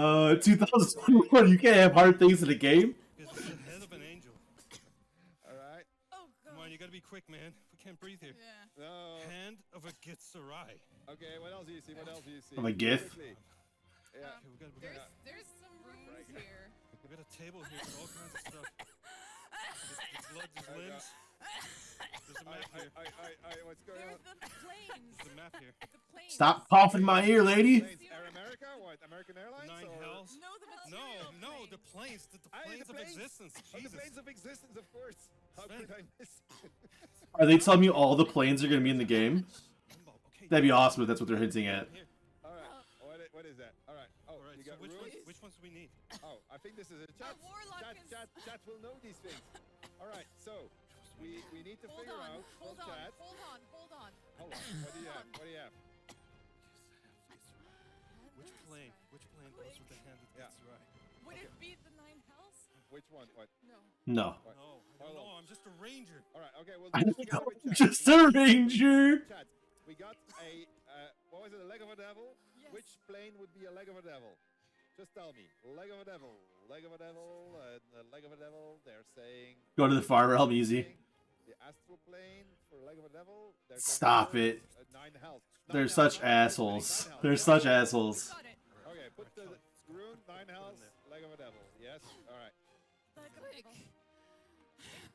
2021, you can't have hard things in a game. Because it's the head of an angel. All right. Oh, Come God. on, you gotta be quick, man. We can't breathe here. Yeah. No. Hand of a Gitsarai. Okay, what else do you see? What else do you see? Of a gif? Quickly. Yeah. Okay, There's some rooms here. we got a table here with all kinds of stuff. There's blood, there's Oh, limbs. There's a map here. What's going on? There's the planes. There's a map here. The planes. Stop coughing in my ear, lady. Planes, Air America? What? American Airlines? Nine or? hells. No, the No, material no, plane. the planes, the Ah, yeah, planes the of planes. existence. Oh, the Jesus. planes of existence, of course. How Sven. could I miss? Are they telling me all the planes are gonna be in the game? Limbo. Okay. That'd be awesome if that's what they're hinting at. Here. All right. What is that? All right. Oh, All right. you So got which rules? ones? Which ones do we need? Oh, I think this is a chat. warlock Chat will know these things. All right. So we need to Hold figure on, out. hold from on, chat. hold on, hold on. Hold on. What do you have? What do you have? Which plane? Which plane goes with the hand of Yeah. Gitsarai? Would it be the nine hells? Which one? What? No. No. What? No, I Hold don't on. know. I'm just a ranger. All right. Okay. We'll I do this together with chat. just a ranger. Chat. We got a what was it? A leg of a devil. Yes. Which plane would be a leg of a devil? Just tell me. Leg of a devil. Leg of a devil. Leg of a devil. They're saying. Go to the far realm, easy. The astral plane for leg of a devil. There's Stop it. 9 health. They're 9 such health. assholes. 9 health. They're such assholes. Got it. Okay, put the rune 9 health. Leg of a devil. Yes. All right. Quick.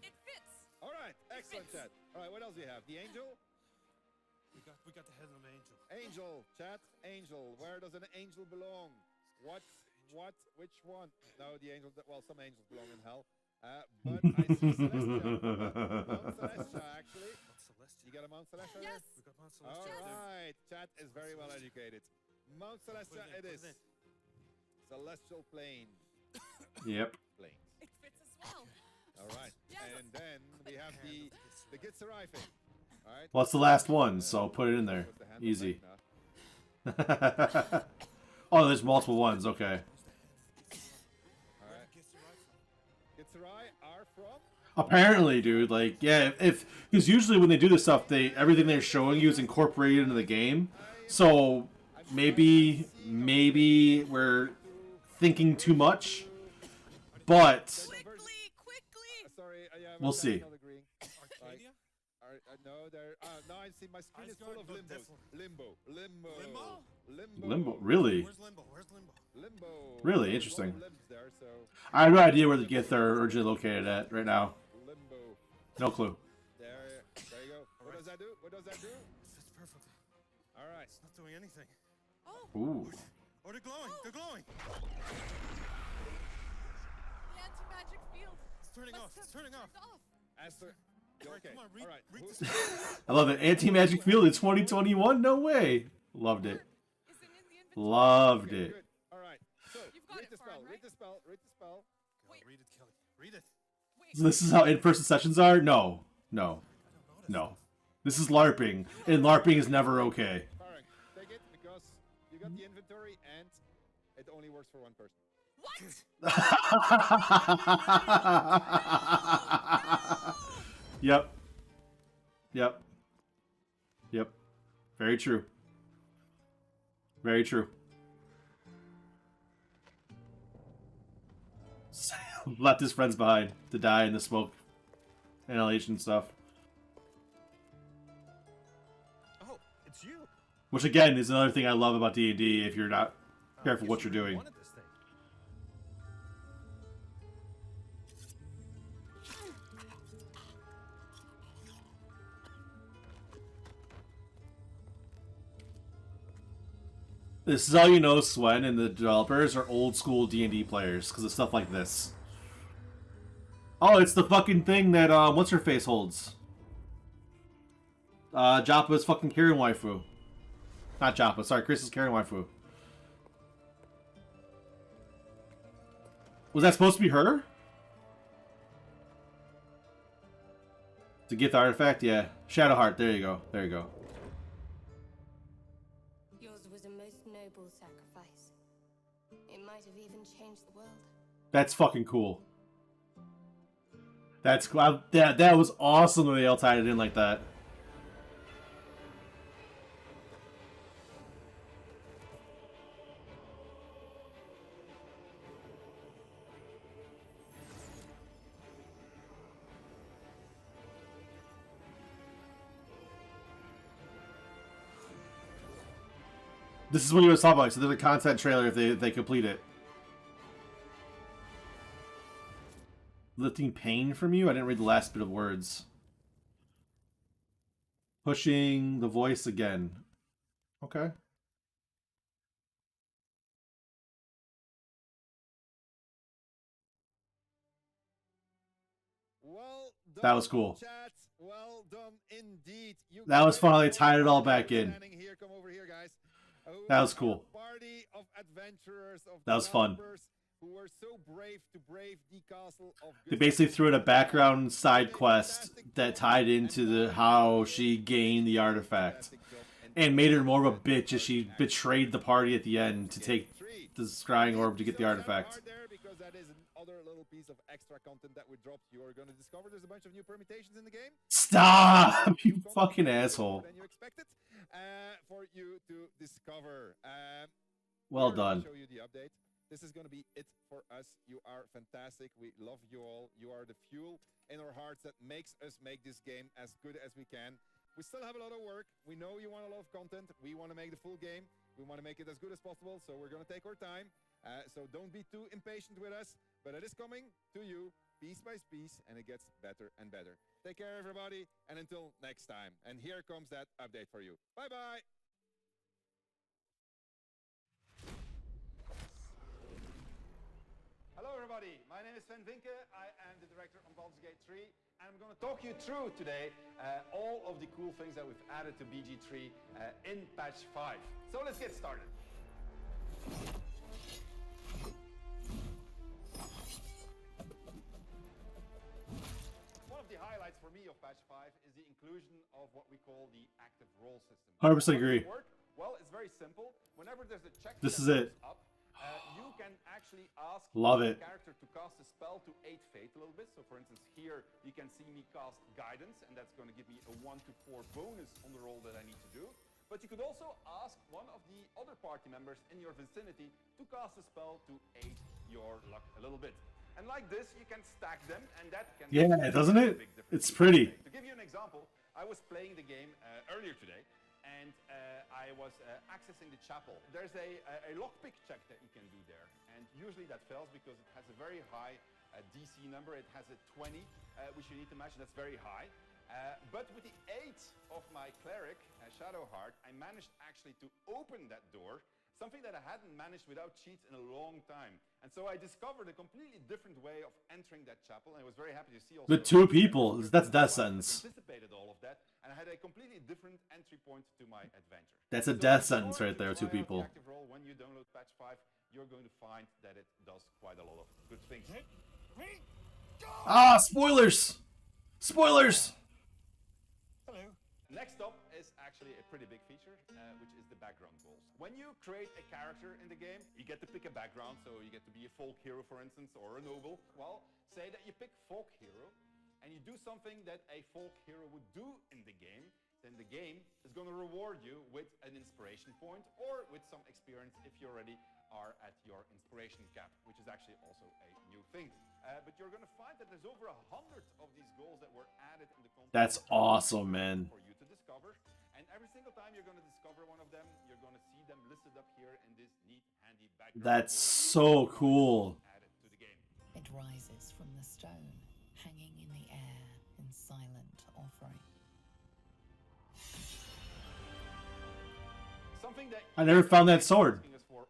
It fits. All right. Excellent, fits. chat. All right. What else do you have? The angel. We got the head of an angel. Angel, chat. Angel. Where does an angel belong? What? Which one? No, the angel. Well, some angels belong in hell. But I see Celestia. Mount Celestia, actually. Mount Celestia. You got a Mount Celestia? Yes. We got Mount All Celestia. right. Chat is very well educated. Mount Celestia it is. Celestial plane. Yep. Planes. It fits as well. All right. Yes. And then we have the Gitzerai thing. All right. Well, it's the last one, so put it in there. What's the handle Easy. like? No. Oh, there's multiple ones. Okay. All right. Gitzerai are from? Apparently, dude. Like, yeah, if because usually when they do this stuff, everything they're showing you is incorporated into the game. So maybe we're thinking too much, but Quickly. Sorry. Yeah, We'll that's see. not agreeing. Arcadia? No, there. No, I see my screen is full of Asgard, limbos. Limbo. Limbo. Limbo. Really? Where's Limbo? Where's Limbo? Limbo. Really There's a interesting. lot of limbs there, so I have no idea where the Gith are originally located at right now. limbo. No clue. There you go. What does that do? What does that do? It fits perfectly. All right. It's not doing anything. Oh, Ooh. Oh, they're glowing. They're glowing. the anti-magic field. It's turning off. It's turning off. Turned off. Esther. All right, Okay. come on, read, All right. read Who- this. I love it. Anti-magic field in 2021? No way. Loved it. Is it in the inventory? Loved Okay, it. good. All right. So You've got read it, the spell. Farm, Read right? the spell. Read the spell. Go, Wait. read it, Kelly. Read it. Wait. So this is how in-person sessions are? No. No. No. This is LARPing, and LARPing is never okay. Farang, take it because you got the inventory and it only works for one person. What? Yep. Yep. Yep. Very true. Very true. Left his friends behind to die in the smoke, inhalation stuff. Oh, it's you. Which again is another thing I love about D&D. If you're not careful what you're doing. Wanted this thing. This is how you know Swen and the developers are old school D&D players because of stuff like this. Oh, it's the fucking thing that what's her face holds. Joppa's fucking Karen waifu. Not Joppa, sorry, Chris's Karen waifu. Was that supposed to be her? To get the artifact, yeah. Shadowheart, there you go. There you go. Yours was a most noble sacrifice. It might have even changed the world. That's fucking cool. That's cool. That was awesome when they all tied it in like that. This is what he was talking about. So there's a content trailer if they complete it. Lifting pain from you? I didn't read the last bit of words. Pushing the voice again. Okay. Well done, That was cool. Chat. Well done indeed. You That was fun how they guys tied it all are back in. standing here. Come over here, guys. That was cool. Party of adventurers, of That was fun. developers who were so brave to brave the castle of They basically Gustavo. threw in a background side quest that tied into the how she gained the artifact and made her more of a bitch as she betrayed the party at the end to take the scrying orb to get the artifact. Because that is another little piece of extra content that we dropped. You are going to discover there's a bunch of new permutations in the game. Stop, you fucking asshole. Than you expected for you to discover. Well Here, I'll done. show you the update. This is going to be it for us. You are fantastic. We love you all. You are the fuel in our hearts that makes us make this game as good as we can. We still have a lot of work. We know you want a lot of content. We want to make the full game. We want to make it as good as possible, so we're going to take our time. So don't be too impatient with us, but it is coming to you piece by piece, and it gets better and better. Take care, everybody, and until next time. And here comes that update for you. Bye-bye. Hello, everybody. My name is Sven Vinke. I am the director on Baldur's Gate 3, and I'm going to talk you through today all of the cool things that we've added to BG3 in patch 5. So let's get started. One of the highlights for me of patch 5 is the inclusion of what we call the active role system. 100% agree. Well, it's very simple. Whenever there's a check This that is it. comes up, you can actually ask Love the it. character to cast a spell to aid fate a little bit. So for instance, here you can see me cast guidance, and that's going to give me a 1 to 4 bonus on the roll that I need to do. But you could also ask one of the other party members in your vicinity to cast a spell to aid your luck a little bit. And like this, you can stack them, and that can Yeah, make a doesn't it? big difference. It's pretty. To give you an example, I was playing the game earlier today, and I was accessing the chapel. There's a lockpick check that you can do there, and usually that fails because it has a very high DC number. It has a 20, which you need to match. That's very high. But with the aid of my cleric, Shadowheart, I managed actually to open that door, something that I hadn't managed without cheats in a long time. And so I discovered a completely different way of entering that chapel, and I was very happy to see also... The 2 people, that's death sentence. Anticipated all of that, and I had a completely different entry point to my adventure. That's a death sentence right there, 2 people. Active role, when you download patch 5, you're going to find that it does quite a lot of good things. Ah, spoilers! Spoilers! Hello. Next up is actually a pretty big feature, which is the background goals. When you create a character in the game, you get to pick a background, so you get to be a folk hero, for instance, or a noble. Well, say that you pick folk hero, and you do something that a folk hero would do in the game, then the game is going to reward you with an inspiration point or with some experience if you already are at your inspiration cap, which is actually also a new thing. But you're going to find that there's over 100 of these goals that were added in the content. That's awesome, man. For you to discover. And every single time you're going to discover one of them, you're going to see them listed up here in this neat, handy background. That's so cool. Added to the game. It rises from the stone, hanging in the air in silent offering. Something that I never found that sword.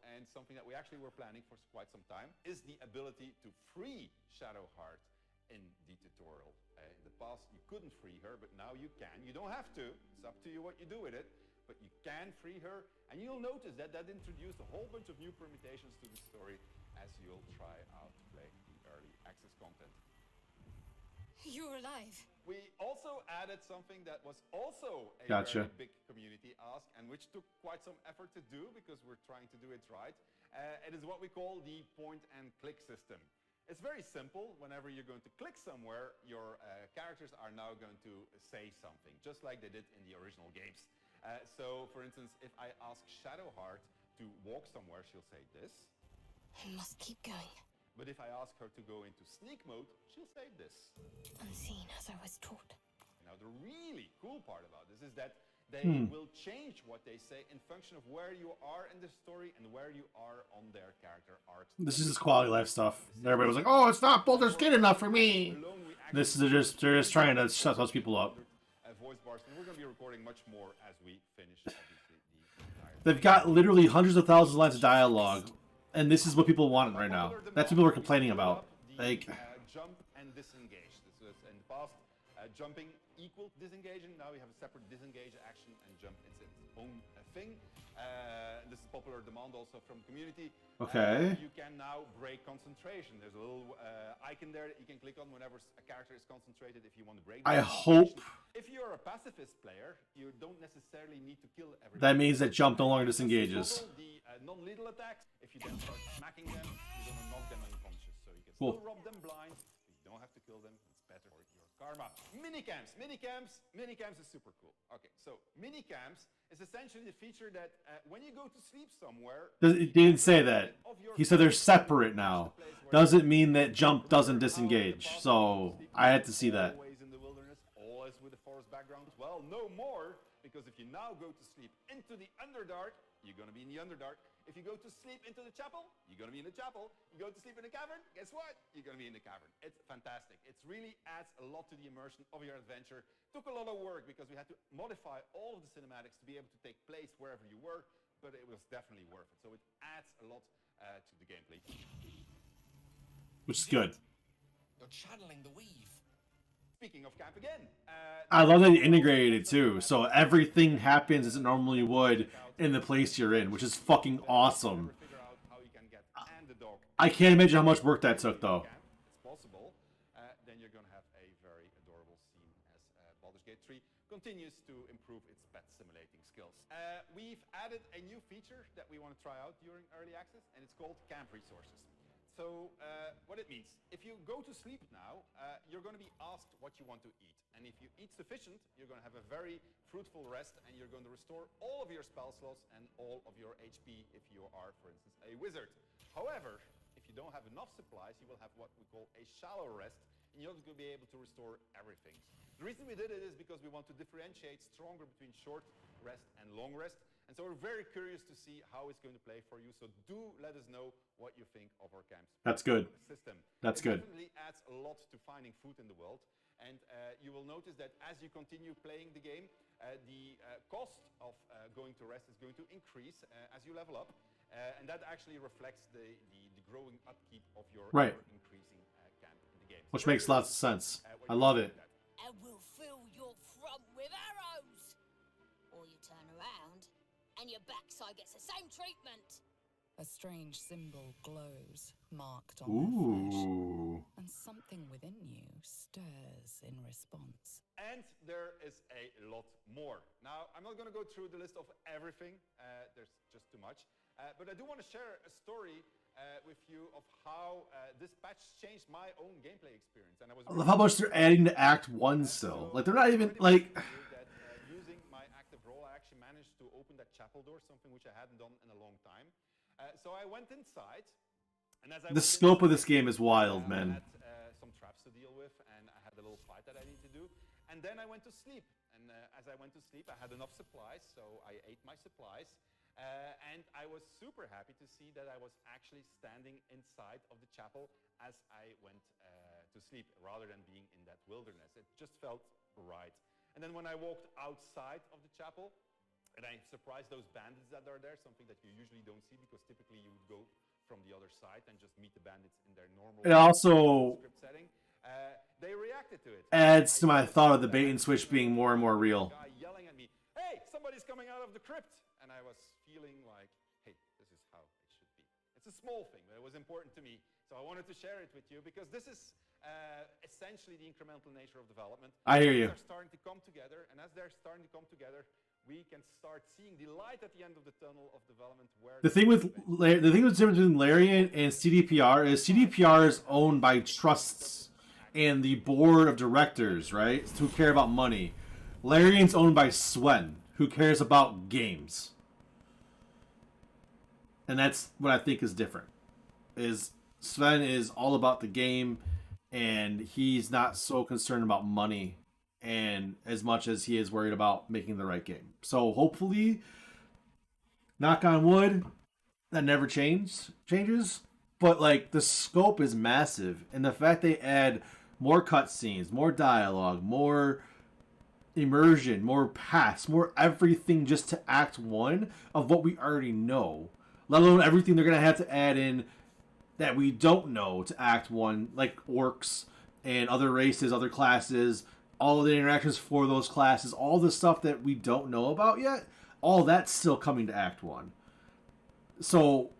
And something that we actually were planning for quite some time is the ability to free Shadowheart in the tutorial. In the past, you couldn't free her, but now you can. You don't have to. It's up to you what you do with it. But you can free her, and you'll notice that that introduced a whole bunch of new permutations to the story as you'll try out to play the early access content. You're alive. We also added something that was also a Gotcha. very big community ask, and which took quite some effort to do because we're trying to do it right. It is what we call the point-and-click system. It's very simple. Whenever you're going to click somewhere, your characters are now going to say something, just like they did in the original games. So, for instance, if I ask Shadowheart to walk somewhere, she'll say this. I must keep going. But if I ask her to go into sneak mode, she'll say this. Unseen as I was taught. Now, the really cool part about this is that they will change what they say in function of where you are in the story and where you are on their character arcs. This is just quality life stuff. Everybody was like, "Oh, it's not Baldur's Gate enough for me." This is they're just trying to shut those people up. Voice bars, and we're going to be recording much more as we finish. Obviously, the entire They've got literally hundreds of thousands of lines of dialogue, and this is what people want right now. That's what people are complaining about. Like, jump and disengage. This was in the past jumping equal disengaging. Now we have a separate disengage action, and jump is its own thing. This is popular demand also from the community. Okay. You can now break concentration. There's a little icon there that you can click on whenever a character is concentrated if you want to break. I hope if you're a pacifist player, you don't necessarily need to kill everybody. that means that jump no longer disengages. The non-lethal attacks, if you then start smacking them, you're going to knock them unconscious. So you can Cool. still rob them blind, but you don't have to kill them. It's better for your Karma. Minicamps is super cool. Okay, so minicamps is essentially the feature that when you go to sleep somewhere... He didn't say that. He said they're separate now. Doesn't mean that jump doesn't disengage. So I had to see that. Always in the wilderness, always with a forest background. Well, no more, because if you now go to sleep into the Underdark, you're going to be in the Underdark. If you go to sleep into the chapel, you're going to be in the chapel. You go to sleep in the cavern, guess what? You're going to be in the cavern. It's fantastic. It really adds a lot to the immersion of your adventure. Took a lot of work because we had to modify all of the cinematics to be able to take place wherever you were, but it was definitely worth it. So it adds a lot to the gameplay. Which is good. You're channeling the weave. Speaking of camp again. I love that you integrated it too. So everything happens as it normally would in the place you're in, which is fucking awesome. I can't imagine how much work that took though. It's possible. Then you're going to have a very adorable scene as Baldur's Gate 3 continues to improve its pet simulating skills. We've added a new feature that we want to try out during early access, and it's called camp resources. So what it means, if you go to sleep now, you're going to be asked what you want to eat. And if you eat sufficient, you're going to have a very fruitful rest, and you're going to restore all of your spell slots and all of your HP if you are, for instance, a wizard. However, if you don't have enough supplies, you will have what we call a shallow rest, and you're not going to be able to restore everything. The reason we did it is because we want to differentiate stronger between short rest and long rest. And so we're very curious to see how it's going to play for you. So do let us know what you think of our camps. That's good. System. That's it good. Definitely adds a lot to finding food in the world. And you will notice that as you continue playing the game, the cost of going to rest is going to increase as you level up. And that actually reflects the growing upkeep of your increasing camp in the game. Which makes lots of sense. I love it. And we'll fill your front with arrows. Or you turn around and your backside gets the same treatment. A strange symbol glows, marked on their flesh, and something within you stirs in response. And there is a lot more. Now, I'm not going to go through the list of everything. There's just too much. But I do want to share a story with you of how this patch changed my own gameplay experience. And I love how much they're adding to Act 1 still. Like, they're not even, like... using my active role, I actually managed to open that chapel door, something which I hadn't done in a long time. So I went inside, and as I the scope of this game is wild, man. I had some traps to deal with, and I had a little fight that I need to do. And then I went to sleep. And as I went to sleep, I had enough supplies, so I ate my supplies. And I was super happy to see that I was actually standing inside of the chapel as I went to sleep, rather than being in that wilderness. It just felt right. And then when I walked outside of the chapel, and I surprised those bandits that are there, something that you usually don't see, because typically you would go from the other side and just meet the bandits in their normal it also script setting. They reacted to it. Adds to my thought of the bait and switch being more and more real. Guy yelling at me, "Hey, somebody's coming out of the crypt!" And I was feeling like, "Hey, this is how it should be." It's a small thing, but it was important to me, so I wanted to share it with you because this is essentially the incremental nature of development. I hear you. They're starting to come together, and as they're starting to come together, we can start seeing the light at the end of the tunnel of development. Where the thing with the difference between Larian and CDPR is CDPR is owned by trusts and the board of directors, right, who care about money. Larian's owned by Swen, who cares about games, and that's what I think is different. Is Sven is all about the game, and he's not so concerned about money and as much as he is worried about making the right game. So hopefully, knock on wood, that never changes. But like, the scope is massive, and the fact they add more cutscenes, more dialogue, more immersion, more paths, more everything just to Act 1 of what we already know, let alone everything they're gonna have to add in that we don't know to Act 1, like orcs and other races, other classes, all of the interactions for those classes, all the stuff that we don't know about yet, all that's still coming to Act 1. So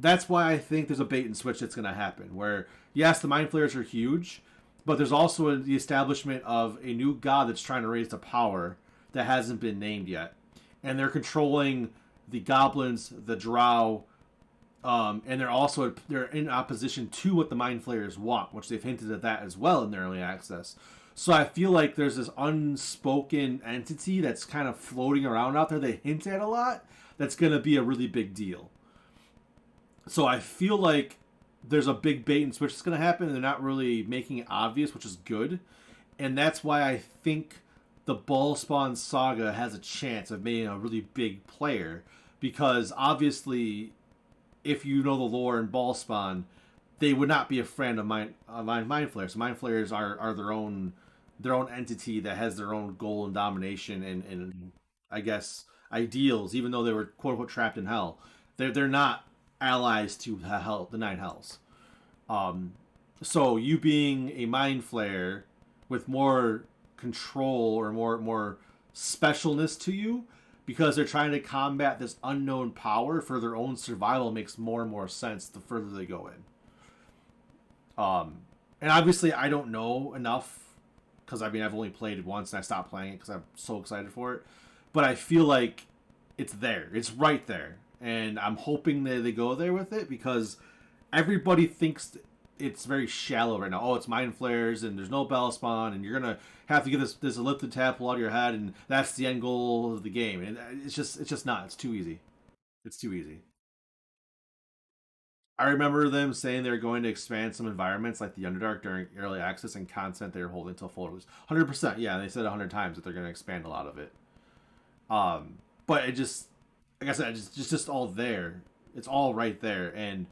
that's why I think there's a bait and switch that's going to happen, where, yes, the Mind Flayers are huge, but there's also the establishment of a new god that's trying to raise to power that hasn't been named yet. And they're controlling the goblins, the drow, and they're in opposition to what the Mind Flayers want, which they've hinted at that as well in their early access. So I feel like there's this unspoken entity that's kind of floating around out there. They hint at a lot. That's going to be a really big deal. So I feel like there's a big bait and switch that's going to happen, and they're not really making it obvious, which is good. And that's why I think the Ballspawn saga has a chance of being a really big player. Because obviously, if you know the lore in Ballspawn, they would not be a friend of Mind Flayers. Mind Flayers are their own entity that has their own goal and domination and I guess ideals, even though they were quote unquote trapped in hell. They're not allies to hell, the Nine Hells. So you being a Mind Flayer with more control or more specialness to you, because they're trying to combat this unknown power for their own survival, makes more and more sense the further they go in. And obviously I don't know enough, because I mean I've only played it once and I stopped playing it because I'm so excited for it. But I feel like it's there. It's right there. And I'm hoping that they go there with it, because everybody thinks it's very shallow right now. Oh, it's Mind Flayers and there's no Ballspawn and you're going to have to get this elliptic tadpole out of your head and that's the end goal of the game. And it's just not. It's too easy. It's too easy. I remember them saying they were going to expand some environments like the Underdark during early access and content they were holding until full release. 100%, yeah, they said 100 times that they're going to expand a lot of it. But it just, like I said, it's just all there. It's all right there, and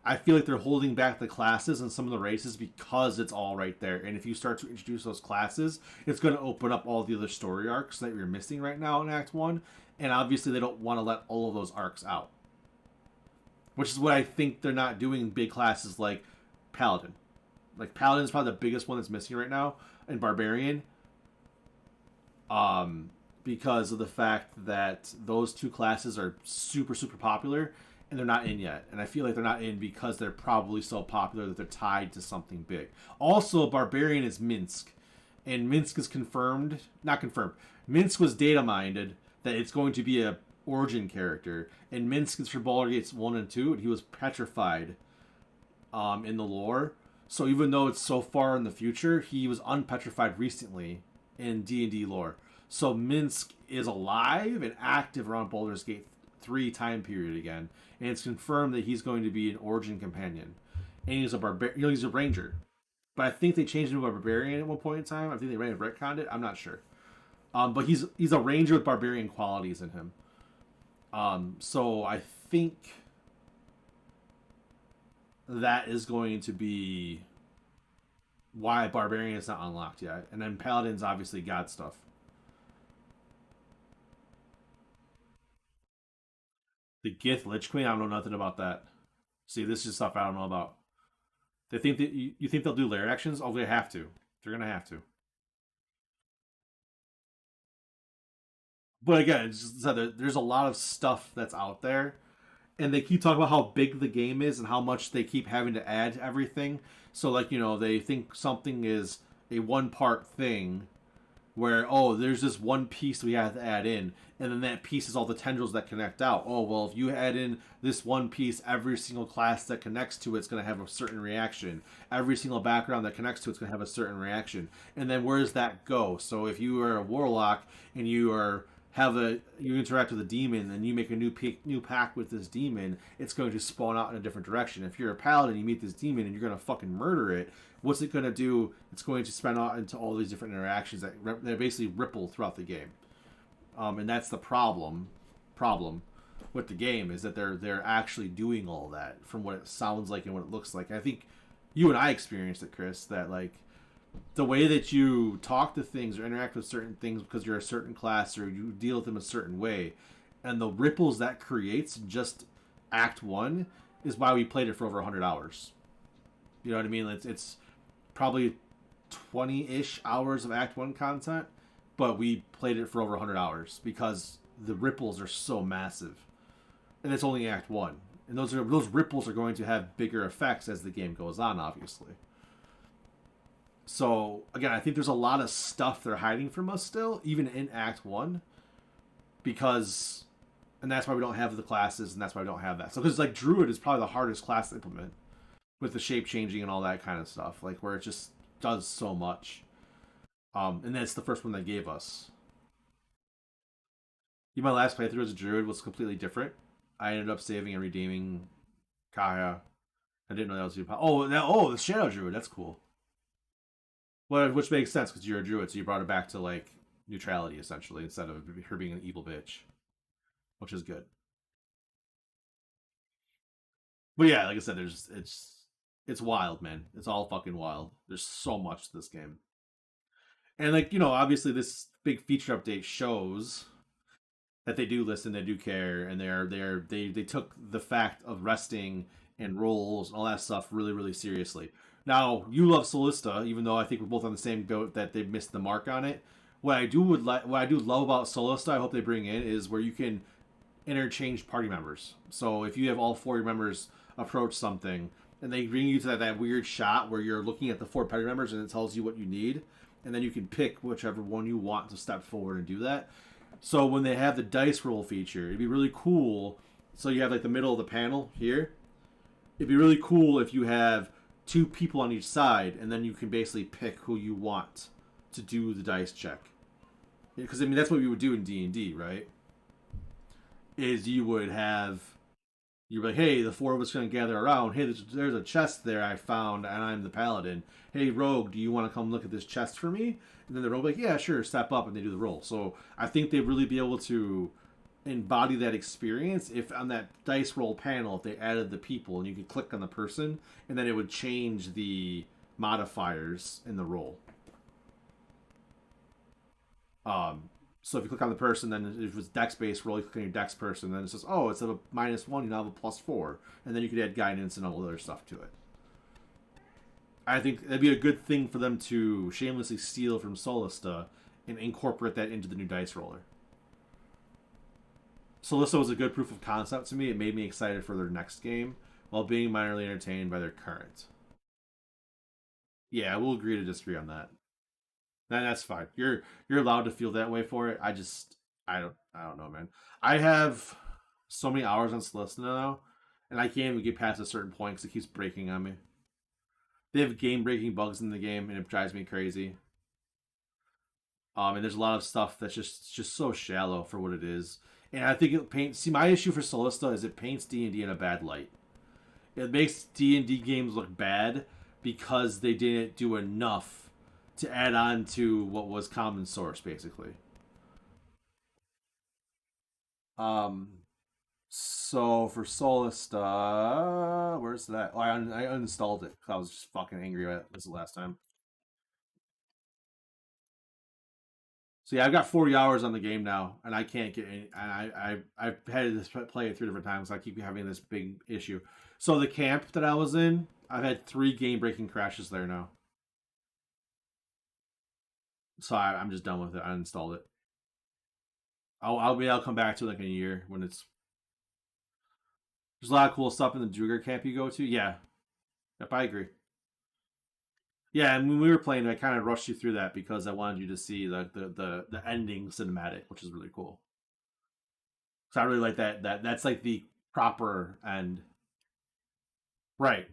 I feel like they're holding back the classes and some of the races because it's all right there. And if you start to introduce those classes, it's going to open up all the other story arcs that you're missing right now in Act 1. And obviously they don't want to let all of those arcs out. Which is what I think they're not doing big classes like Paladin. Like, Paladin is probably the biggest one that's missing right now, and Barbarian. Because of the fact that those two classes are super, super popular, and they're not in yet. And I feel like they're not in because they're probably so popular that they're tied to something big. Also, Barbarian is Minsk. And Minsk is confirmed, not confirmed. Minsk was data mined that it's going to be a origin character, and Minsk is for Baldur's Gates 1 and 2, and he was petrified in the lore. So even though it's so far in the future, he was unpetrified recently in D&D lore. So Minsk is alive and active around Baldur's Gate 3 time period again, and it's confirmed that he's going to be an origin companion. And he's he's a ranger. But I think they changed him to a barbarian at one point in time. I think they ran and retconned it. I'm not sure. But he's a ranger with barbarian qualities in him. So I think that is going to be why Barbarian is not unlocked yet. And then Paladin's obviously God stuff. The Gith Lich Queen, I don't know nothing about that. See, this is stuff I don't know about. They think that you think they'll do lair actions? Oh, they have to. They're gonna have to. But again, it's just, there's a lot of stuff that's out there, and they keep talking about how big the game is and how much they keep having to add to everything. So, like, you know, they think something is a one-part thing where, oh, there's this one piece we have to add in, and then that piece is all the tendrils that connect out. Oh, well, if you add in this one piece, every single class that connects to it's going to have a certain reaction. Every single background that connects to it's going to have a certain reaction. And then where does that go? So if you are a warlock and you interact with a demon and you make a new pact with this demon, it's going to spawn out in a different direction. If you're a paladin, you meet this demon and you're going to fucking murder it. What's it going to do? It's going to span out into all these different interactions that basically ripple throughout the game. And that's the problem with the game, is that they're actually doing all that from what it sounds like and what it looks like. I think you and I experienced it, Chris, that like the way that you talk to things or interact with certain things because you're a certain class or you deal with them a certain way, and the ripples that creates in just Act 1 is why we played it for over 100 hours. You know what I mean? It's probably 20-ish hours of Act 1 content, but we played it for over 100 hours because the ripples are so massive. And it's only Act 1. And those ripples are going to have bigger effects as the game goes on, obviously. So, again, I think there's a lot of stuff they're hiding from us still, even in Act 1. And that's why we don't have the classes, and that's why we don't have that. So, because, like, Druid is probably the hardest class to implement, with the shape changing and all that kind of stuff, like, where it just does so much. And that's the first one they gave us. My last playthrough as a druid was completely different. I ended up saving and redeeming Kaya. I didn't know that was even the Shadow Druid. That's cool. Well, which makes sense because you're a druid, so you brought it back to like neutrality essentially instead of her being an evil bitch, which is good. But yeah, like I said, it's wild, man. It's all fucking wild. There's so much to this game, and like obviously this big feature update shows that they do listen, they do care, and they took the fact of resting and rolls and all that stuff really really seriously. Now you love Solista, even though I think we're both on the same boat that they missed the mark on it. What I do love about Solista, I hope they bring in is where you can interchange party members. So if you have all four members approach something and they bring you to that weird shot where you're looking at the four party members and it tells you what you need, and then you can pick whichever one you want to step forward and do that. So when they have the dice roll feature, it'd be really cool. So you have like the middle of the panel here. It'd be really cool if you have two people on each side, and then you can basically pick who you want to do the dice check. Because that's what we would do in D&D, right? Is you're like, hey, the four of us are going to gather around. Hey, there's a chest there I found, and I'm the paladin. Hey, rogue, do you want to come look at this chest for me? And then the rogue like, yeah, sure, step up, and they do the roll. So I think they'd really be able to embody that experience if on that dice roll panel, if they added the people and you could click on the person, and then it would change the modifiers in the roll. So if you click on the person, then if it's dex-based roll, you click on your dex person, then it says, oh, instead of a -1, you now have a +4. And then you could add guidance and all other stuff to it. I think that'd be a good thing for them to shamelessly steal from Solista and incorporate that into the new dice roller. Solista was a good proof of concept to me. It made me excited for their next game, while being minorly entertained by their current. Yeah, we'll agree to disagree on that. That's fine. You're allowed to feel that way for it. I don't know, man. I have so many hours on Solista now, and I can't even get past a certain point because it keeps breaking on me. They have game-breaking bugs in the game, and it drives me crazy. And there's a lot of stuff that's just so shallow for what it is. And I think it paints. See, my issue for Solista is it paints D&D in a bad light. It makes D&D games look bad because they didn't do enough to add on to what was common source, basically. So for Solista, where's that? Oh, I uninstalled it because I was just fucking angry at it. This is the last time. So yeah, I've got 40 hours on the game now, and I can't get any. And I've had to play it 3 different times. So I keep having this big issue. So the camp that I was in, I've had 3 game-breaking crashes there now. So I'm just done with it. I installed it. I'll come back to it like in a year when it's. There's a lot of cool stuff in the Druger camp you go to. Yeah, yep, I agree. Yeah, and when we were playing, I kind of rushed you through that because I wanted you to see the ending cinematic, which is really cool. So I really like that. That's like the proper end. Right.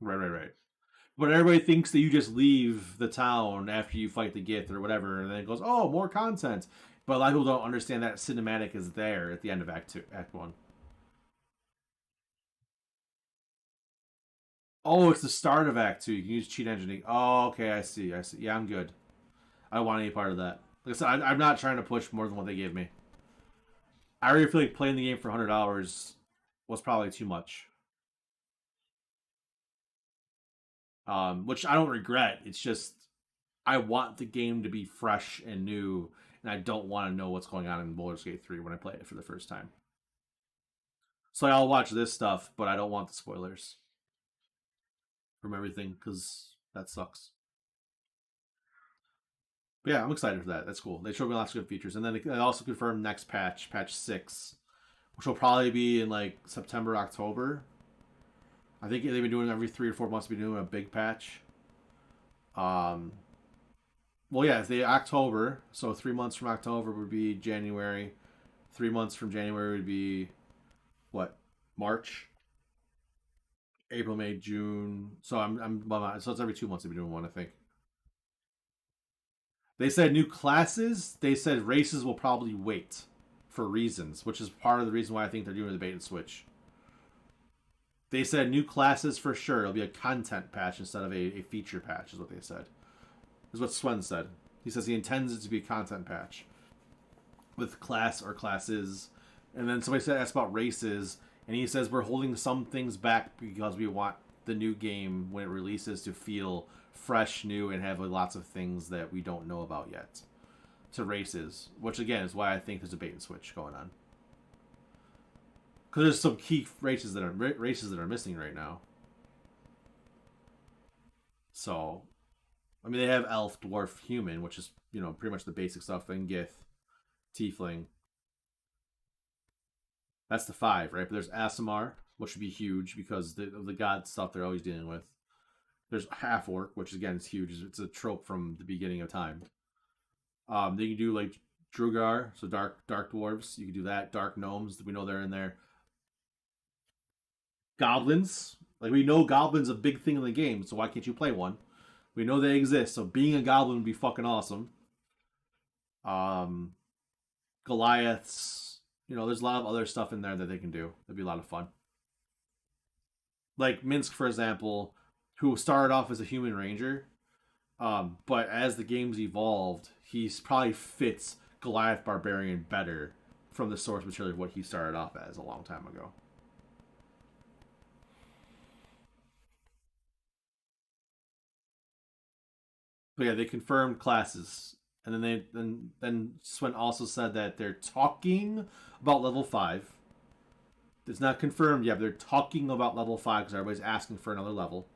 But everybody thinks that you just leave the town after you fight the Gith or whatever, and then it goes, oh, more content. But a lot of people don't understand that cinematic is there at the end of Act 1. Oh, it's the start of Act 2. You can use cheat engineering. Oh, okay, I see. Yeah, I'm good. I don't want any part of that. Like I said, I'm not trying to push more than what they gave me. I already feel like playing the game for $100 was probably too much. Which I don't regret. It's just I want the game to be fresh and new, and I don't want to know what's going on in Baldur's Gate 3 when I play it for the first time. So I'll watch this stuff, but I don't want the spoilers from everything because that sucks. But yeah, I'm excited for that. That's cool. They showed me lots of good features, and then they also confirmed next patch 6, which will probably be in like September, October. I think they've been doing every 3 or 4 months. Been doing a big patch. Well, yeah, if they October, so 3 months from October would be January. 3 months from January would be what? March, April, May, June. So so it's every 2 months they've been doing one, I think. They said new classes. They said races will probably wait for reasons, which is part of the reason why I think they're doing the bait and switch. They said new classes for sure. It'll be a content patch instead of a feature patch, is what they said. Is what Swen said. He says he intends it to be a content patch with class or classes. And then somebody said asked about races, and he says we're holding some things back because we want the new game when it releases to feel fresh, new, and have lots of things that we don't know about yet. To races, which again is why I think there's a bait and switch going on. Because there's some key races that are missing right now. So, I mean, they have elf, dwarf, human, which is, you know, pretty much the basic stuff, and Gith, tiefling. That's the 5, right? But there's Asimar, which would be huge because of the god stuff they're always dealing with. There's half orc, which again is huge. It's a trope from the beginning of time. Then you can do like Drugar, so dark dwarves. You can do that. Dark gnomes, we know they're in there. Goblins, like we know goblins a big thing in the game, so why can't you play one? We know they exist, so being a goblin would be fucking awesome. Goliaths, you know, there's a lot of other stuff in there that they can do. It'd be a lot of fun. Like Minsk, for example, who started off as a human ranger, but as the game's evolved, he's probably fits Goliath Barbarian better from the source material of what he started off as a long time ago. But yeah, they confirmed classes, and then Swen also said that they're talking about level 5. It's not confirmed yet, but they're talking about level 5 because everybody's asking for another level.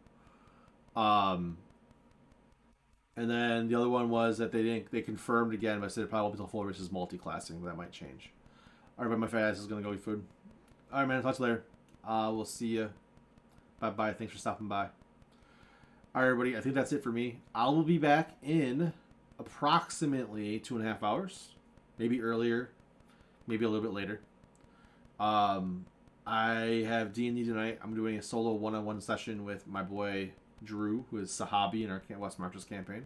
And then the other one was that they confirmed again, but I said it probably won't be until full versus multi-classing, but that might change. Alright, but my fat ass is gonna go eat food. Alright, man, talk to you later. We'll see you. Bye-bye. Thanks for stopping by. Alright, everybody, I think that's it for me. I will be back in approximately 2.5 hours. Maybe earlier. Maybe a little bit later. I have D&D tonight. I'm doing a solo one-on-one session with my boy Drew, who is Sahabi in our West Marches campaign.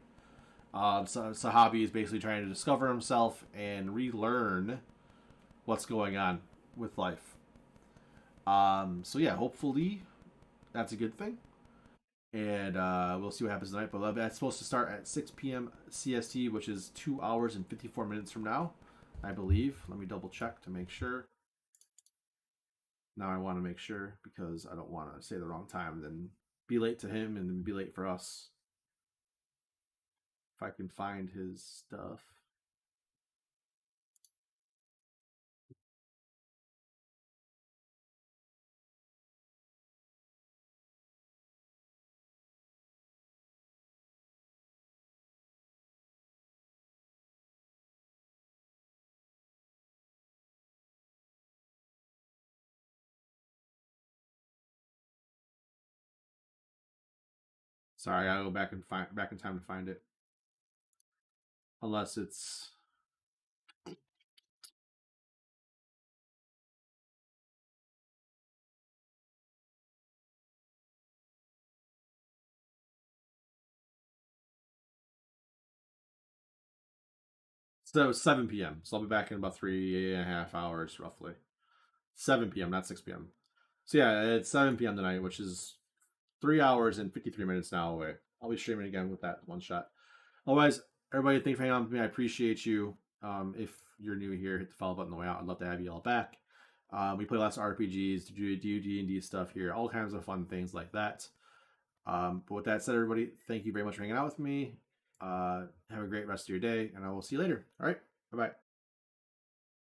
Sahabi is basically trying to discover himself and relearn what's going on with life. So yeah, hopefully that's a good thing. And we'll see what happens tonight. But that's supposed to start at 6 p.m. CST, which is 2 hours and 54 minutes from now, I believe. Let me double check to make sure. Now I want to make sure because I don't want to say the wrong time and then be late to him and then be late for us. If I can find his stuff. Sorry, I gotta go back in time to find it. Unless it's so 7 p.m. So I'll be back in about 3.5 hours roughly. 7 p.m., not 6 p.m. So yeah, it's 7 p.m. tonight, which is 3 hours and 53 minutes now away. I'll be streaming again with that one shot. Otherwise, everybody, thanks for hanging on with me. I appreciate you. If you're new here, hit the follow button on the way out. I'd love to have you all back. We play lots of RPGs, do D&D stuff here, all kinds of fun things like that. But with that said, everybody, thank you very much for hanging out with me. Have a great rest of your day, and I will see you later. All right, bye-bye.